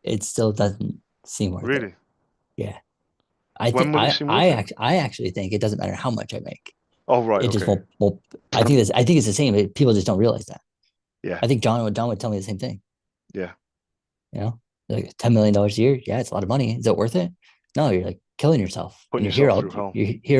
it still doesn't seem worth it. Really? Yeah. I think When will it seem worth it? I actually think it doesn't matter how much I make. Oh, right. It just Okay. won't I think it's the same. People just don't realize that. Yeah. I think John would tell me the same thing. Yeah. Like $10 million a year. Yeah, it's a lot of money. Is it worth it? No, you're like killing yourself. Putting And you're yourself here through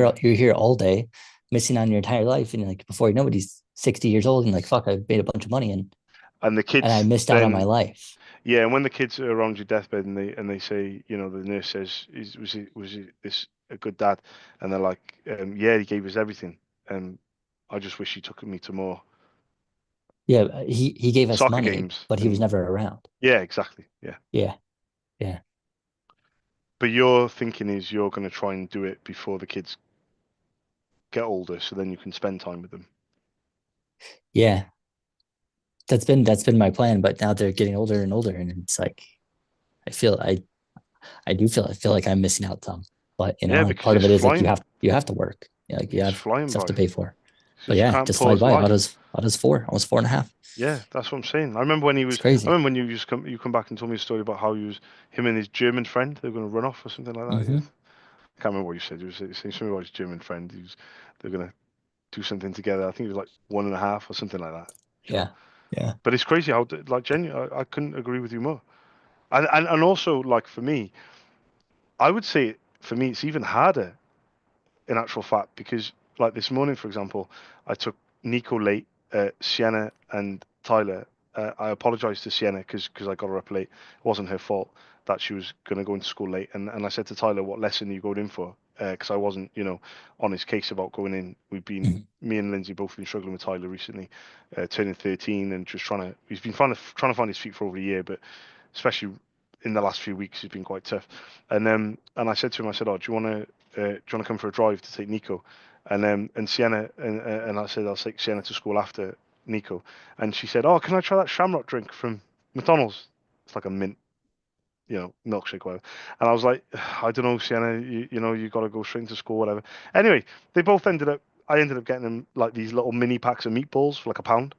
hell. you're here all day, missing on your entire life. And like before you know it, he's 60 years old and like fuck, I made a bunch of money and And the kids and I missed out on my then, life. yeah, and when the kids are around your deathbed and they say, the nurse says, was he this a good dad? And they're like, yeah, he gave us everything. And I just wish he took me to more Yeah, he gave us soccer money, games. but he was And never around. yeah, exactly. Yeah. Yeah, yeah, But your thinking is you're going to try and do it before the kids get older, so then you can spend time with them. yeah. That's been my plan, but now they're getting older and older, and it's like I feel I feel like I'm missing out some. But Yeah, and because part of it's it is like flying. you have to work. Like you It's have flying stuff to by. pay for. But You yeah, can't just flies pause by. life. Auto's 4, almost 4.5. Yeah, that's what I'm saying. I remember when he It's was. I crazy. remember when you come back and told me a story about how him and his German friend, they were going to run off or something like that. Hmm. Yeah. I can't remember what you said. You were saying something about his German friend. They're going to do something together. I think it was like 1.5 or something like that. Yeah, yeah, But it's crazy how like genuine. I couldn't agree with you more. And also like for me, I would say for me it's even harder in actual fact, because like this morning, for example, I took Nico late, Sienna and Tyler. I apologized to Sienna because I got her up late. It wasn't her fault that she was going to go into school late. And I said to Tyler, what lesson are you going in for? Because I wasn't, on his case about going in. mhm, Me and Lindsay both been struggling with Tyler recently, turning 13 and just he's been trying to find his feet for over a year, but especially in the last few weeks, it's been quite tough. And I said to him, I said, "Oh, do you want to come for a drive to take Nico?" And Sienna and I said I'll take Sienna to school after Nico, and she said, "Oh, can I try that Shamrock drink from McDonald's? It's like a mint, milkshake, whatever." And I was like, "I don't know, Sienna. You got to go straight into school, whatever." Anyway, they both ended up. I ended up getting them like these little mini packs of meatballs for like £1.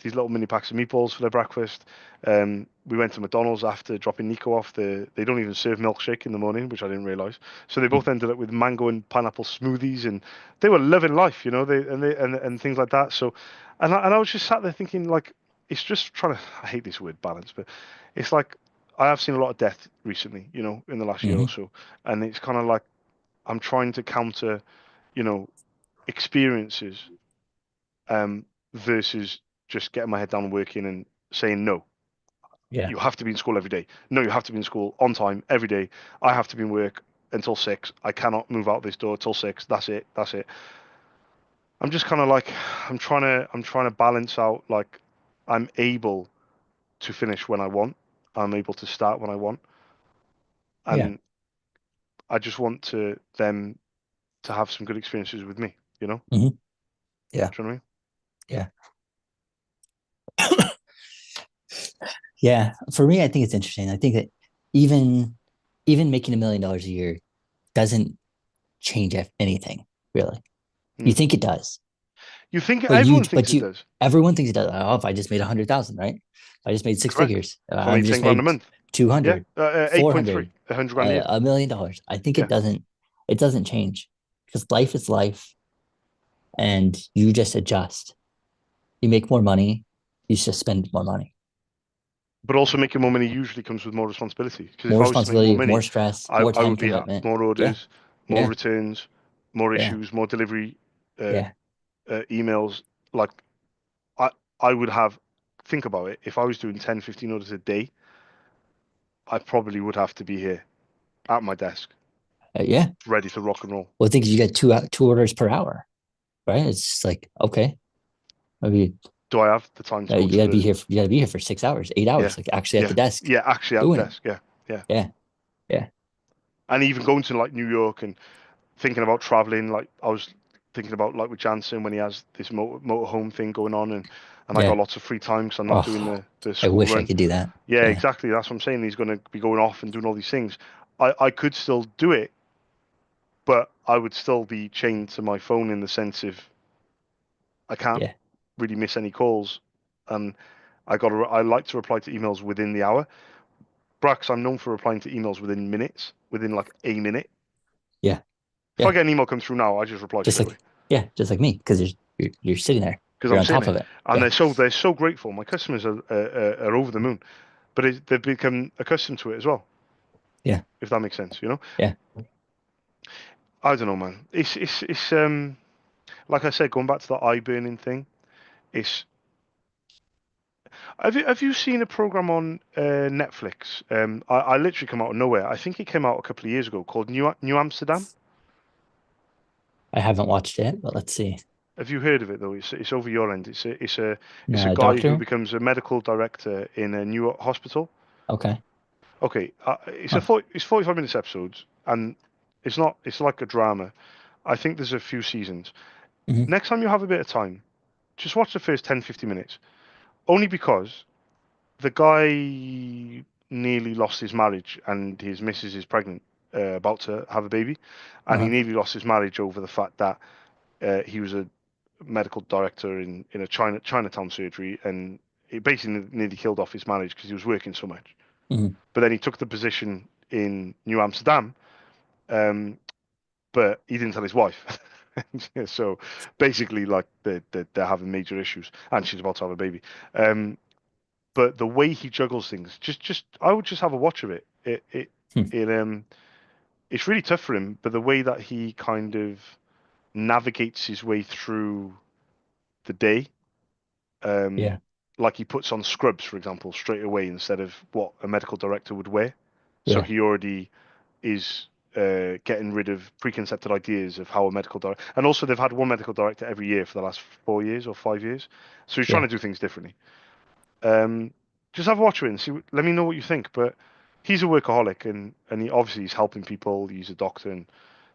These little mini packs of meatballs for their breakfast. We went to McDonald's after dropping Nico off. They don't even serve milkshake in the morning, which I didn't realize. So they both ended up with mango and pineapple smoothies, and they were living life, and things like that. So, and I was just sat there thinking, like, it's just trying to. I hate this word balance, but it's like I have seen a lot of death recently, in the last year or mhm. so, and it's kind of like I'm trying to counter, experiences, versus just getting my head down and working and saying no. Yeah, You have to be in school every day. No, you have to be in school on time every day. I have to be in work until 6. I cannot move out this door till 6. That's it. That's it. I'm just kind of like I'm trying to balance out, like, I'm able to finish when I want. I'm able to start when I want, yeah, and I just want them to have some good experiences with me. hmm, yeah, Do you know what yeah, yeah. For me, I think it's interesting. I think that even making $1 million a year doesn't change anything really. I You mean? think it does, You think but everyone thinks it you does? everyone thinks it does. Oh, if I just made 100,000, right? If I just made six Correct. figures. If I I've made just 10 grand a made month, yeah, 200, 8.3, 400, 100 grand a year. $1 million. I think Yeah. it doesn't change because life is life and you just adjust. You make more money, you just spend more money. But also making more money usually comes with more responsibility. Because if More I was to make more responsibility, more money, stress, I, more I time would be at commitment. more Yeah, orders, more yeah, returns, more yeah, issues, more delivery uh, yeah, emails. Like, I would have, think about it, if I was doing 10, 15 orders a day, I probably would have to be here at my desk, yeah. ready to rock and roll. Well, I think you get two orders per hour, right? It's just like, okay, maybe Do I have the time to go you to gotta be the, here. You gotta be here for 6 hours, 8 hours, yeah, like actually at yeah, the desk yeah, actually at the doing it. desk, yeah, yeah. Yeah, yeah, And even going to like New York and thinking about traveling, like I was thinking about like with Jansen when he has this motorhome thing going on, and I got yeah. lots of free time because I'm not doing Oh, the I school wish I run. could do that. Yeah, Yeah, exactly. That's what I'm saying. He's going to be going off and doing all these things. I could still do it, but I would still be chained to my phone in the sense of I can't yeah, really miss any calls, and I like to reply to emails within the hour. Brax, I'm known for replying to emails within minutes, within like a minute. yeah, If I yeah. get an email come through now, I just reply Just straight away like just like me, because you're sitting there, because you're I'm on seeing top it, of it. and Yeah, they're so grateful. My customers are over the moon, but they've become accustomed to it as well. yeah, If that makes sense. yeah, I don't know, man. It's like I said, going back to the eye burning thing. It's Have you seen a program on Netflix? I literally come out of nowhere. I think it came out a couple of years ago called New Amsterdam. I haven't watched it, but let's see. Have you heard of it though? It's over your end. It's a No, guy who doctor? becomes a medical director in a new hospital. Okay. Okay, Huh. it's 45 minutes episodes, and it's like a drama. I think there's a few seasons. Mhm. Next time you have a bit of time, just watch the first 10, 15 minutes. Only because the guy nearly lost his marriage and his missus is pregnant, about to have a baby, and he Uh-huh. nearly lost his marriage over the fact that he was a medical director in a Chinatown surgery, and it basically nearly killed off his marriage because he was working so much. Mhm. But then he took the position in New Amsterdam, um, but he didn't tell his wife. So basically, like they're having major issues, and she's about to have a baby. Um, but the way he juggles things, just I would just have a watch of it. Hmm. It's really tough for him, but the way that he kind of navigates his way through the day, um, Yeah. like he puts on scrubs, for example, straight away instead of what a medical director would wear. So Yeah. he already is getting rid of preconceived ideas of how a medical director, and also they've had one medical director every year for the last 4 years or 5 years. So he's trying Yeah. to do things differently. Um, just have a watch of it and see. Let me know what you think. But he's a workaholic, and he obviously he's helping people. He's a doctor and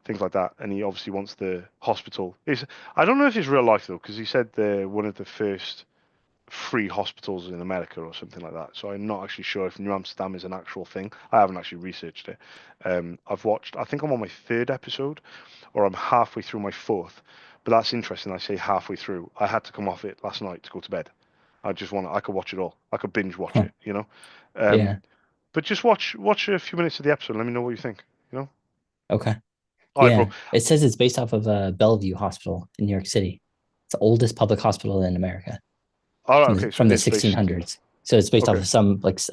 things like that, and he obviously wants the hospital. I don't know if it's real life though, because he said they're one of the first free hospitals in America or something like that. So I'm not actually sure if New Amsterdam is an actual thing. I haven't actually researched it. I've watched. I think I'm on my third episode, or I'm halfway through my fourth. But that's interesting. I say halfway through. I had to come off it last night to go to bed. I could watch it all. I could binge watch Huh. it, you know. Yeah. But just watch a few minutes of the episode. Let me know what you think. You know. Okay. All right, bro. Yeah. It says it's based off of Bellevue Hospital in New York City. It's the oldest public hospital in America All right. from Okay. So from the it's based. 1600s. So it's based off Okay.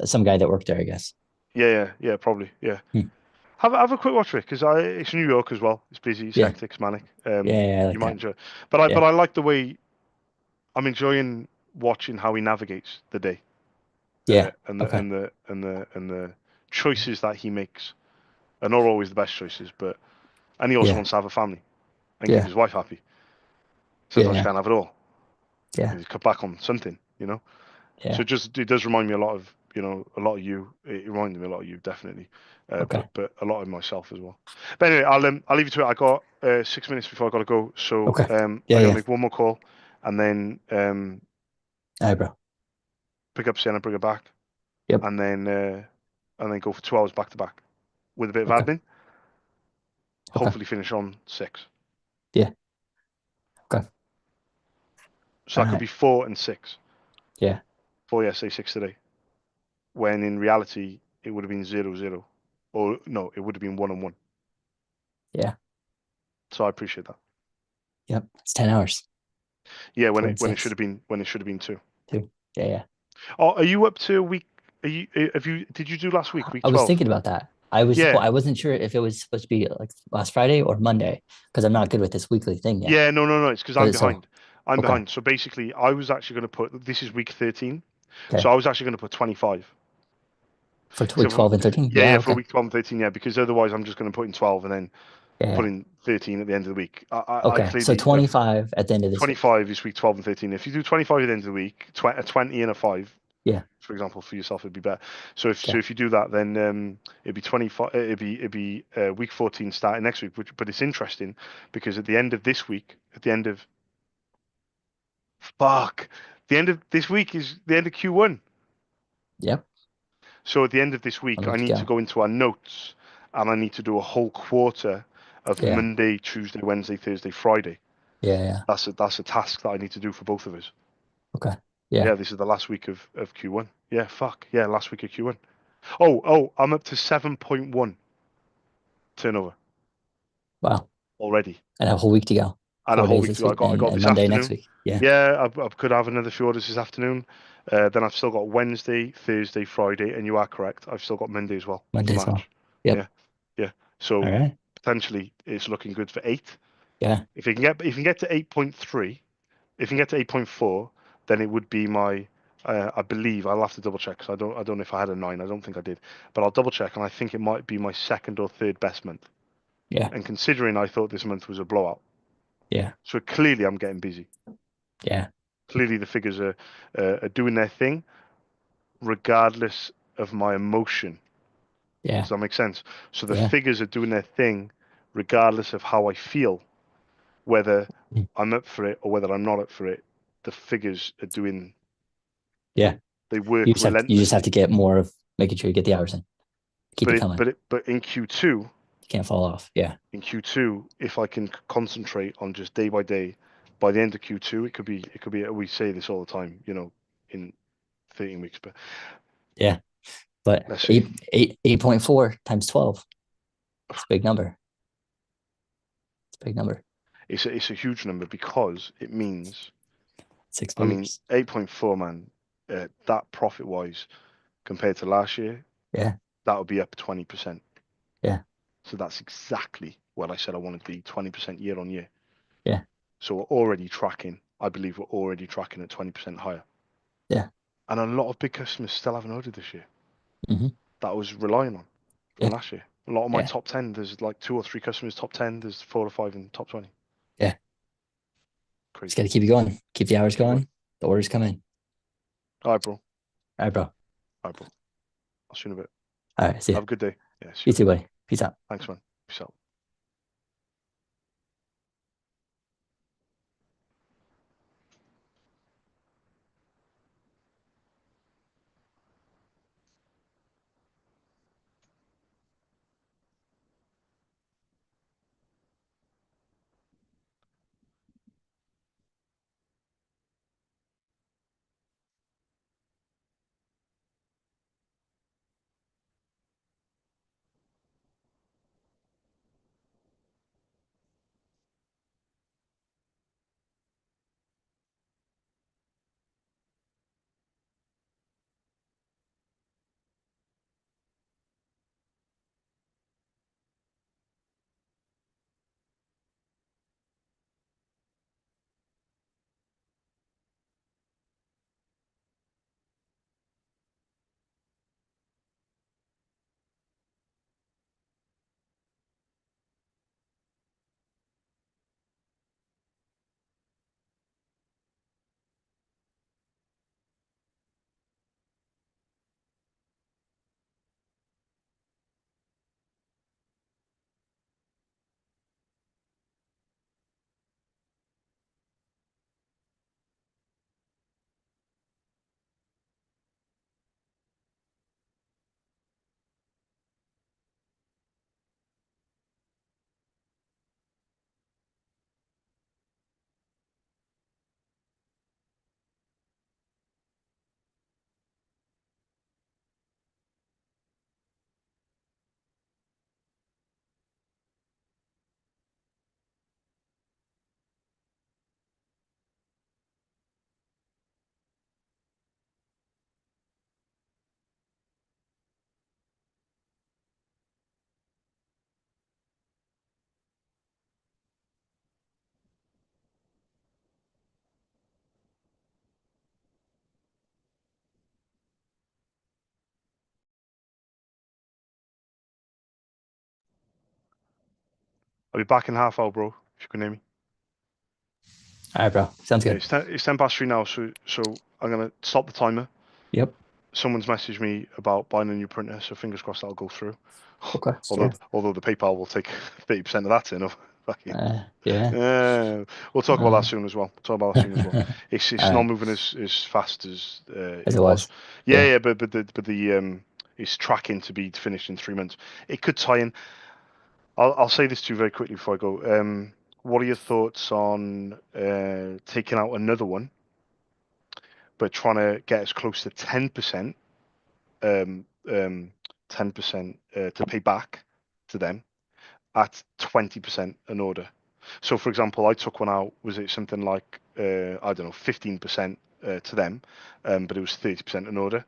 of some guy that worked there, I guess. Yeah. Probably. Yeah. Hmm. Have a quick watch of it because it's New York as well. It's busy. It's Yeah. hectic. It's manic. Yeah. I You like might that. enjoy it. But Yeah. I like the way I'm enjoying watching how he navigates the day, Yeah. and the Okay. and the and the and the choices that he makes are not always the best choices. And he also Yeah. wants to have a family and keep Yeah. his wife happy. Yeah. Sometimes you Yeah. can't have it all. Yeah. You cut back on something, you know. So Yeah. it does remind me a lot of a lot of you. It reminded me a lot of you definitely, Okay. but a lot of myself as well. But anyway, I'll leave you to it. I got 6 minutes before I got to go, so Okay. Yeah. I got to Yeah. make one more call, and then All right, bro. pick up Sienna, bring her back, Yep. and then go for 2 hours back to back with a bit of Okay. admin. Okay. Hopefully finish on 6. Yeah. Okay. So All that could right. be 4 and 6. Yeah. 4 yesterday, 6 today. When in reality it would have been 0-0, or no, it would have been 1-1. Yeah. So I appreciate that. Yep. It's 10 hours. Yeah, 4 and when it should 6 have been 2. too. Yeah. Yeah. Oh, are you up to week? Did you do last week, week I was 12? thinking about that. Yeah, I wasn't sure if it was supposed to be like last Friday or Monday because I'm not good with this weekly thing yet. yeah, no, it's because I'm But so behind. I'm okay. behind. So basically, I was actually going to put this is week 13. Okay. So I was actually going to put 25. For week So 12 and 13. yeah, Yeah. for Okay. week 12 and 13, yeah, because otherwise I'm just going to put in 12 and then Yeah. put Yeah. in 13 at the end of the week. I Okay. So clearly 25 at the end of this week. 25 is week 12 and 13. If you do 25 at the end of the week, a 20 and a 5, Yeah. for example, for yourself, it'd be better. So Okay. if you do that, then it'd be 25. It'd be week 14 starting next week. But it's interesting because at the end of this week, at the end of fuck, the end of this week is the end of Q1. Yep. So at the end of this I'll week, I let you need to go. go into our notes and I need to do a whole quarter of Yeah. Monday, Tuesday, Wednesday, Thursday, Friday. Yeah. Yeah. That's a task that I need to do for both of us. Okay. Yeah. Yeah, this is the last week of Q1. Yeah, fuck. Yeah, last week of Q1. Oh, I'm up to 7.1 turnover Wow. already, And a whole week to go. and a 4 whole days week this to go. week I got and this Monday next afternoon. week. Yeah. Yeah, I could have another few orders this afternoon. Then I've still got Wednesday, Thursday, Friday, and you are correct. I've still got Monday as well for Monday as well. March. Yep. Yeah, yeah. All So right. potentially it's looking good for 8. Yeah. If you can get to 8.3, if you can get to 8.4, then it would be my I believe I'll have to double check because I don't know if I had a 9. I don't think I did, but I'll double check, and I think it might be my second or third best month. Yeah. And considering I thought this month was a blowout, Yeah. so clearly I'm getting busy. Yeah. Clearly the figures are doing their thing, regardless of my emotion. Yeah. Does that make sense? So the Yeah. figures are doing their thing, regardless of how I feel, whether Mm. I'm up for it or whether I'm not up for it. The figures are doing. Yeah. They work You just have relentlessly. to get more of making sure you get the hours in. Keep it coming. But in Q2, You can't fall off. Yeah. in Q2, if I can concentrate on just day by day, by the end of Q2, it could be. We say this all the time, in 13 weeks, but Yeah. But let's see. 8.4 times 12. It's a big number. It's a big number. It's a huge number because it means, 6 I mean, figures. 8.4, man, that profit wise compared to last year, Yeah. that would be up 20%. Yeah. So that's exactly what I said I wanted to be, 20% year on year. Yeah. So we're already tracking. I believe we're already tracking at 20% higher. Yeah. And a lot of big customers still haven't ordered this year. Mm-hmm. That I was relying on from Yeah. last year. A lot of my Yeah. top 10, there's like 2 or 3 customers top 10. There's 4 or 5 in top 20. Yeah. Crazy. Just got to keep it going. Keep the hours Keep going. going. The orders come in. All right, bro. All right, bro. All right, bro. I'll see you in a bit. All right. See ya. Have a good day. Yeah, see You you too, later. buddy. Peace out. Thanks, man. Peace out. I'll be back in half hour, bro, if you can hear me. All right, bro. Sounds Yeah, good. it's 10 past 3 now, so I'm going to stop the timer. Yep. Someone's messaged me about buying a new printer, so fingers crossed that'll go through. Okay. Although the PayPal will take 30% of that in. Yeah. We'll talk about that soon as well. It's All not right. moving as fast as As it was. Yeah. Yeah, but the it's tracking to be finished in 3 months. It could tie in. I'll say this to you very quickly before I go. What are your thoughts on taking out another one, but trying to get as close to 10%, 10% to pay back to them at 20% an order? So, for example, I took one out. Was it something like I don't know, 15% to them, but it was 30% an order.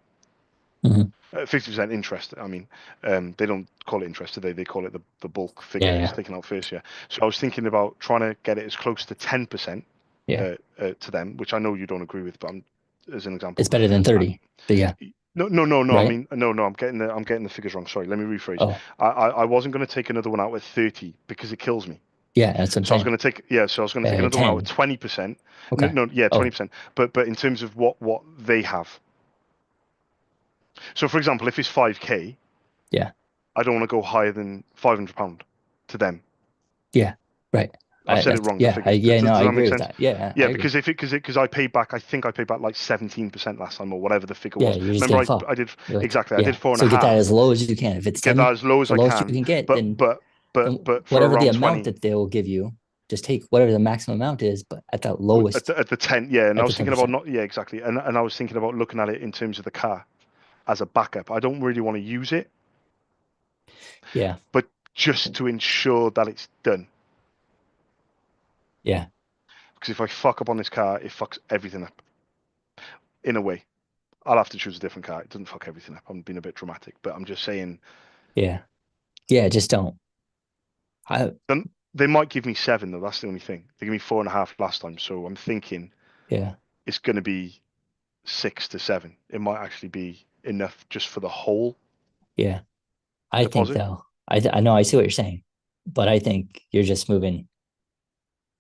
Mhm. 50% interest. I mean, they don't call it interest today. They call it the bulk figure Yeah. is taken out first. Yeah. So I was thinking about trying to get it as close to 10% Yeah. to them, which I know you don't agree with, but as an example. It's better than 30. But yeah. No, no, no, no. I Right? mean, no, no. I'm getting the figures wrong. Sorry, let me rephrase. Oh, I wasn't going to take another one out at 30 because it kills me. yeah, that's what I'm So I was saying. going to take So I was going to take another one out 10. at 20%. Okay. No, yeah, Oh. 20%. But in terms of what they have. So for example, if it's 5K, Yeah. I don't want to go higher than £500 to them. Yeah. Right. I've said it That's, wrong. The yeah. figures. Yeah. Does No, I that agree make with sense? that. Yeah. Yeah, I agree. because I paid back. I think I paid back like 17% last time, or whatever the figure Yeah. was. You're just Remember, getting fucked. I did You're like, exactly. I yeah. did four and So a get that half. as low as you can. If it's Get 10, that as low as the I lowest you can. can get, But then for whatever the around amount 20 that they will give you, just take whatever the maximum amount is, but at that lowest, at the 10. Yeah, and I at the was thinking about 10%. not. Yeah, exactly. And I was thinking about looking at it in terms of the car as a backup. I don't really want to use it, Yeah. but just to ensure that it's done. Yeah. Because if I fuck up on this car, it fucks everything up. In a way, I'll have to choose a different car. It doesn't fuck everything up. I'm being a bit dramatic, but I'm just saying. Yeah. Yeah. Just don't. Then they might give me 7 though. That's the only thing. They gave me 4.5 last time, so I'm thinking Yeah. it's going to be 6 to 7. It might actually be enough just for the whole Yeah. I think deposit. though, I know I see what you're saying, but I think you're just moving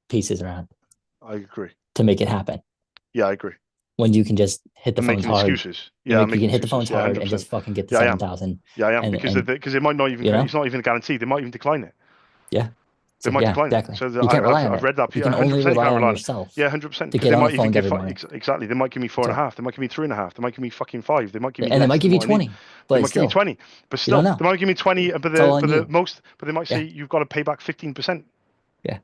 pieces around I agree. to make it happen. Yeah, I agree. When you can just hit the I'm phones making hard. excuses. Yeah, I'm You making can hit the excuses. phones Yeah, hard and 100%. just fucking get the Yeah, I am. 7,000. Yeah, I am And because it might not even. you know, It's not even guaranteed. They might even decline it. yeah. They So might yeah, decline it. exactly. So You can't rely on I've it. read that. You Yeah, can only 100%. You rely can't on rely on it. yourself Yeah, 100%. to Because get they on the might even phone give every morning. exactly. They might give me 4.5. They might give me 3.5. They might give me fucking 5. They might give me And they less might than give you what I need. 20, They but might give me still, 20. But you don't still, know. they might give me 20. But It's all on the you. most. But they might say Yeah. you've got to pay back 15%. Yeah.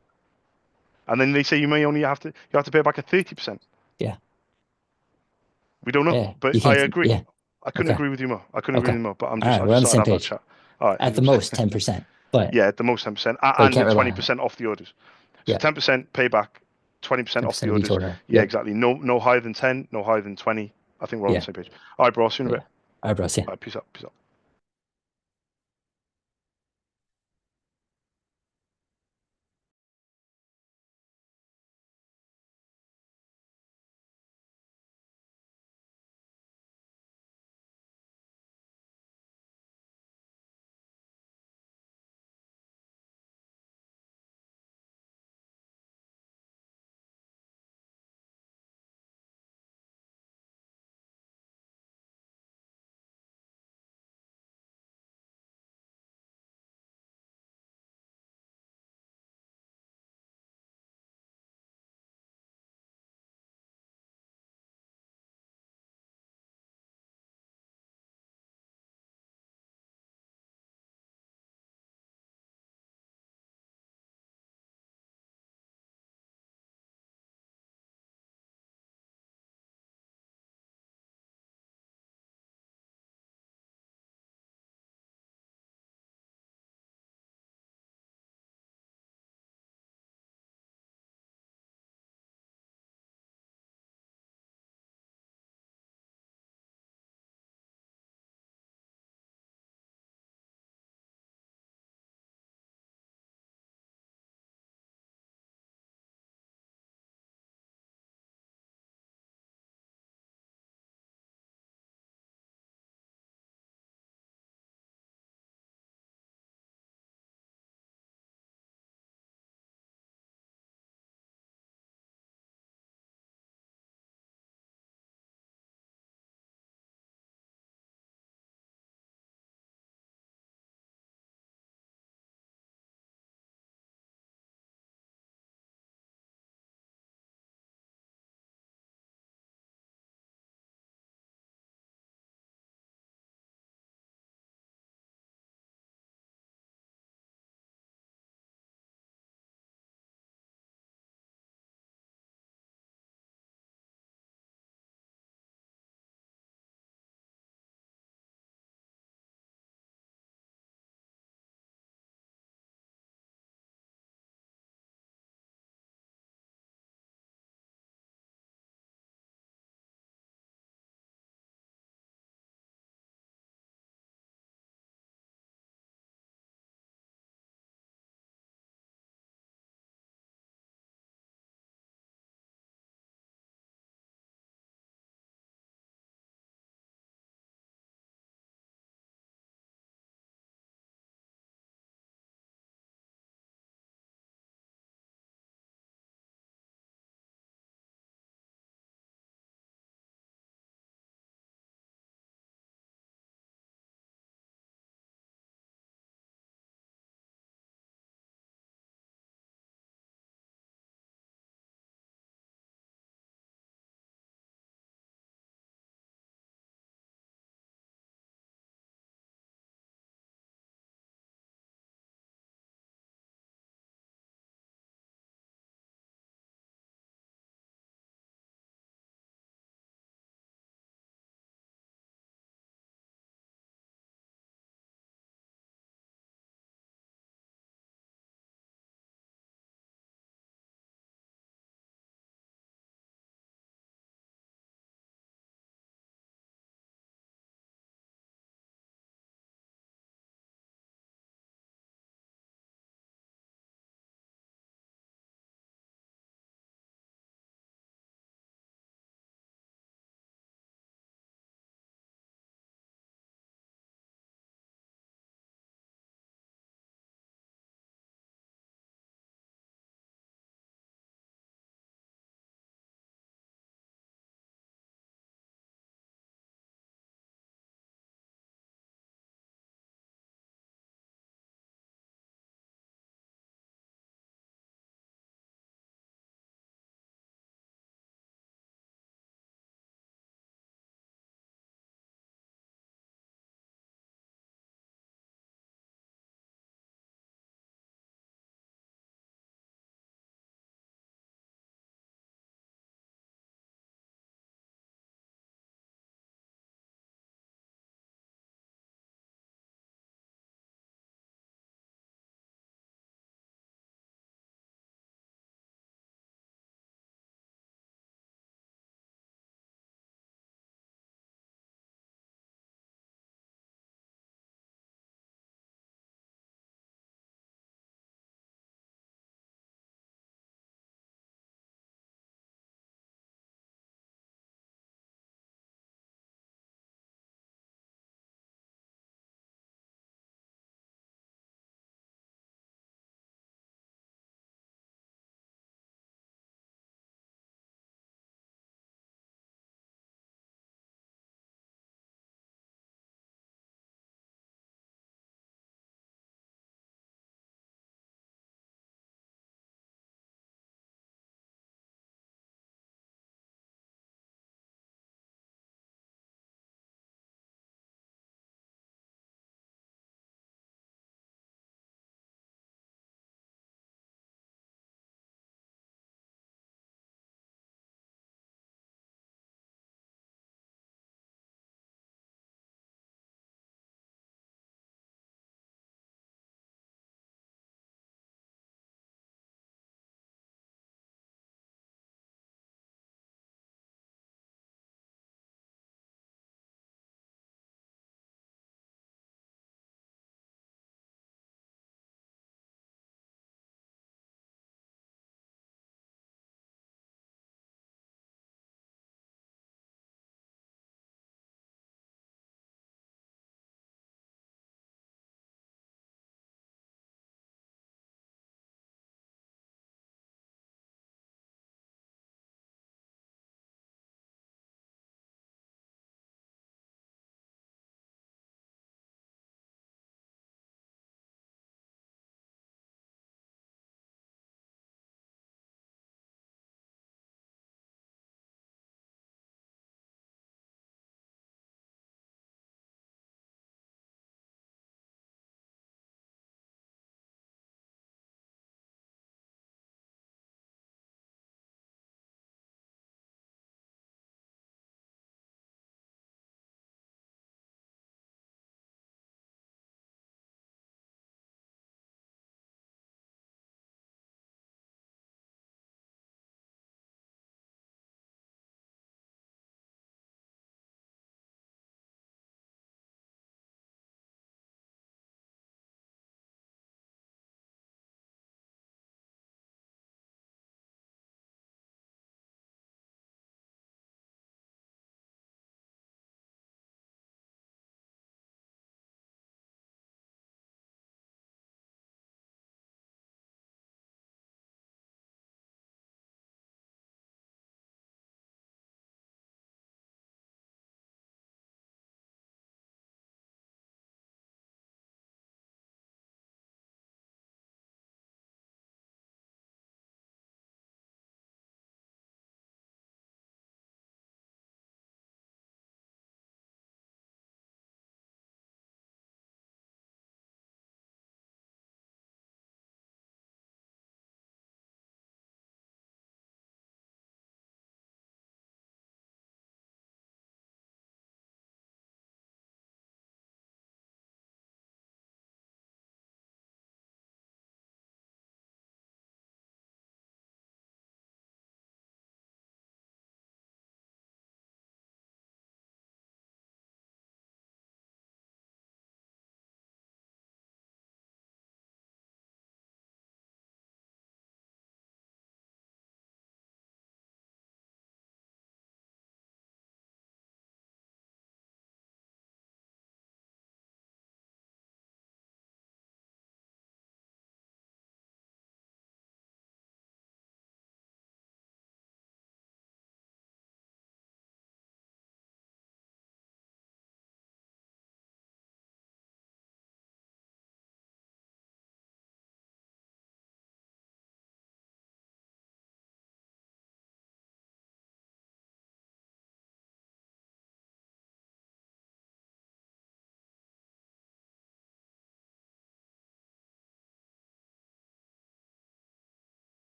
And then they say you have to pay back a 30%. Yeah. We don't know. Yeah. But You I can't. agree. Yeah. I couldn't Okay. agree with you more. I couldn't agree Okay. with you more. But All right. I We're on just the thought same I'd have that page. chat. All right, At the 100%. most 10%, but Yeah, at the most 10%, you and the can't rely on it. 20% off the orders. So Yeah. 10% payback, 20% off 10% the of each orders. order. Yeah, Yep. exactly. No higher than 10, no higher than 20. I think we're on the Yeah. same page. All right, bro. I'll see you in a Yeah. bit. All right, bro. See ya. All right, peace out. Peace out.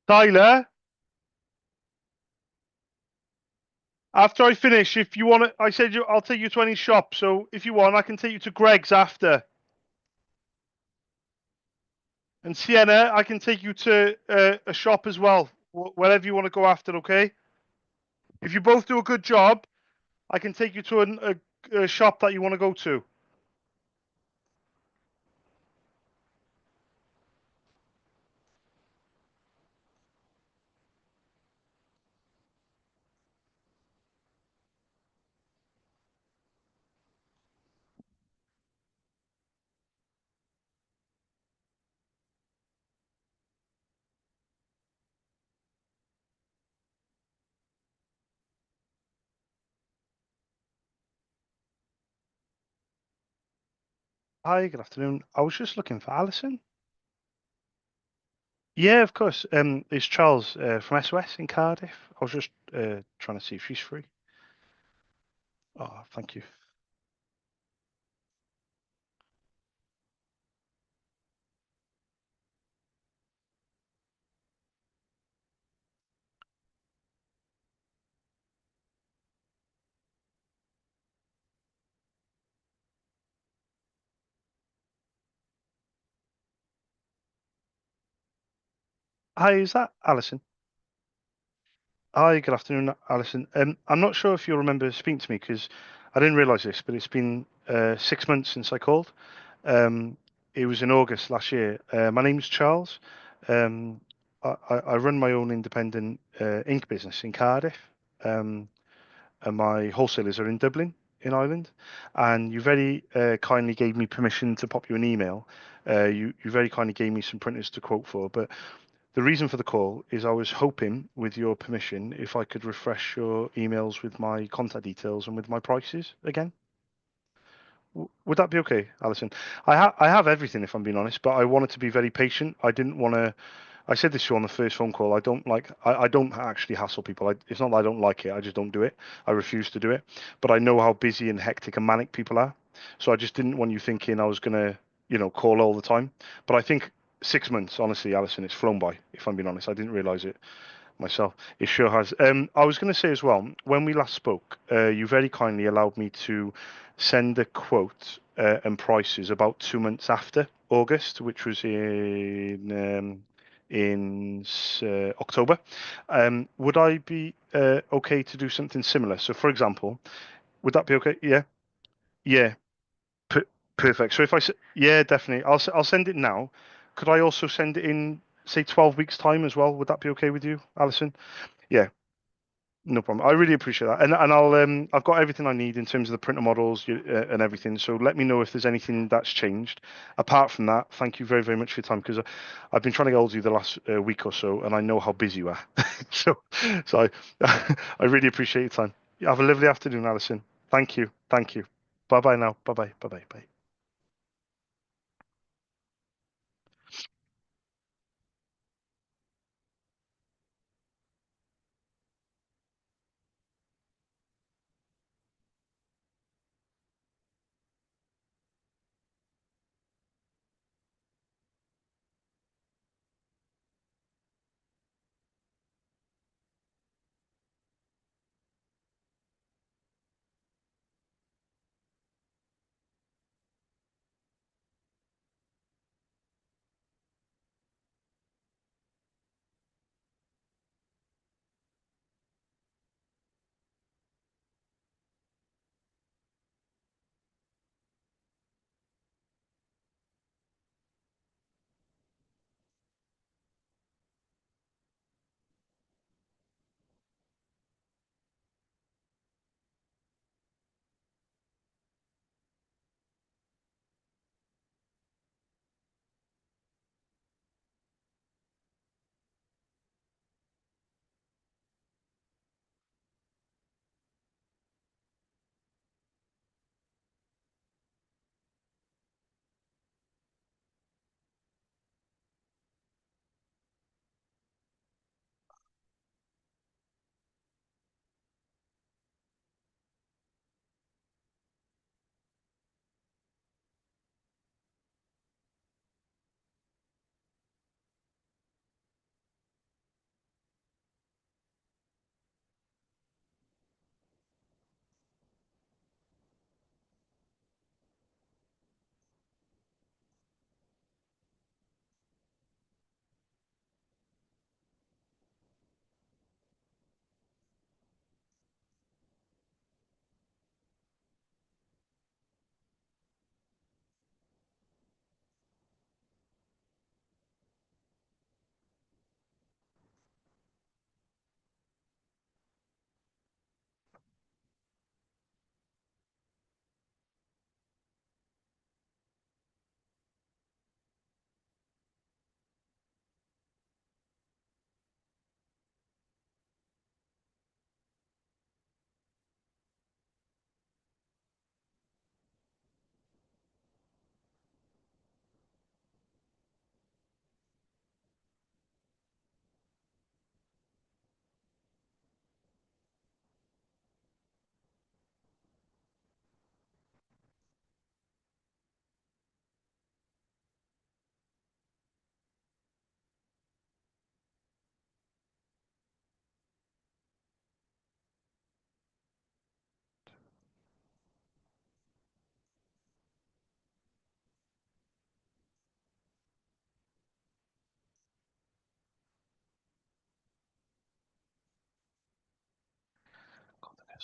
Tyler, after I finish, if you want to, I said I'll take you to any shop. So if you want, I can take you to Greg's after. And Sienna, I can take you to a shop as well, wherever you want to go after. Okay. If you both do a good job, I can take you to a shop that you want to go to. Hi, good afternoon. I was just looking for Alison. Yeah, of course. It's Charles from SOS in Cardiff. I was just trying to see if she's free. Oh, thank you. Hi, is that Alison? Hi, good afternoon, Alison. I'm not sure if you'll remember speaking to me because I didn't realise this, but it's been 6 months since I called. It was in August last year. My name's Charles. Um, I run my own independent ink business in Cardiff, and my wholesalers are in Dublin, in Ireland. And you very kindly gave me permission to pop you an email. You very kindly gave me some printers to quote for, but the reason for the call is I was hoping, with your permission, if I could refresh your emails with my contact details and with my prices again. Would that be okay, Alison? I have everything, if I'm being honest, but I wanted to be very patient. I didn't want to. I said this to you on the first phone call. I don't actually hassle people. It's not that I don't like it. I just don't do it. I refuse to do it. But I know how busy and hectic and manic people are. So I just didn't want you thinking I was gonna, call all the time. But I think 6 months, honestly, Alison, it's flown by. If I'm being honest, I didn't realize it myself. It sure has. I was going to say as well, when we last spoke, you very kindly allowed me to send a quote and prices about 2 months after August, which was in October. Would I be okay to do something similar? So, for example, would that be okay? Yeah, yeah, per perfect. So if yeah, definitely, I'll send it now. Could I also send it in, say, 12 weeks time as well? Would that be okay with you, Alison? Yeah, no problem. I really appreciate that, and I've got everything I need in terms of the printer models and everything. So let me know if there's anything that's changed. Apart from that, thank you very very much for your time because I've been trying to get hold of you the last week or so, and I know how busy you are. so I I really appreciate your time. Have a lovely afternoon, Alison. Thank you. Thank you. Bye bye now. Bye bye. Bye bye. Bye.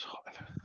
hot in here.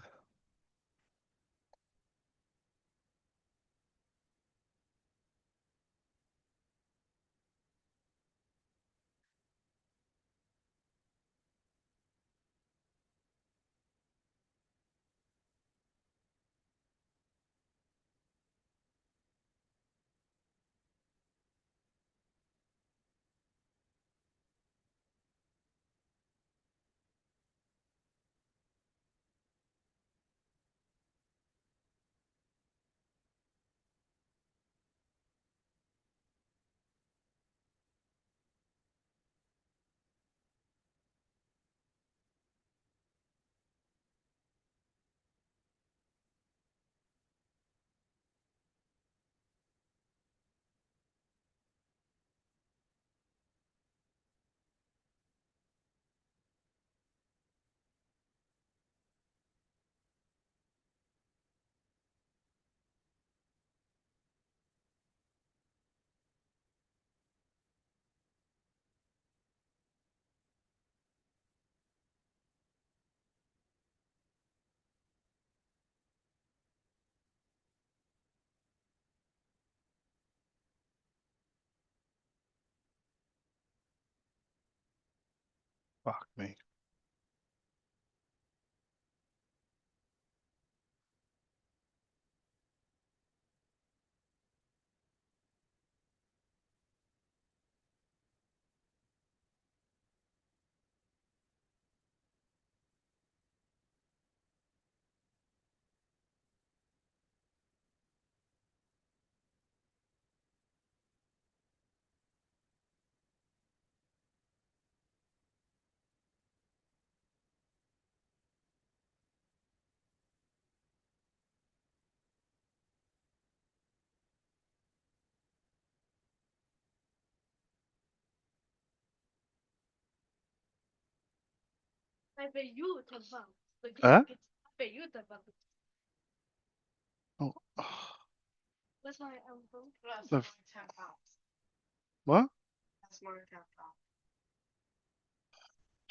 Fuck me. Huh? Oh. That's my uncle. That's No. my £10. What? That's my £10.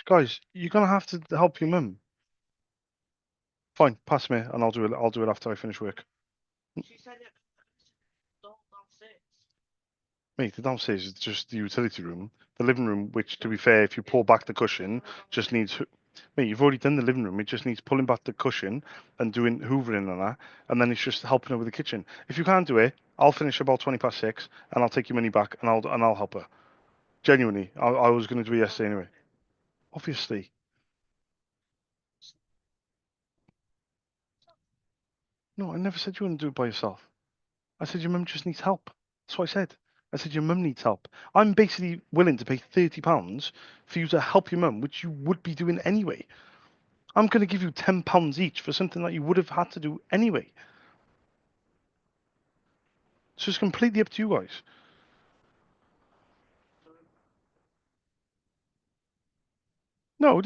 Guys, you're gonna have to help your mum. Fine, pass me, and I'll do it. I'll do it after I finish work. She said it downstairs. Mate, the downstairs is just the utility room. The living room, which, to be fair, if you pull back the cushion, just needs. Mate, you've already done the living room. It just needs pulling back the cushion and doing hoovering and that, and then it's just helping her with the kitchen. If you can't do it, I'll finish about 6:20, and I'll take your money back, and I'll help her. Genuinely, I was going to do it yesterday anyway. Obviously. No, I never said you wouldn't do it by yourself. I said your mum just needs help. That's what I said. I said your mum needs help. I'm basically willing to pay £30 for you to help your mum, which you would be doing anyway. I'm going to give you £10 each for something that you would have had to do anyway. So it's completely up to you guys. No,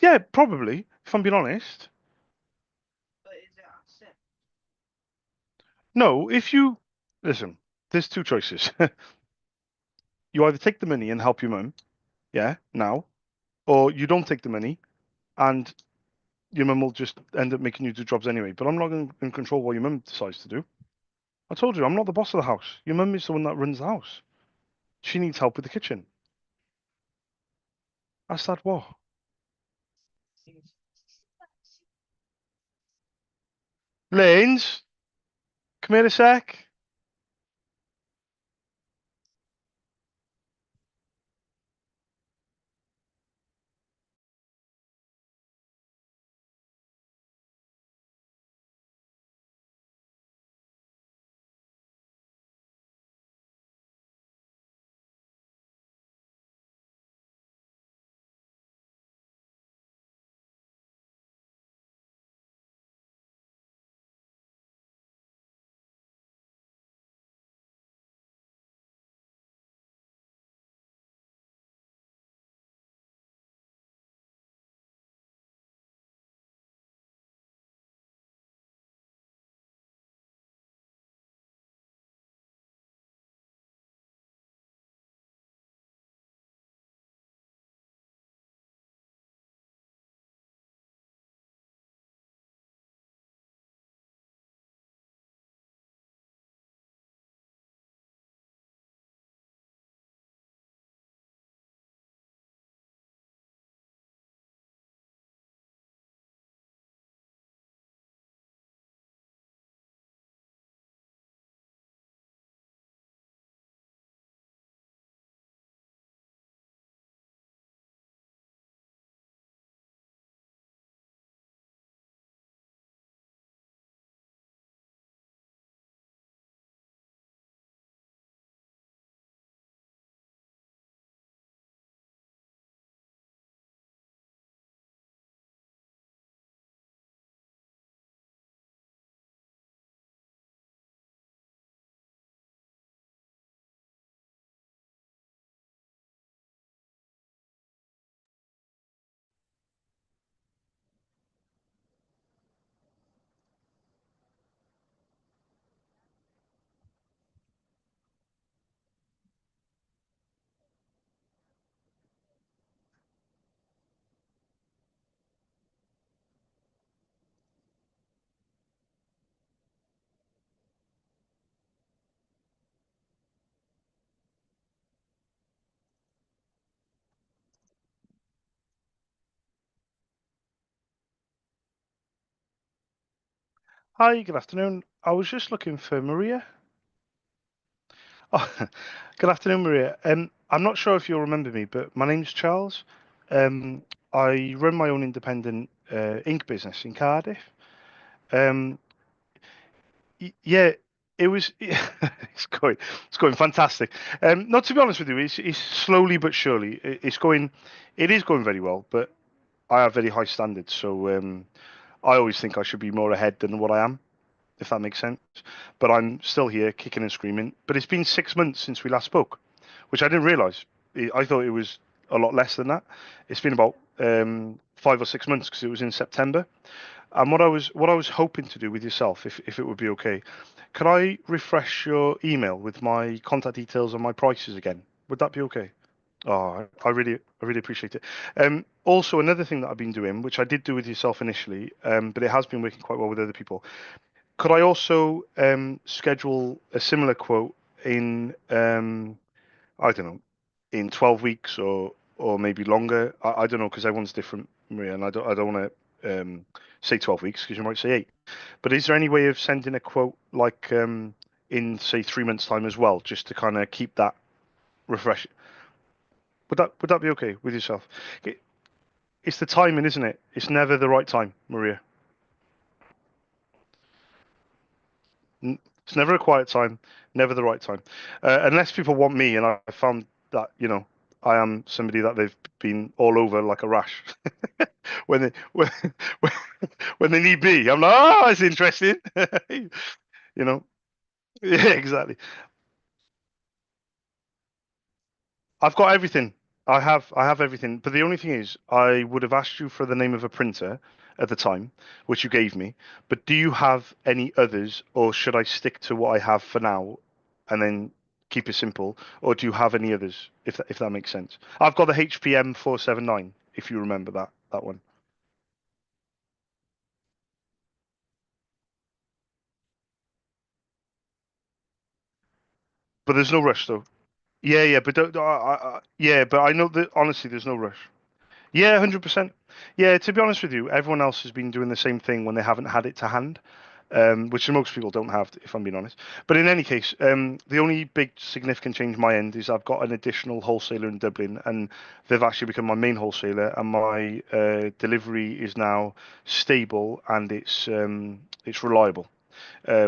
yeah, probably, if I'm being honest. But is it upset? No, if you listen, there's two choices. You either take the money and help your mum, yeah, now, or you don't take the money and your mum will just end up making you do jobs anyway. But I'm not in control what your mum decides to do. I told you, I'm not the boss of the house. Your mum is the one that runs the house. She needs help with the kitchen. That's that what? Lanes, come here a sec. Hi, good afternoon. I was just looking for Maria. Oh, good afternoon, Maria. I'm not sure if you'll remember me, but my name's Charles. Um, I run my own independent ink business in Cardiff. Um, yeah, it was. It's going fantastic. Not to be honest with you, it's slowly but surely. It's going. It is going very well, but I have very high standards, so I always think I should be more ahead than what I am, if that makes sense. But I'm still here kicking and screaming. But it's been 6 months since we last spoke, which I didn't realise. I thought it was a lot less than that. It's been about 5 or 6 months because it was in September. And what I was hoping to do with yourself, if it would be okay, could I refresh your email with my contact details and my prices again? Would that be okay? Oh, I really appreciate it. Also, another thing that I've been doing, which I did do with yourself initially, but it has been working quite well with other people. Could I also schedule a similar quote in I don't know, in 12 weeks or maybe longer? I don't know because everyone's different, Maria, and I don't want to say 12 weeks because you might say 8. But is there any way of sending a quote like in say 3 months' time as well, just to kind of keep that refresh? Would that be okay with yourself? It's the timing, isn't it? It's never the right time, Maria. It's never a quiet time, never the right time. Unless people want me, and I found that, I am somebody that they've been all over like a rash. when they when, when when they need me, I'm like, oh, it's interesting. you know, yeah, exactly. I've got everything. I have everything. But the only thing is, I would have asked you for the name of a printer at the time, which you gave me. But do you have any others, or should I stick to what I have for now, and then keep it simple? Or do you have any others, if that makes sense? I've got the HPM 479, if you remember that one. But there's no rush though. Yeah, yeah, but yeah, but I know that honestly, there's no rush. Yeah, 100%. Yeah, to be honest with you, everyone else has been doing the same thing when they haven't had it to hand, which most people don't have, if I'm being honest. But in any case, the only big significant change my end is I've got an additional wholesaler in Dublin, and they've actually become my main wholesaler, and my delivery is now stable and it's reliable,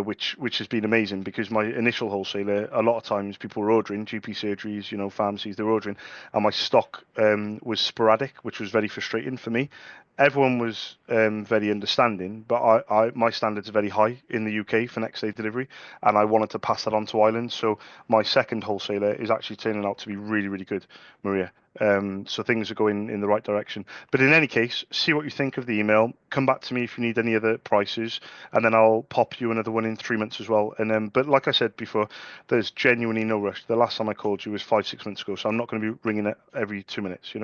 which has been amazing because my initial wholesaler, a lot of times people were ordering GP surgeries, pharmacies, they were ordering, and my stock was sporadic, which was very frustrating for me. Everyone was very understanding, but my standards are very high in the UK for next day delivery, and I wanted to pass that on to Ireland. So my second wholesaler is actually turning out to be really, really good, Maria. So things are going in the right direction. But in any case, see what you think of the email. Come back to me if you need any other prices, and then I'll pop you another one in 3 months as well. And then, but like I said before, there's genuinely no rush. The last time I called you was 5, 6 months ago, so I'm not going to be ringing it every 2 minutes.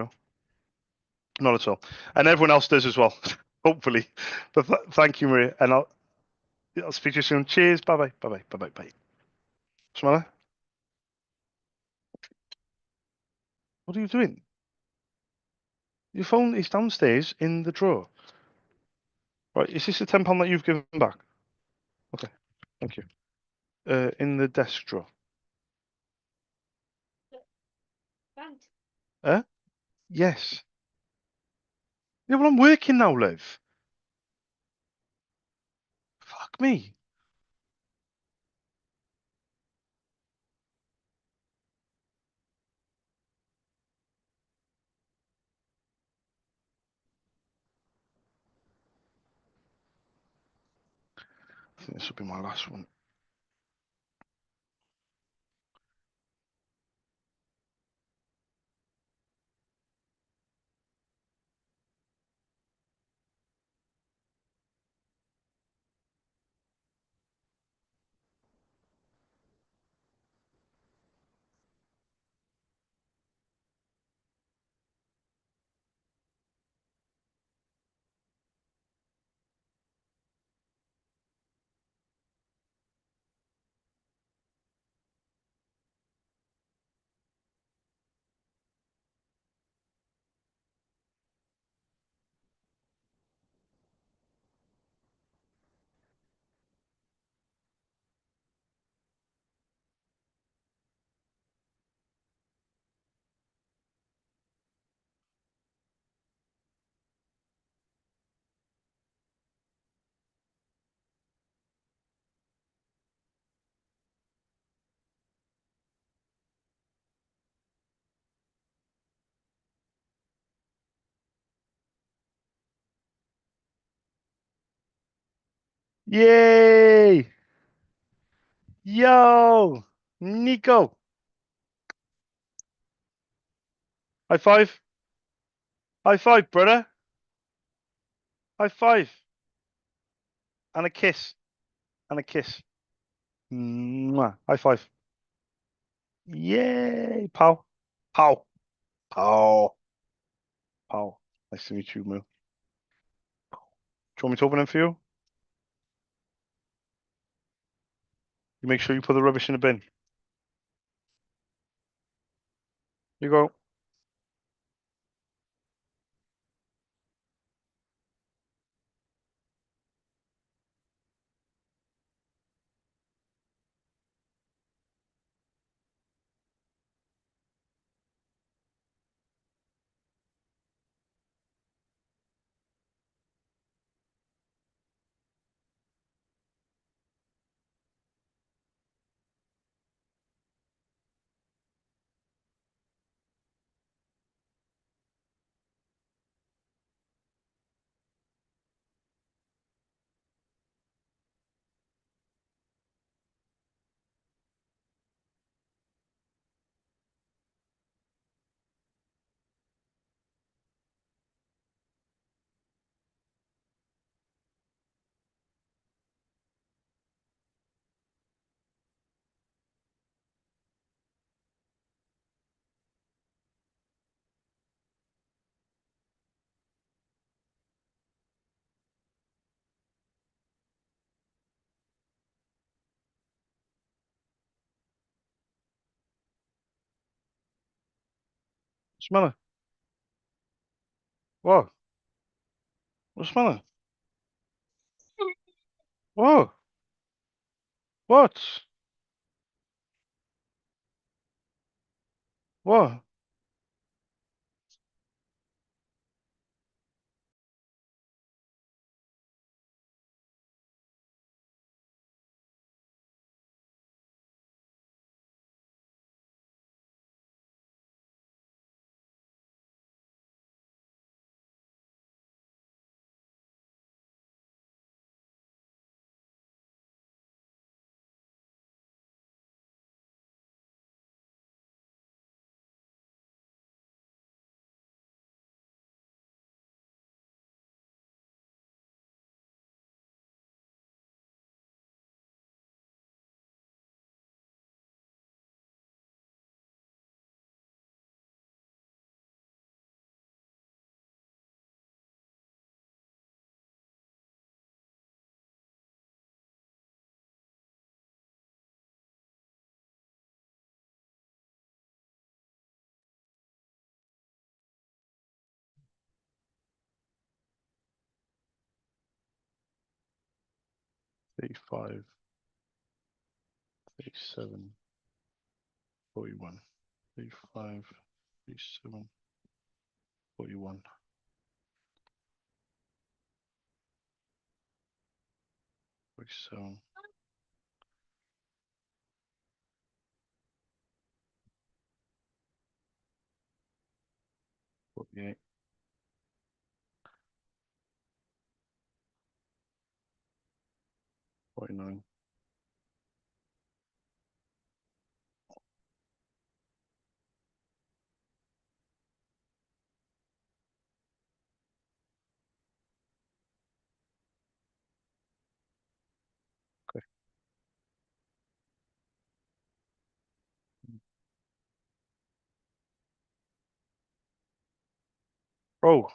Not at all. And everyone else does as well, hopefully. But thank you, Maria, and I'll speak to you soon. Cheers. Bye bye. Bye bye. Bye bye. Bye. Smella, what are you doing? Your phone is downstairs in the drawer. Right, is this the £10 that you've given back? Okay, thank you. In the desk drawer. Huh? Yes. Yeah, well, I'm working now, Liv. Fuck me. I think this will be my last one. Yay! Yo! Nico! High five. High five, brother. High five. And a kiss. And a kiss. Mwah. High five. Yay, pal. Pal. Pal. Pal. Nice to meet you, Moo. Do you want me to open them for you? You make sure you put the rubbish in the bin. You go. Smell it. What? What smell it? What? What? What? D85, D7, 41. D5, D7, 41. 47. 48. 49. 'Kay. Bro.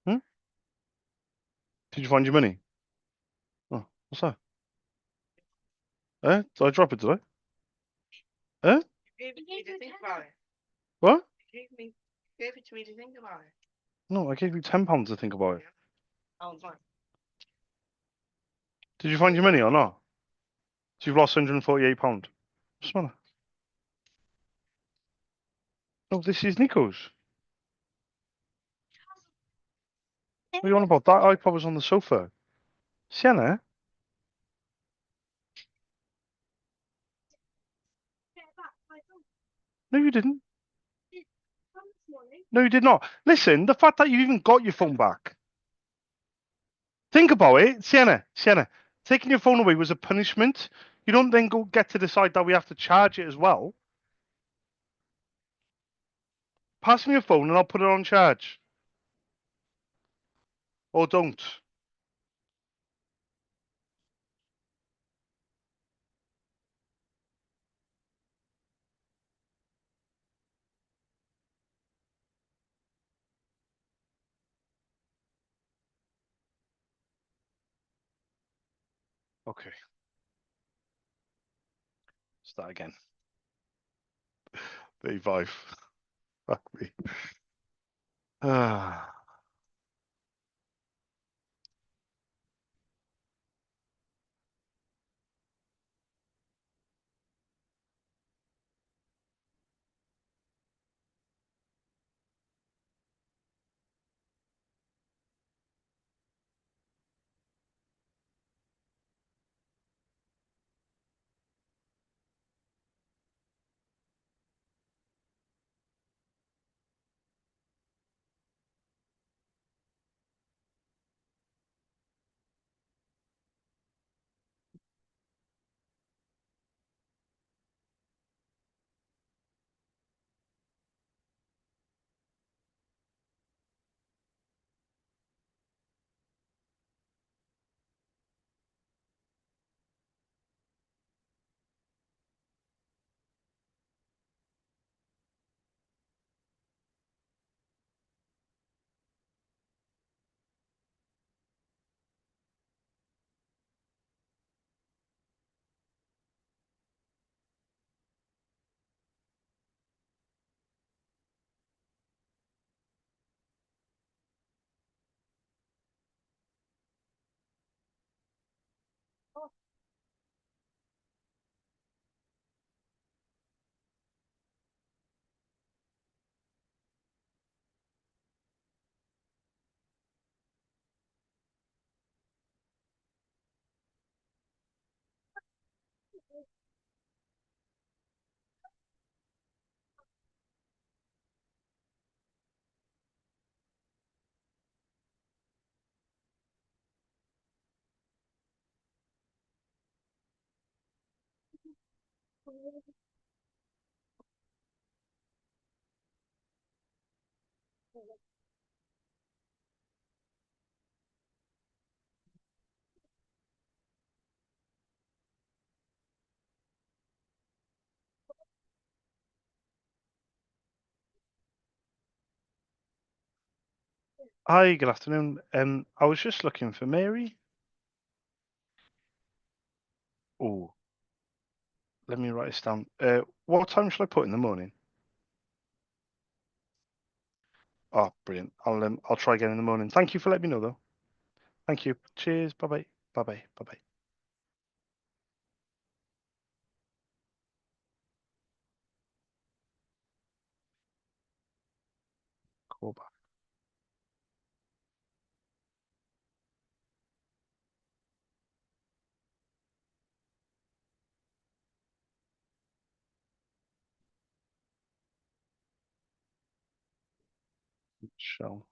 Hmm? Did you find your money? Oh, what's that? Eh? Did I drop it, did I? Eh? You gave it to me to think about it. What? You gave it to me to think about it. No, I gave you £10 to think about it. Oh, fine. Did you find your money or not? So you've lost £148. What's the matter? No, this is Nico's. What are you on about? That iPod was on the sofa. Sienna? No, you didn't. No, you did not. Listen, the fact that you even got your phone back. Think about it, Sienna. Taking your phone away was a punishment. You don't then go get to decide that we have to charge it as well. Pass me your phone and I'll put it on charge. Or don't. Okay. Start again. 35. Fuck me. Ah. Hi, good afternoon. I was just looking for Mary. Oh, let me write this down. What time shall I put in the morning? Oh, brilliant. I'll try again in the morning. Thank you for letting me know, though. Thank you. Cheers. Bye bye. Bye bye. Bye bye. Call back. Shall.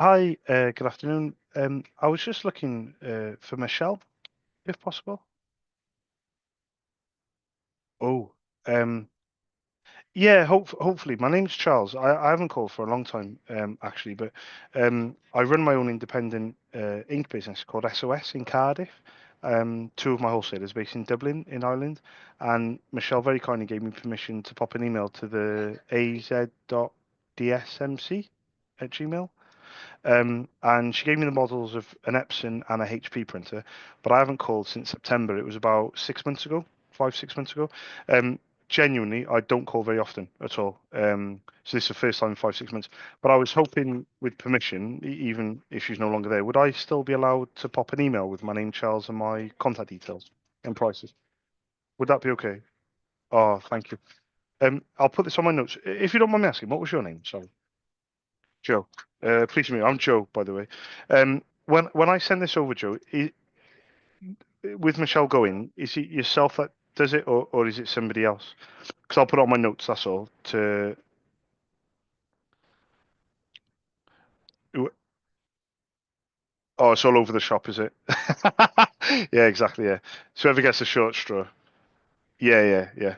Hi, good afternoon. I was just looking for Michelle, if possible. Oh, yeah, hopefully. My name's Charles. I haven't called for a long time, actually, but I run my own independent ink business called SOS in Cardiff. Two of my wholesalers based in Dublin, in Ireland, and Michelle very kindly gave me permission to pop an email to the az.dsmc@gmail.com. And she gave me the models of an Epson and a HP printer, but I haven't called since September. It was about 6 months ago, 5, 6 months ago. Um, Genuinely, I don't call very often at all. So this is the first time in 5, 6 months. But I was hoping, with permission, even if she's no longer there, would I still be allowed to pop an email with my name, Charles, and my contact details and prices? Would that be okay? Oh, thank you. I'll put this on my notes. If you don't mind me asking, what was your name? Sorry. Joe. Pleased to meet you. I'm Joe, by the way. When I send this over, Joe, with Michelle going, is it yourself that does it, or is it somebody else? Because I'll put it on my notes. That's all. Oh, it's all over the shop, is it? Yeah, exactly. Yeah. So whoever gets a short straw. Yeah, yeah, yeah.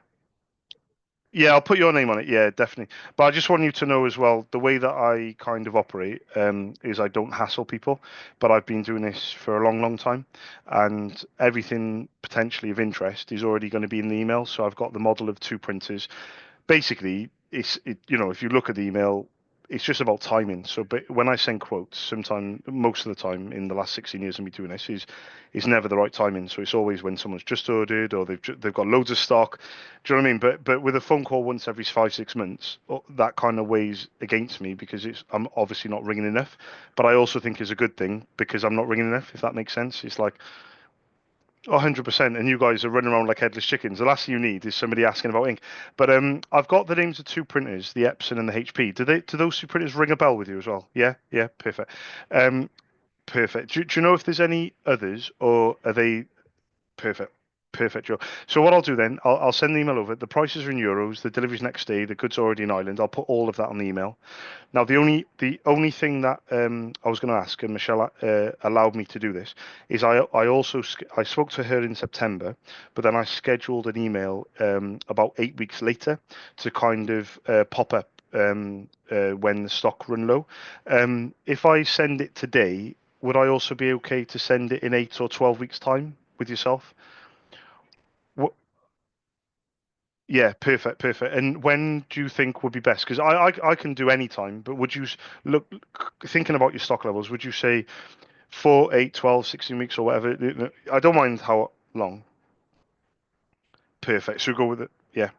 Yeah, I'll put your name on it. Yeah, definitely. But I just want you to know as well, the way that I kind of operate is I don't hassle people. But I've been doing this for a long, long time, and everything potentially of interest is already going to be in the email. So I've got the model of 2 printers. Basically, if you look at the email, it's just about timing. So, but when I send quotes, sometime, most of the time in the last 16 years of me doing this, is never the right timing. So it's always when someone's just ordered or they've got loads of stock. Do you know what I mean? But with a phone call once every 5, 6 months, that kind of weighs against me because I'm obviously not ringing enough. But I also think it's a good thing because I'm not ringing enough. If that makes sense, it's like 100%, and you guys are running around like headless chickens. The last thing you need is somebody asking about ink. But I've got the names of 2 printers, the Epson and the HP. Do those 2 printers ring a bell with you as well? Yeah, yeah, perfect. Um, Perfect. Do you know if there's any others, or are they perfect? Perfect, Joe. So what I'll do then, I'll send the email over. The prices are in euros. The delivery's next day. The goods are already in Ireland. I'll put all of that on the email. Now, the only thing that I was going to ask, and Michelle allowed me to do this, is I spoke to her in September, but then I scheduled an email about 8 weeks later to kind of pop up when the stock run low. If I send it today, would I also be okay to send it in 8 or 12 weeks' time with yourself? What? Yeah, perfect, perfect. And when do you think would be best? Because I can do any time, but would you look, thinking about your stock levels, would you say 4, 8, 12, 16 weeks or whatever? I don't mind how long. Perfect. So go with it. Yeah.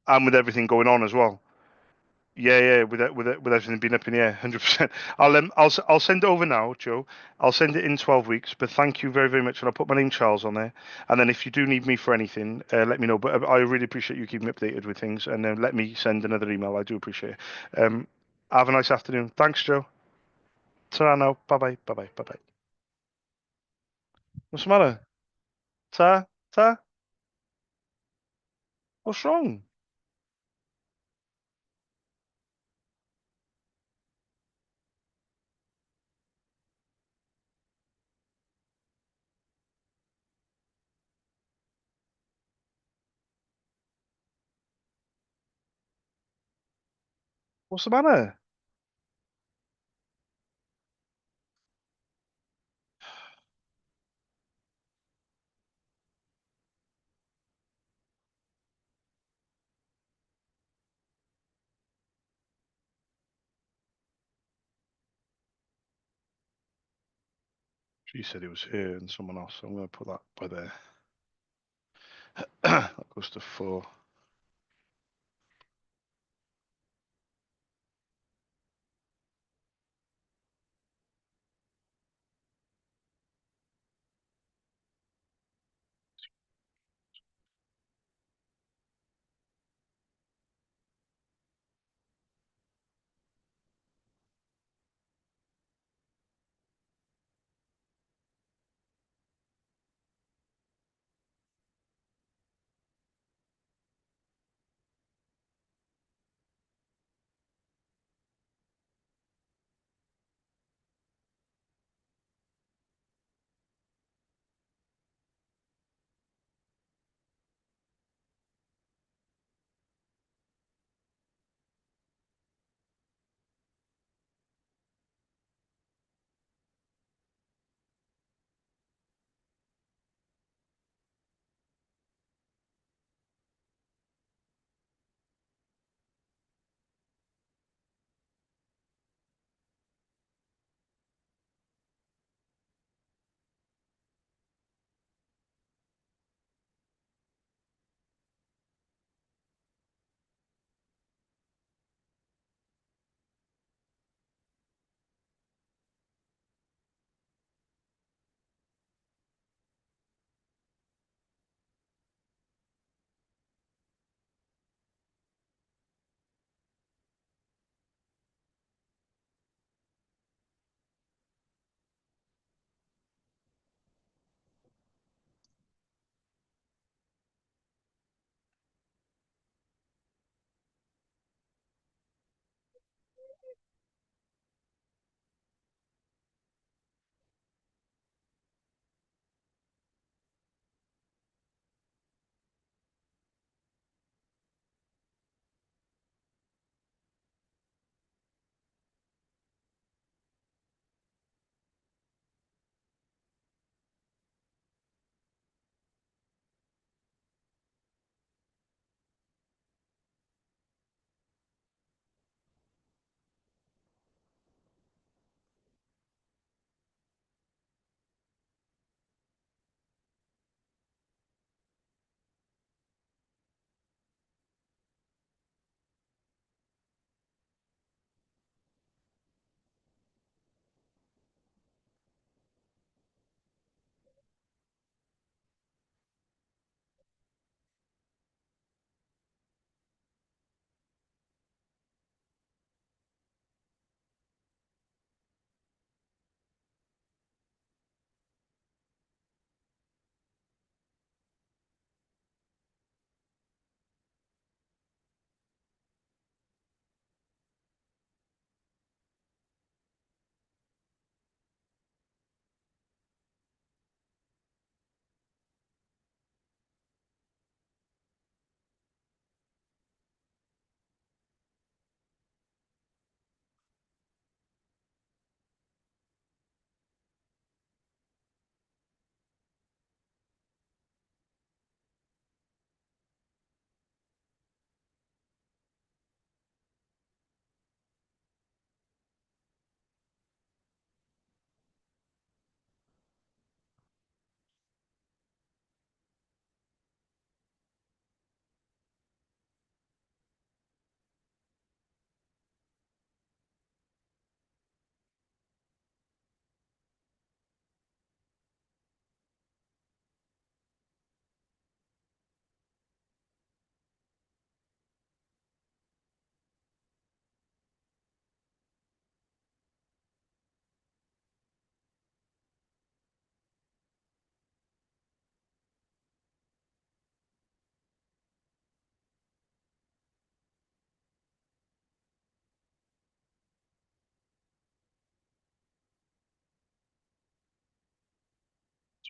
And with everything going on as well. Yeah, yeah, with everything being up in the air, 100%. I'll send it over now, Joe. I'll send it in 12 weeks. But thank you very, very much, and I'll put my name Charles on there. And then if you do need me for anything, let me know. But I really appreciate you keeping me updated with things, and then let me send another email. I do appreciate it. Have a nice afternoon. Thanks, Joe. Ta now. Bye bye. Bye bye. Bye bye. What's the matter? Ta. What's wrong? What's the matter? She said it was here and someone else. So I'm going to put that by there. That goes to 4.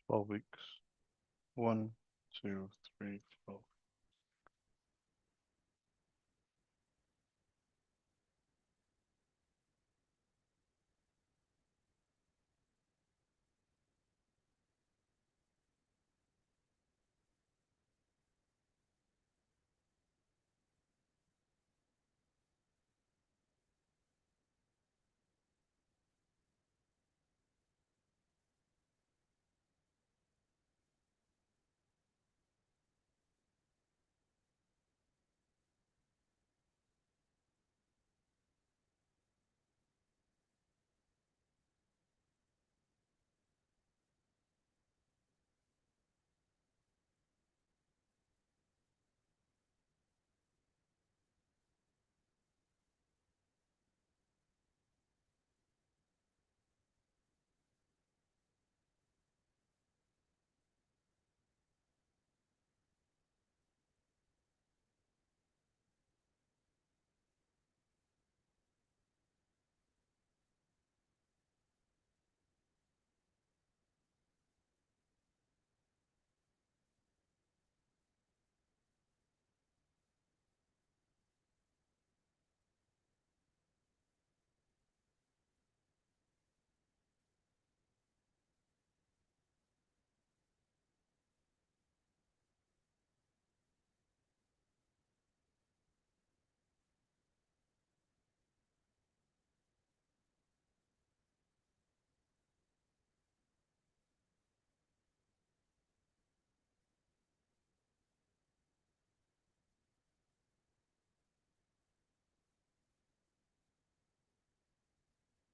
12 weeks. 1, 2, 3, 4.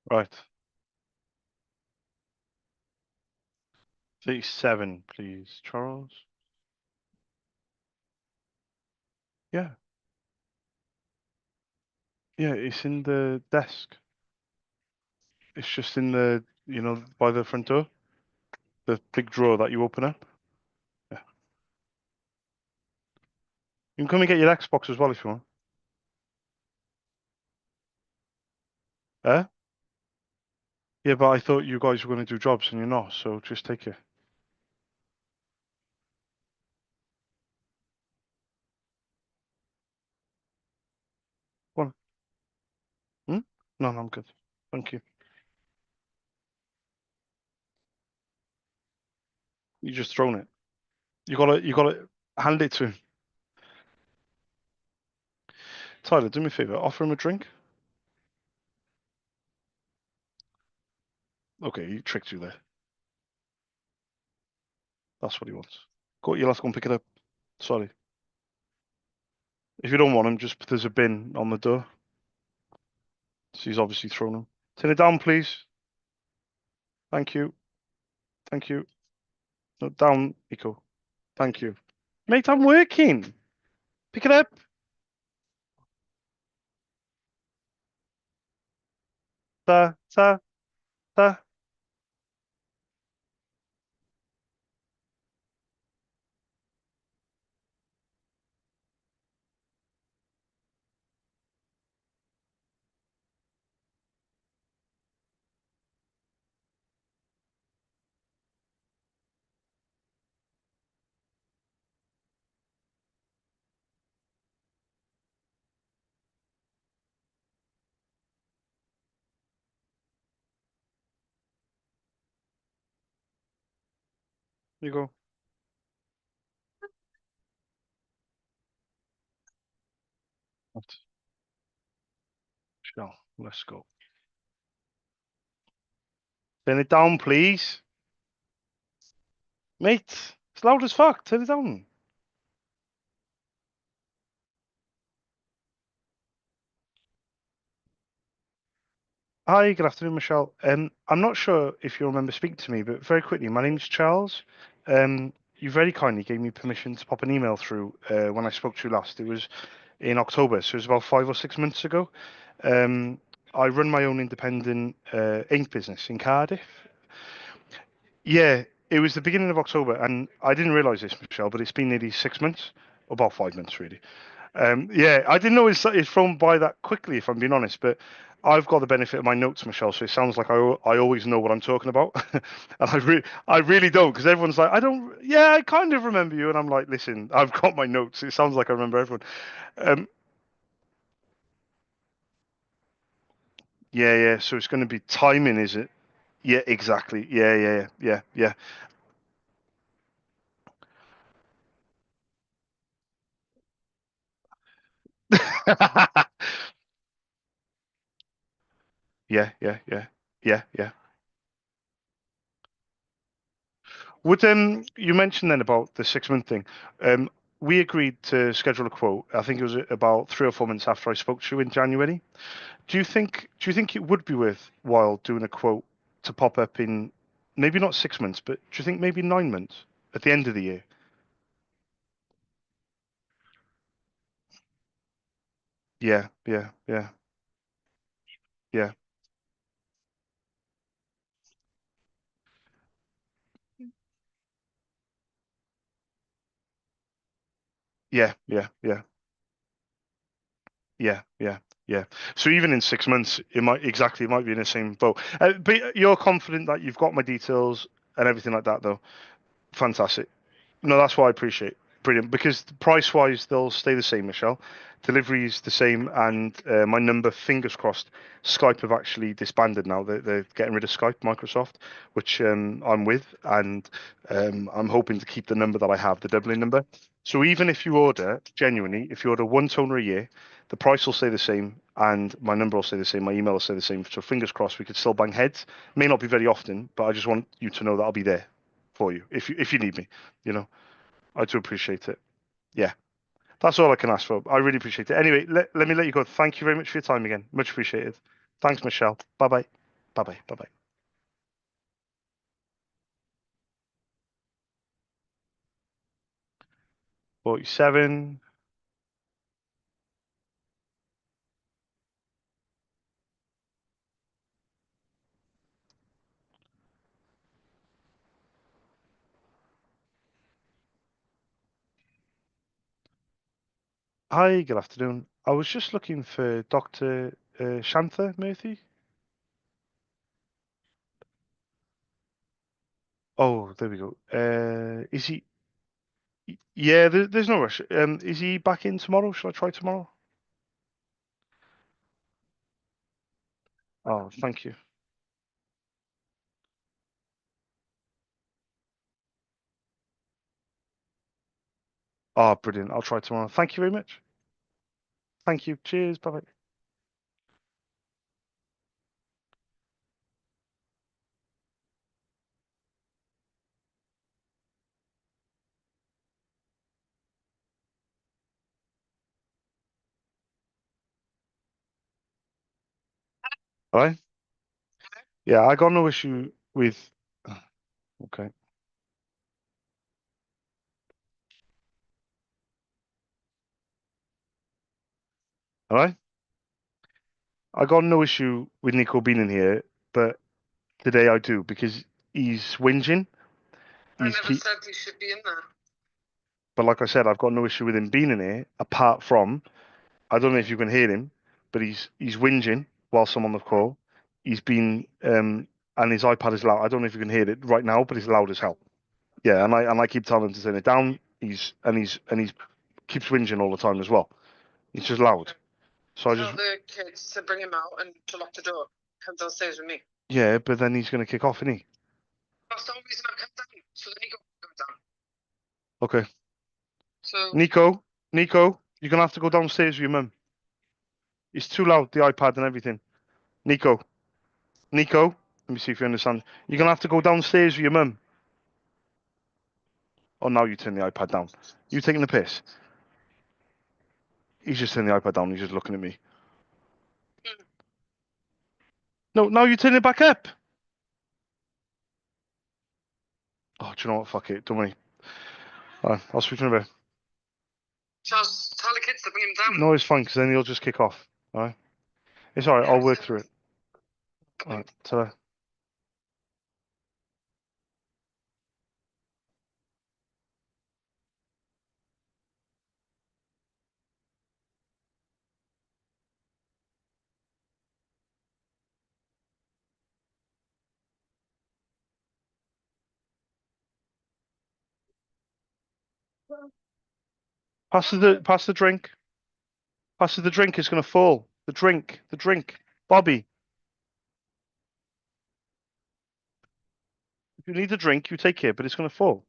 Right. 37, please, Charles. Yeah. Yeah, it's in the desk. It's just in the, by the front door. The big drawer that you open up. Yeah. You can come and get your Xbox as well if you want. Eh? Yeah, but I thought you guys were going to do jobs and you're not, so just take it. One. Hmm? No, I'm good. Thank you. You just thrown it. You gotta hand it to him. Tyler, do me a favor, offer him a drink. Okay, he tricked you there. That's what he wants. Go, you'll have to go and pick it up. Sorry. If you don't want him, just there's a bin on the door. So he's obviously thrown them. Turn it down, please. Thank you. Thank you. No, down, Eco. Thank you. Mate, I'm working. Pick it up. Da, da, da. You go. Right. Shall, let's go. Turn it down, please. Mate, it's loud as fuck. Turn it down. Hi, good afternoon, Michelle. I'm not sure if you remember speaking to me, but very quickly, my name's Charles. You very kindly gave me permission to pop an email through when I spoke to you last. It was in October, so it was about 5 or 6 months ago. I run my own independent ink business in Cardiff. Yeah, it was the beginning of October, and I didn't realise this, Michelle, but it's been nearly 6 months, about 5 months, really. Yeah, I didn't know it's flown by that quickly, if I'm being honest. But I've got the benefit of my notes, Michelle, so it sounds like I always know what I'm talking about, and I really don't, because everyone's like, I don't, yeah, I kind of remember you, and I'm like, listen, I've got my notes. It sounds like I remember everyone. Um, yeah, yeah. So it's going to be timing, is it? Yeah, exactly. Yeah, yeah, yeah, yeah, yeah. Yeah, yeah, yeah, yeah, yeah. Would you mentioned then about the 6 month thing? Um, we agreed to schedule a quote. I think it was about 3 or 4 months after I spoke to you in January. Do you think it would be worthwhile doing a quote to pop up in maybe not 6 months, but do you think maybe 9 months at the end of the year? Yeah, yeah, yeah, yeah, yeah, yeah, yeah, yeah, yeah, yeah. So even in 6 months, it might be in the same boat. But you're confident that you've got my details and everything like that, though. Fantastic. No, that's what I appreciate. Brilliant. Because price wise, they'll stay the same, Michelle. Delivery is the same, and my number, fingers crossed, Skype have actually disbanded now. They're getting rid of Skype, Microsoft, which I'm with, and I'm hoping to keep the number that I have, the Dublin number. So even if you order, genuinely, if you order one toner a year, the price will stay the same, and my number will stay the same, my email will stay the same. So fingers crossed, we could still bang heads. May not be very often, but I just want you to know that I'll be there for you if you need me. You know. I do appreciate it. Yeah, that's all I can ask for. I really appreciate it. Anyway, let me let you go. Thank you very much for your time again. Much appreciated. Thanks, Michelle. Bye bye. Bye bye. Bye bye. 47. Hi, good afternoon. I was just looking for Dr. Shantha Murthy. Oh, there we go. Is he? Yeah, there's no rush. Is he back in tomorrow? Shall I try tomorrow? Oh, thank you. Oh, brilliant. I'll try tomorrow. Thank you very much. Thank you. Cheers. Bye bye. All right. Yeah, I got no issue with. Okay. All right. I got no issue with Nico being in here, but today I do because he's whinging. I He's never keep, said he should be in there. but like I said, I've got no issue with him being in here. Apart from, I don't know if you can hear him, but he's whinging whilst I'm on the call. He's been and his iPad is loud. I don't know if you can hear it right now, but it's loud as hell. Yeah, and I keep telling him to turn it down. He's keeps whinging all the time as well. It's just loud. So I Tell just the kids to bring him out and to lock the door. Come downstairs with me. yeah, but then he's gonna kick off, isn't he? That's the only reason I come down. So then he goes down. Okay. So Nico, you're gonna have to go downstairs with your mum. It's too loud, the iPad and everything. Nico, let me see if you understand. You're gonna have to go downstairs with your mum. Oh, now you turn the iPad down. You taking the piss? He's just turning the iPad down. He's just looking at me. No, now you turn it back up. Oh, do you know what? Fuck it. Don't worry. I'll speak to him in a bit. just tell the kids to bring him down. No, it's fine because then he'll just kick off. All right. It's all right. I'll work through it. All right. Ta. Pass the drink. Pass the drink. It's gonna fall. The drink. Bobby, if you need a drink, you take it, but it's gonna fall.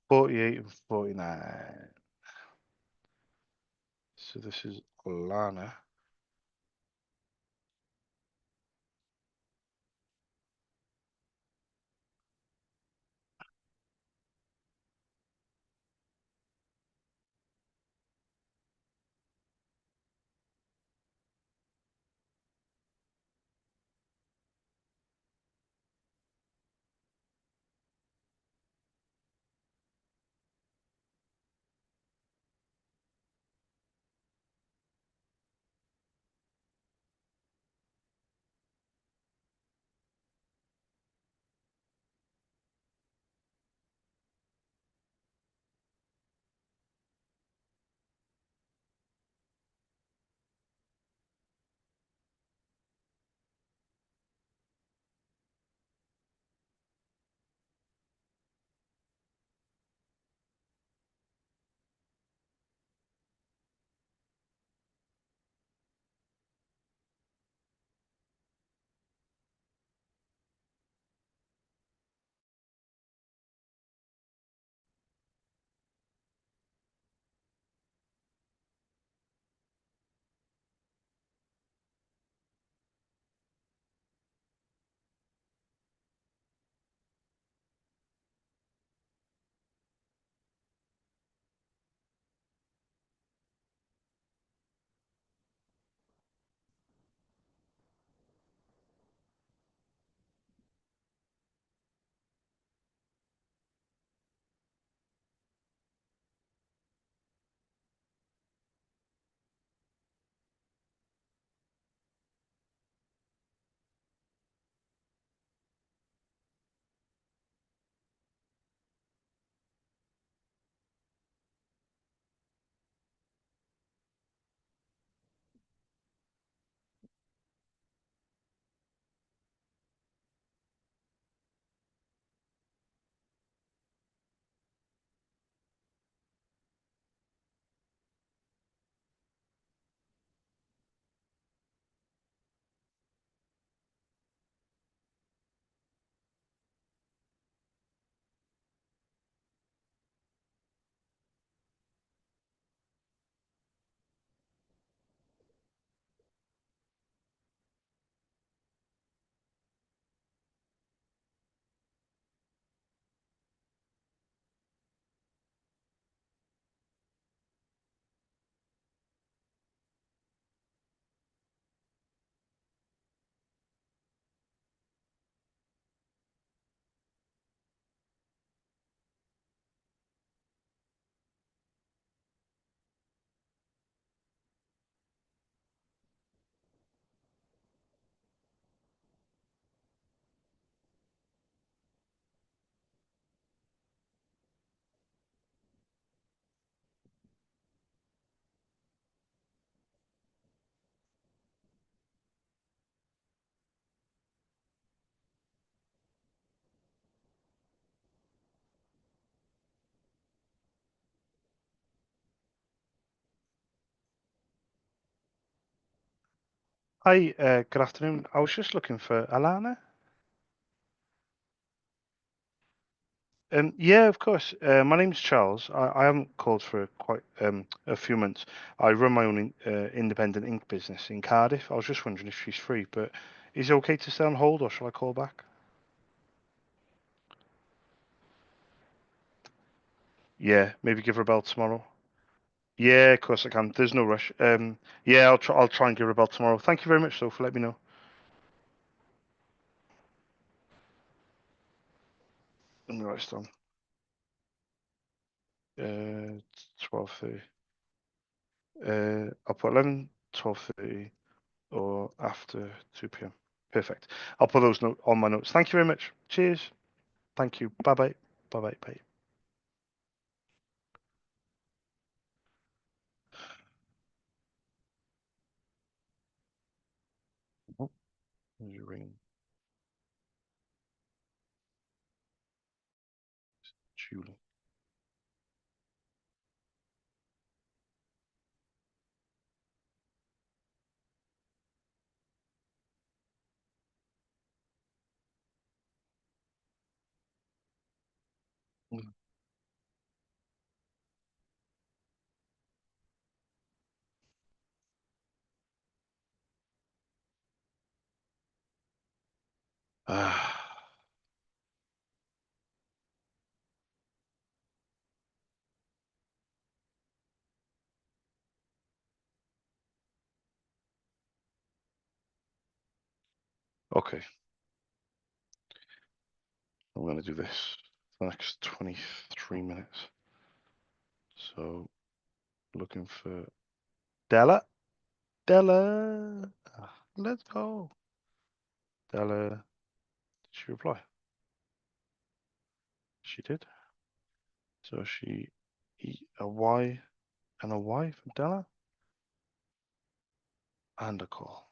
48 and 49. So this is Lana. Hi, good afternoon. I was just looking for Alana. Yeah, of course. My name's Charles. I haven't called for quite a few months. I run my own independent ink business in Cardiff. I was just wondering if she's free, but is it okay to stay on hold or shall I call back? Yeah, maybe give her a bell tomorrow. Yeah, of course I can. There's no rush. Yeah, I'll try and give her a bell tomorrow. Thank you very much, though, for letting me know. Let me write this down. 12:30. I'll put 11, 12:30, or after 2 p.m. Perfect. I'll put those on my notes. Thank you very much. Cheers. Thank you. Bye bye. Bye bye. Bye. Oh, there's your ring. Julie. Mm. Okay. I'm going to do this for the next 23 minutes. So, looking for Della. Della. Let's go. Della. Did she reply? She did. So she a Y and a Y from Della and a call.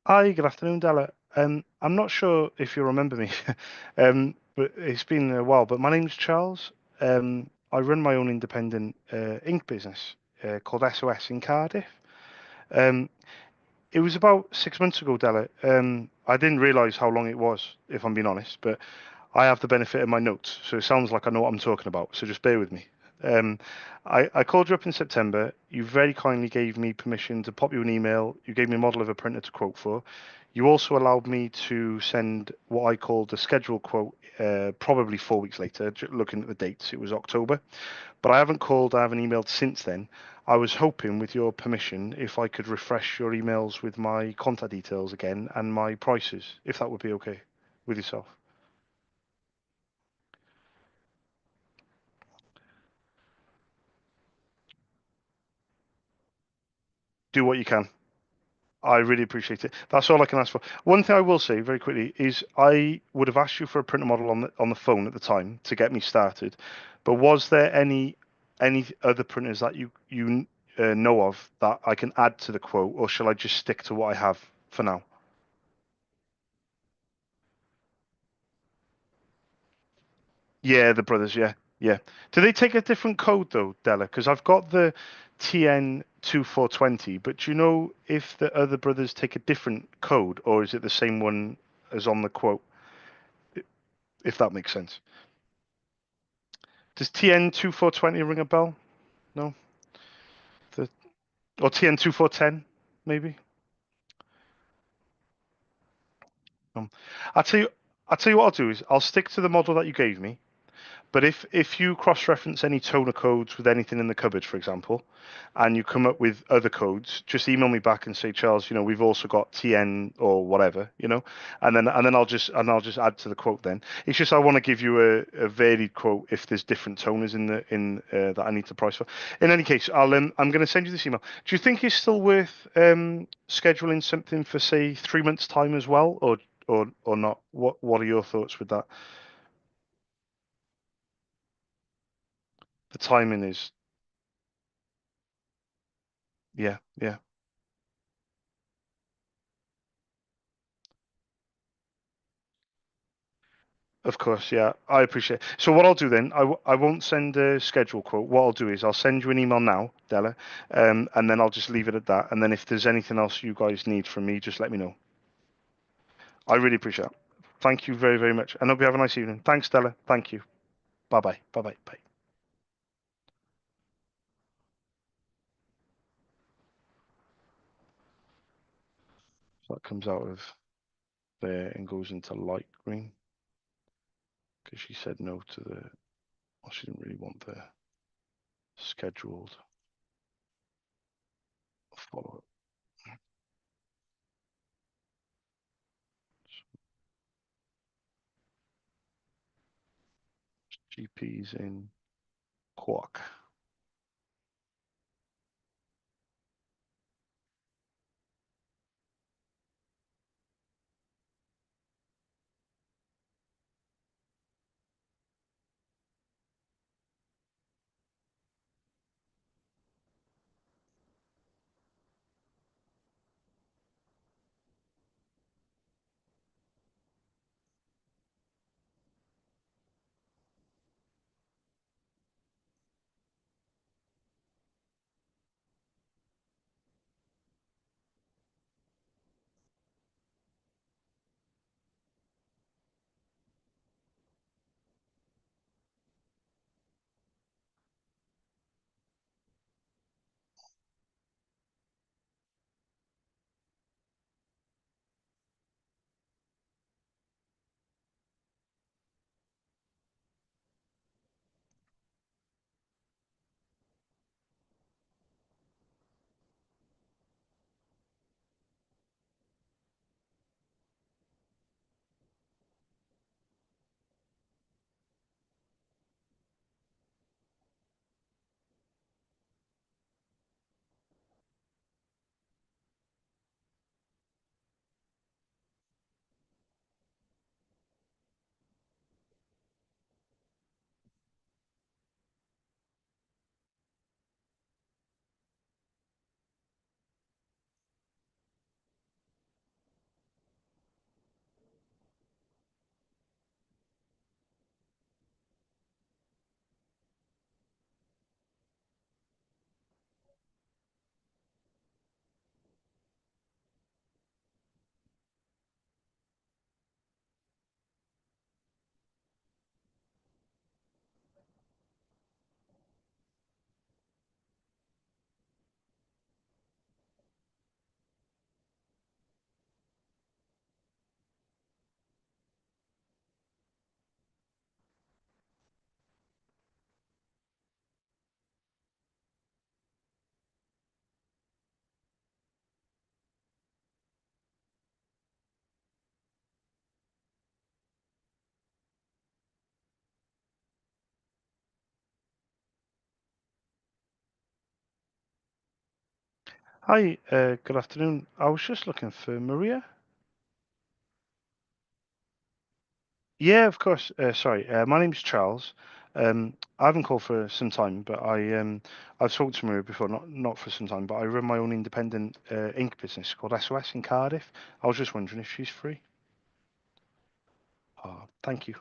Hi, good afternoon, Della. I'm not sure if you remember me, but it's been a while. But my name's Charles. I run my own independent ink business called SOS in Cardiff. Um, it was about 6 months ago, Della. I didn't realise how long it was, if I'm being honest, but I have the benefit of my notes, so it sounds like I know what I'm talking about. So just bear with me. Um, I called you up in September. You very kindly gave me permission to pop you an email. You gave me a model of a printer to quote for. You also allowed me to send what I called a scheduled quote, probably 4 weeks later, looking at the dates. It was October. But I haven't called, I haven't emailed since then. I was hoping, with your permission, if I could refresh your emails with my contact details again and my prices, if that would be okay with yourself. Do what you can. I really appreciate it. That's all I can ask for. One thing I will say very quickly is I would have asked you for a printer model on the phone at the time to get me started, but was there any other printers that you know of that I can add to the quote, or shall I just stick to what I have for now? Yeah, the brothers. Yeah, yeah. Do they take a different code though, Della? Because I've got the TN2420, but do you know if the other brothers take a different code, or is it the same one as on the quote? If that makes sense. Does TN2420 ring a bell? No? The, or TN2410, maybe? Um, I'll tell you, I'll tell you what I'll do is I'll stick to the model that you gave me. But if you cross-reference any toner codes with anything in the cupboard, for example, and you come up with other codes, just email me back and say, Charles, we've also got TN or whatever, and then I'll just add to the quote then. It's just I want to give you a varied quote if there's different toners in that I need to price for. In any case, I'm going to send you this email. Do you think it's still worth scheduling something for say 3 months time as well, or not? What are your thoughts with that? The timing is, yeah, yeah. Of course, yeah, I appreciate it. So what I'll do then, I won't send a schedule quote. What I'll do is I'll send you an email now, Della, and then I'll just leave it at that. And then if there's anything else you guys need from me, just let me know. I really appreciate it. Thank you very, very much. And hope you have a nice evening. Thanks, Della. Thank you. Bye-bye. Bye-bye. Bye. So that comes out of there and goes into light green because she said no to the, well, she didn't really want the scheduled follow-up. GP's in Quark. Hi, good afternoon. I was just looking for Maria. Yeah, of course. Sorry, my name's Charles. I haven't called for some time, but I've spoken to Maria before, not for some time, but I run my own independent ink business called SOS in Cardiff. I was just wondering if she's free. Oh, thank you.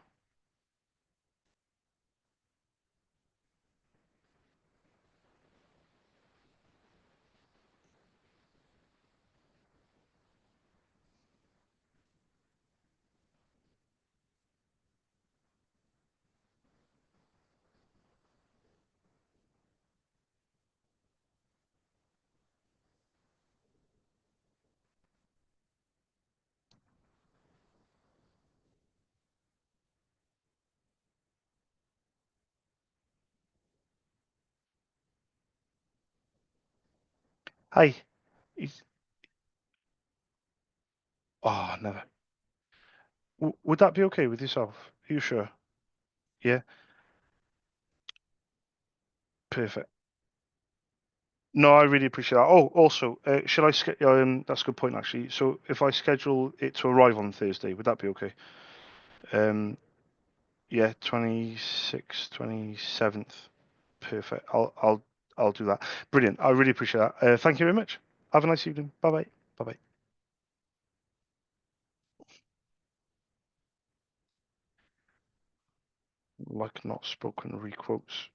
Hi. Is, oh, never. Would that be okay with yourself? Are you sure? Yeah, perfect. No, I really appreciate that. Oh, also, should I that's a good point actually. So if I schedule it to arrive on Thursday, would that be okay? Yeah, 26th, 27th. Perfect. I'll do that. Brilliant. I really appreciate that. Thank you very much. Have a nice evening. Bye bye. Bye bye. Like not spoken requotes.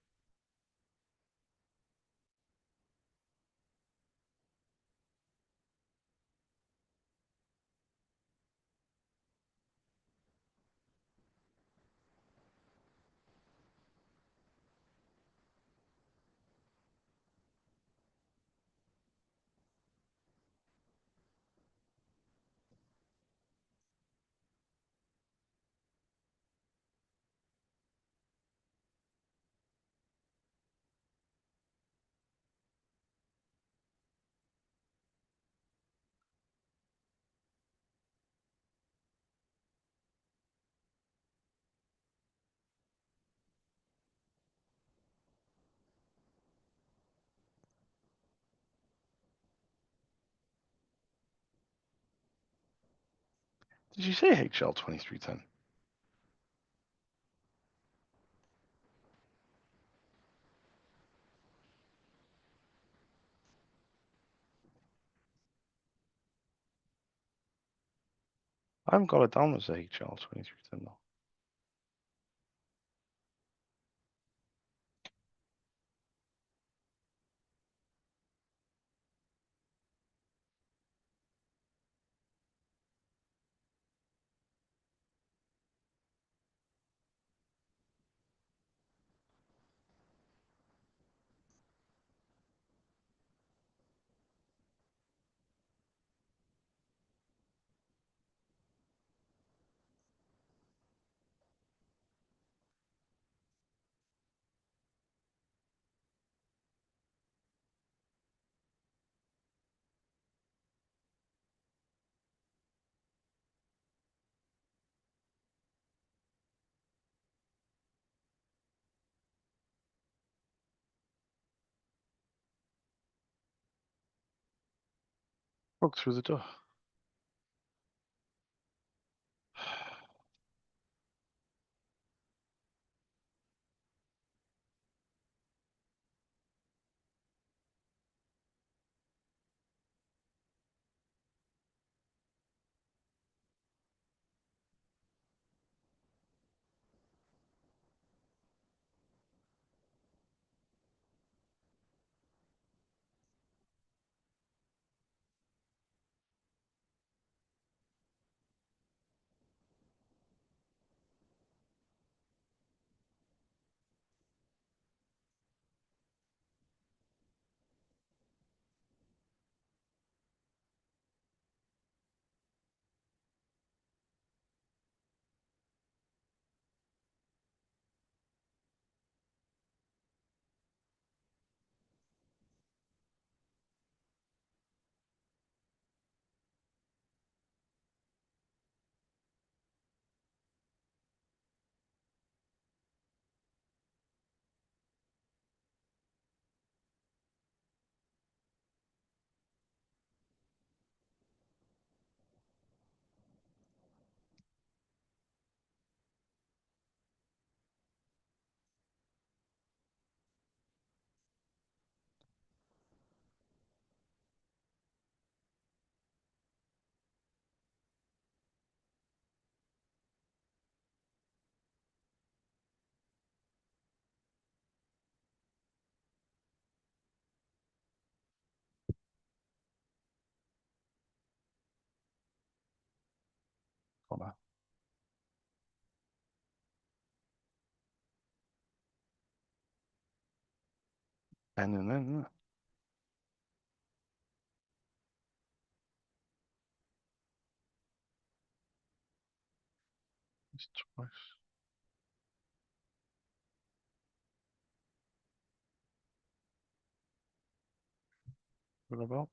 Did you say HL 2310? I haven't got it down as HL 2310 though. Broke through the door. Hold on. And then it's twice. What about?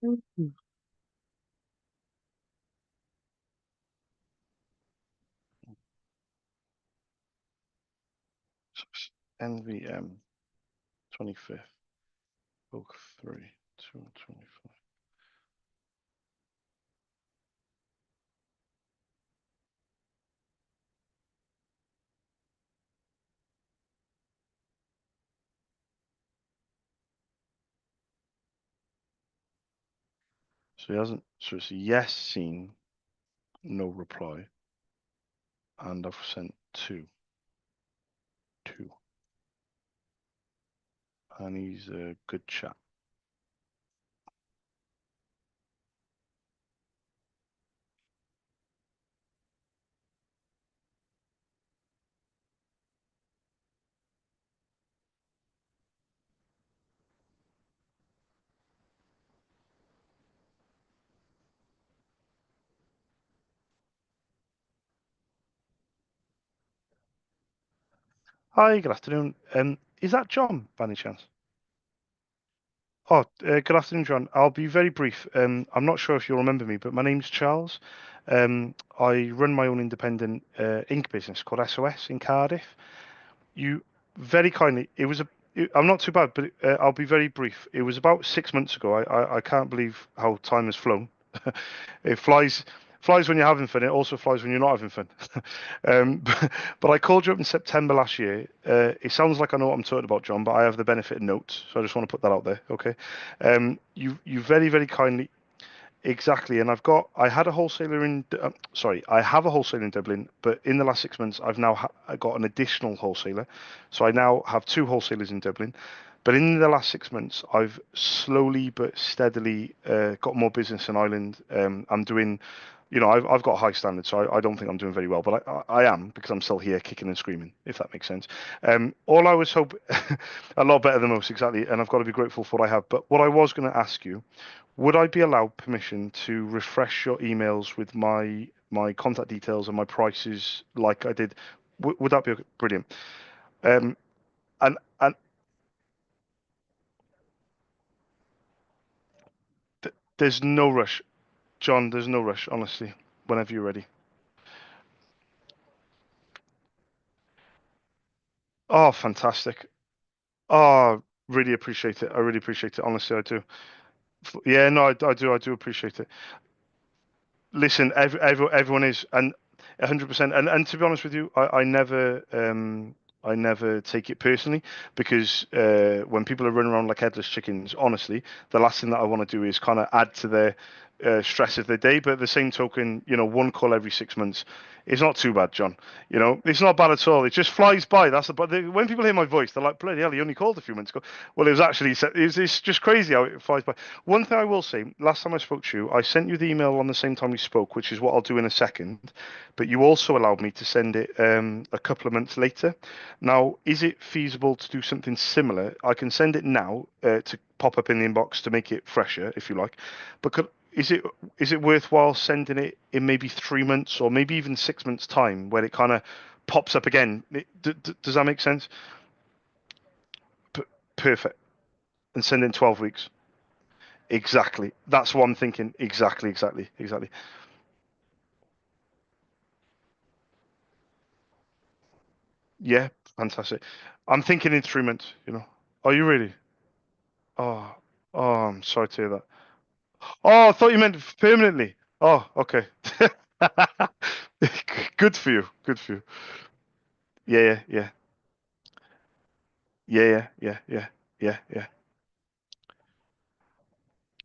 NVM 25th, book 3, 225. So he hasn't, so it's a yes seen, no reply. And I've sent two. And he's a good chap. Hi, good afternoon. Is that John, by any chance? Oh, good afternoon, John. I'll be very brief. I'm not sure if you'll remember me, but my name's Charles. I run my own independent ink business called SOS in Cardiff. You very kindly, I'm not too bad, but I'll be very brief. It was about 6 months ago. I can't believe how time has flown. It flies when you're having fun. It also flies when you're not having fun. But I called you up in September last year. It sounds like I know what I'm talking about, John, but I have the benefit of notes, so I just want to put that out there. Okay. You very very kindly. Exactly, and I had a wholesaler in, sorry, I have a wholesaler in Dublin, but in the last 6 months, I've now got an additional wholesaler. So I now have two wholesalers in Dublin. But in the last 6 months, I've slowly but steadily got more business in Ireland. I'm doing, I've got high standards, so I don't think I'm doing very well, but I am because I'm still here kicking and screaming, if that makes sense. All I was hoping, a lot better than most, exactly, and I've got to be grateful for what I have. But what I was going to ask you, would I be allowed permission to refresh your emails with my contact details and my prices like I did? Would that be okay? Brilliant? Um, and there's no rush, John. There's no rush, honestly. Whenever you're ready. Oh, fantastic. Oh, really appreciate it. I really appreciate it. Honestly, I do. Yeah, no, I do appreciate it. Listen, everyone is, and 100%. And to be honest with you, I never take it personally because when people are running around like headless chickens, honestly, the last thing that I want to do is kind of add to their stress of their day. But at the same token, one call every 6 months is not too bad, John. It's not bad at all. It just flies by. But when people hear my voice, they're like, bloody hell, he only called a few months ago. Well, it was actually, it's just crazy how it flies by. One thing I will say, last time I spoke to you, I sent you the email on the same time we spoke, which is what I'll do in a second. But you also allowed me to send it a couple of months later. Now, is it feasible to do something similar? I can send it now to pop up in the inbox to make it fresher, if you like. But is it worthwhile sending it in maybe 3 months or maybe even 6 months time, where it kind of pops up again? Does that make sense? P- Perfect. And send in 12 weeks. Exactly. That's what I'm thinking. Exactly. Yeah, fantastic. I'm thinking in 3 months. Are you really? Oh, oh, I'm sorry to hear that. Oh, I thought you meant permanently. Oh, okay. Good for you. Good for you. Yeah. Yeah.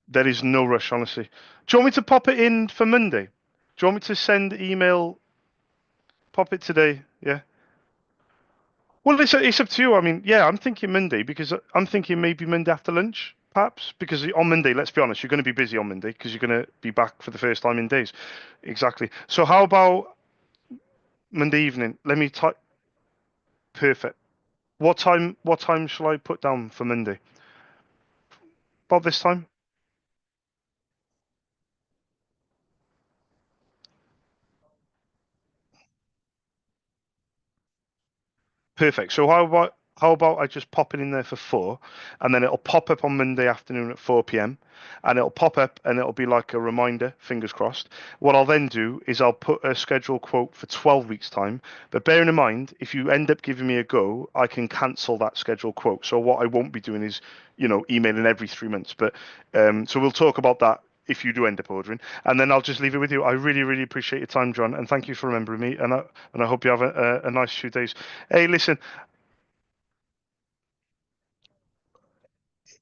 There is no rush, honestly. Do you want me to pop it in for Monday? Do you want me to send email, pop it today? Yeah. Well, it's up to you. I mean, yeah, I'm thinking Monday because I'm thinking maybe Monday after lunch, perhaps. Because on Monday, let's be honest, you're going to be busy on Monday because you're going to be back for the first time in days. Exactly. So how about Monday evening? Let me type. Perfect. What time? What time shall I put down for Monday? About this time. Perfect. So how about I just pop it in there for 4, and then it'll pop up on Monday afternoon at 4 p.m. and it'll pop up and it'll be like a reminder, fingers crossed. What I'll then do is I'll put a schedule quote for 12 weeks time. But bearing in mind, if you end up giving me a go, I can cancel that schedule quote. So what I won't be doing is, emailing every 3 months. But so we'll talk about that if you do end up ordering, and then I'll just leave it with you. I really, really appreciate your time, John, and thank you for remembering me. And I hope you have a nice few days. Hey, listen,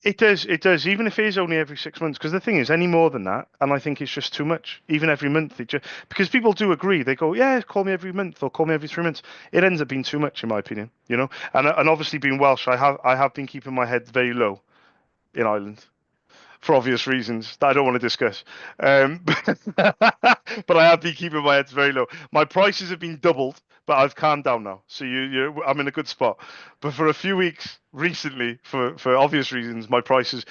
it does. Even if it is only every 6 months, because the thing is, any more than that, and I think it's just too much. Even every month, because people do agree. They go, yeah, call me every month or call me every 3 months. It ends up being too much, in my opinion. And obviously being Welsh, I have been keeping my head very low in Ireland, for obvious reasons that I don't want to discuss. But I have been keeping my heads very low. My prices have been doubled, but I've calmed down now. So I'm in a good spot. But for a few weeks recently, for obvious reasons, my prices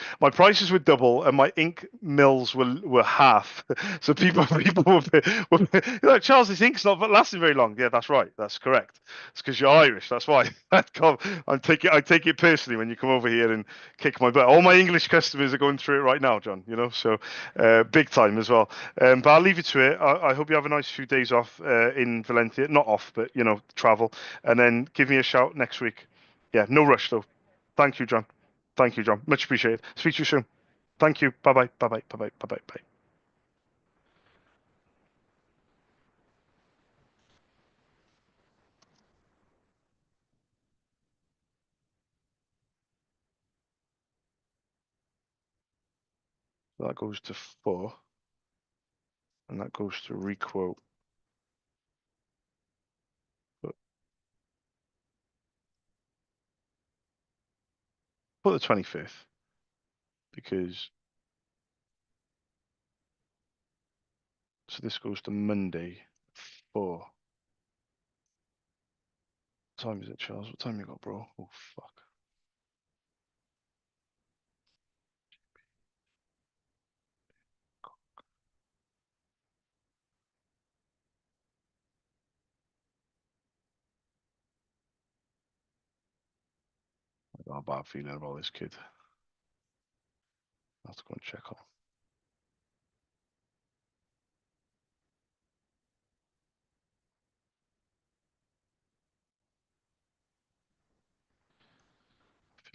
were double, and my ink mills were half. So people were like, Charles, this ink's not lasting very long. Yeah, that's right. That's correct. It's because you're Irish. That's why. I take it personally when you come over here and kick my butt. All my English customers are going through it right now, John. So big time as well. But I'll leave you to it. I hope you have a nice few days off in Valencia. Not off, but travel, and then give me a shout next week. Yeah, no rush though. Thank you, John. Thank you, John. Much appreciated. Speak to you soon. Thank you. Bye bye. Bye bye. Bye bye. Bye bye. Bye. That goes to 4, and that goes to requote. Put the 25th, because so this goes to Monday 4. What time is it, Charles? What time you got, bro? Oh fuck. I got a bad feeling about this kid. I have to go and check on.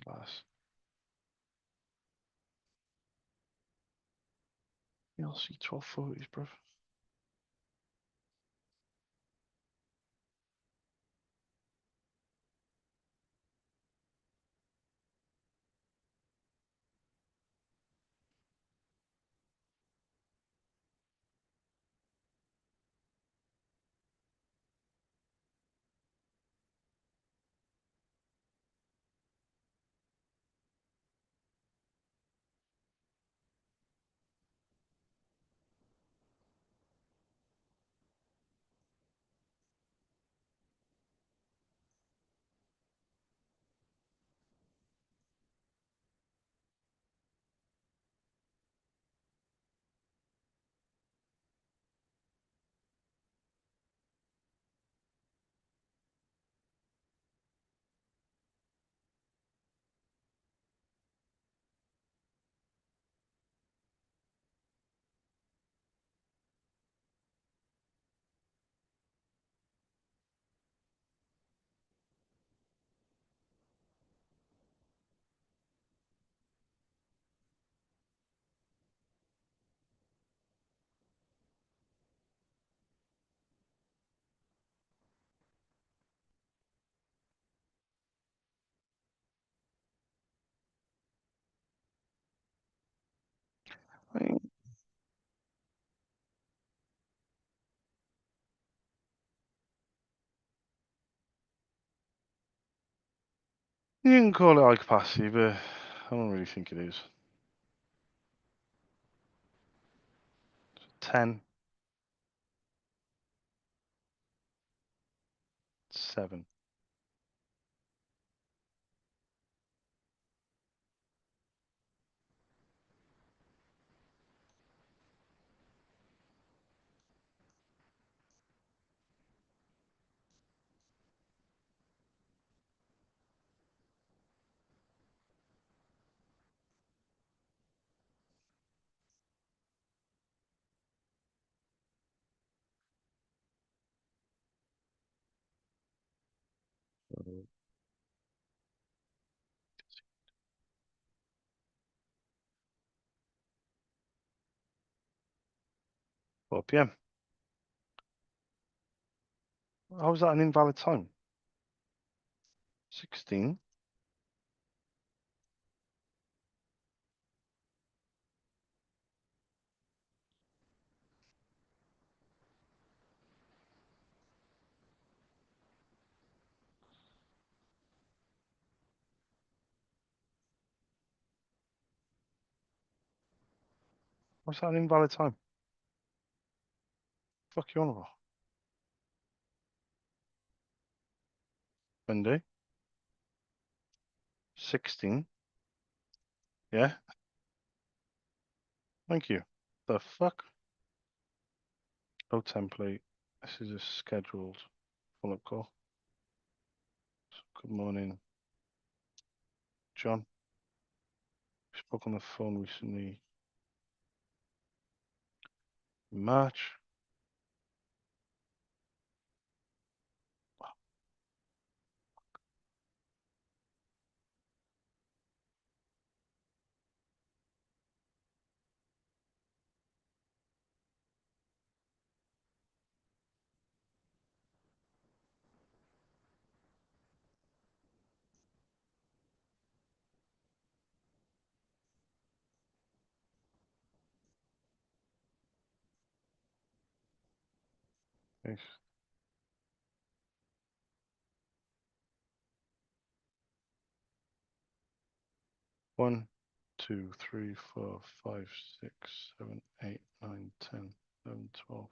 Last. You'll see 1240s, bruv. I mean, you can call it high capacity, but I don't really think it is. 10, 7. 4 p.m. How is that an invalid time? 16. What's that an invalid time? Fuck you on about? Monday. 16. Yeah. Thank you. The fuck? No template. This is a scheduled follow-up call. Good morning, John. We spoke on the phone recently. March. Yes. 1, 2, 3, 4, 5, 6, 7, 8, 9, 10, 11, 12.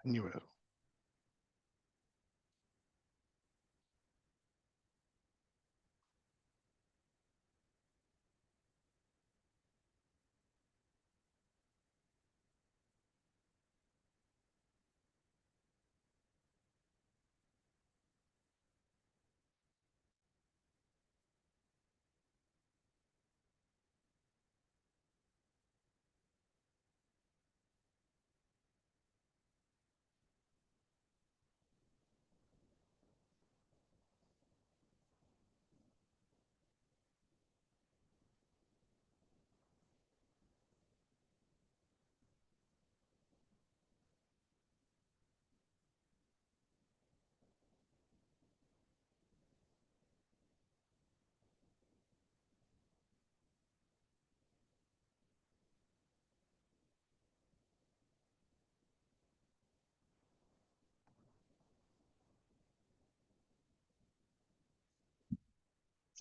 Knew it.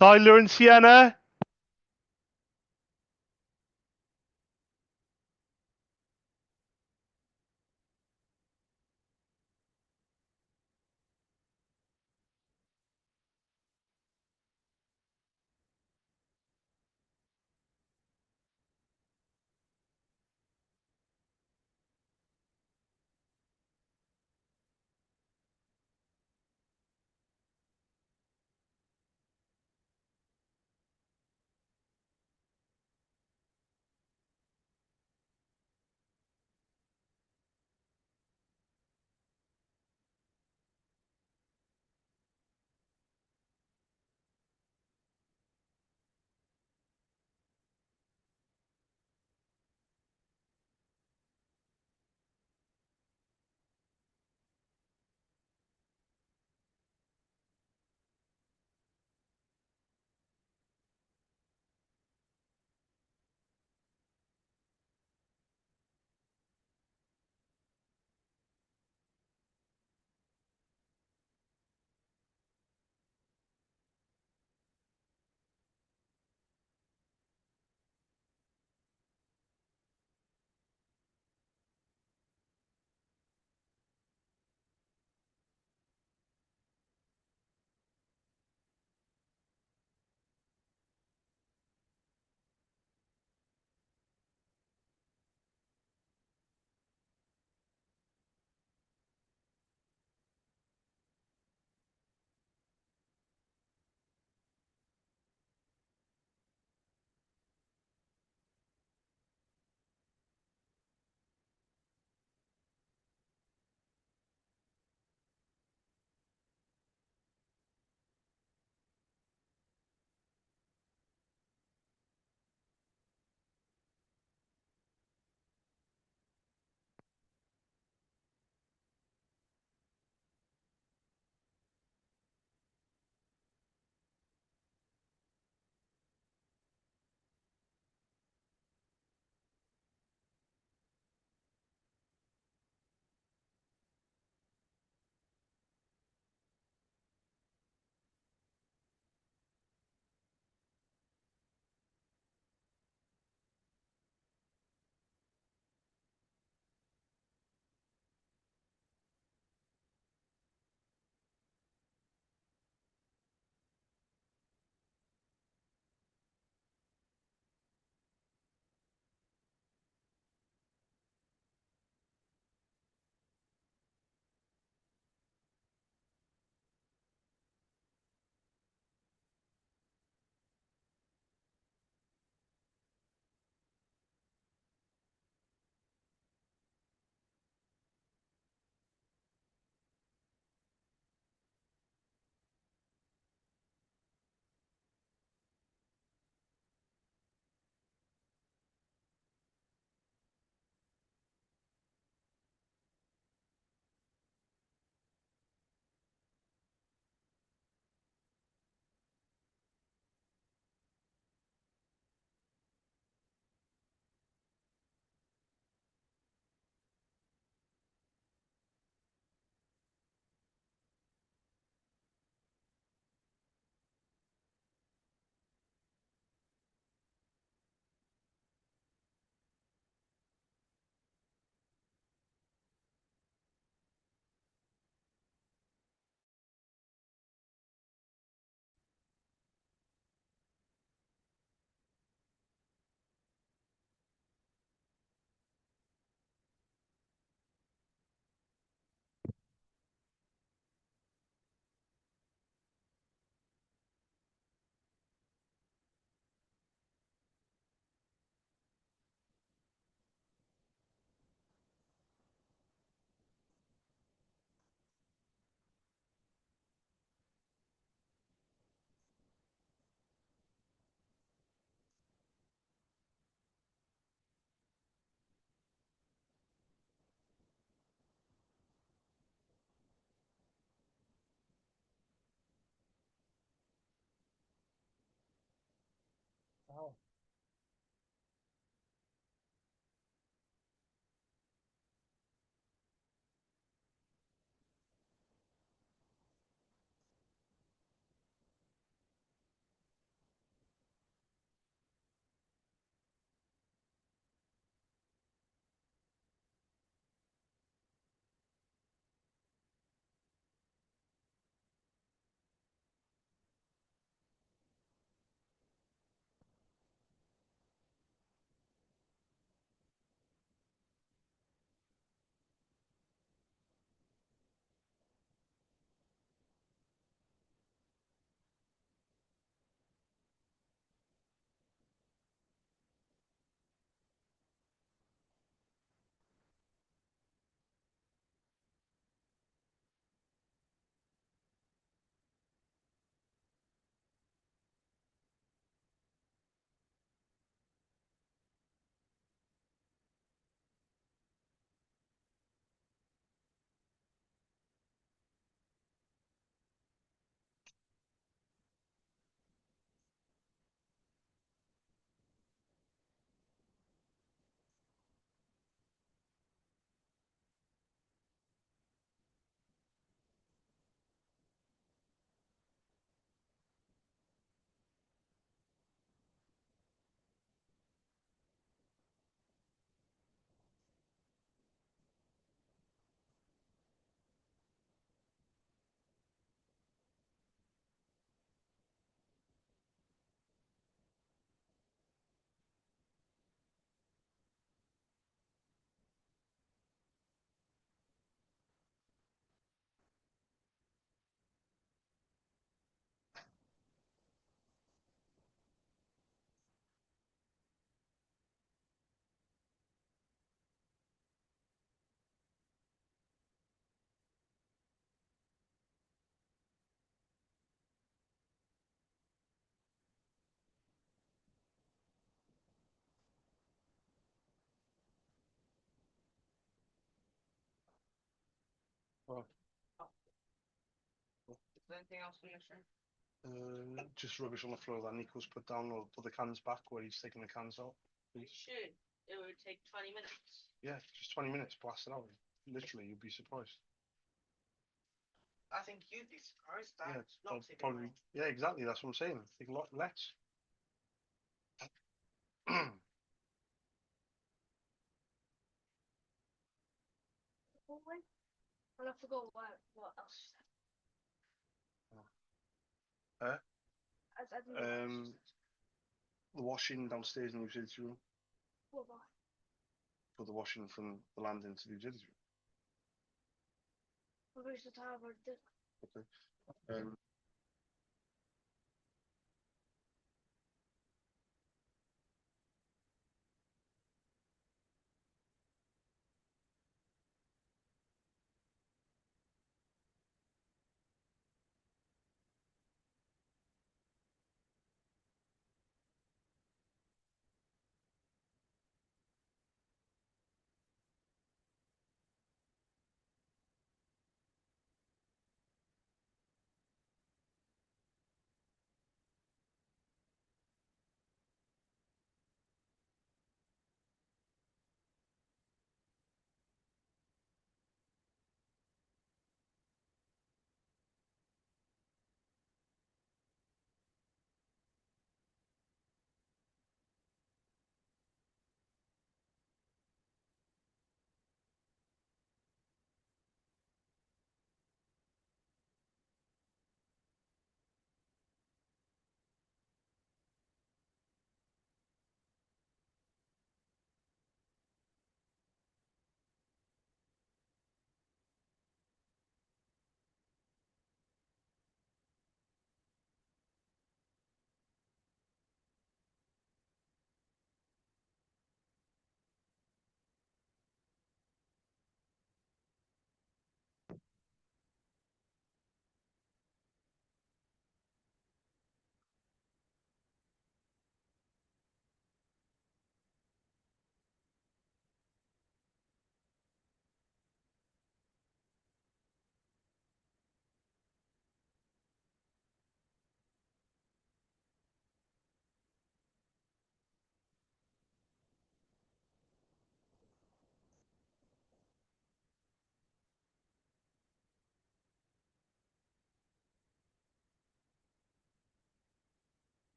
Tyler and Sienna. Anything else for you, sir? Just rubbish on the floor that Nico's put down, or put the cans back where he's taking the cans out. Please. Should. It would take 20 minutes. Yeah, just 20 minutes, blast it out. Literally, you'd be surprised. I think you'd be surprised. Yeah, That's not taking probably. long. Yeah, exactly. That's what I'm saying. Take a lot less. And I forgot what else. Huh? I didn't The washing downstairs in the utility room. what about- Put the washing from the landing to the utility what was the time I did? room. Okay.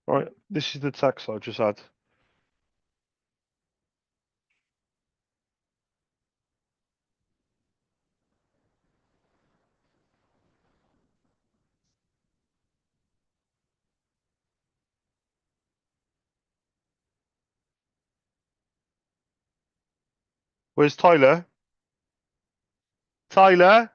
Right, this is the text I just had. Where's Tyler? Tyler?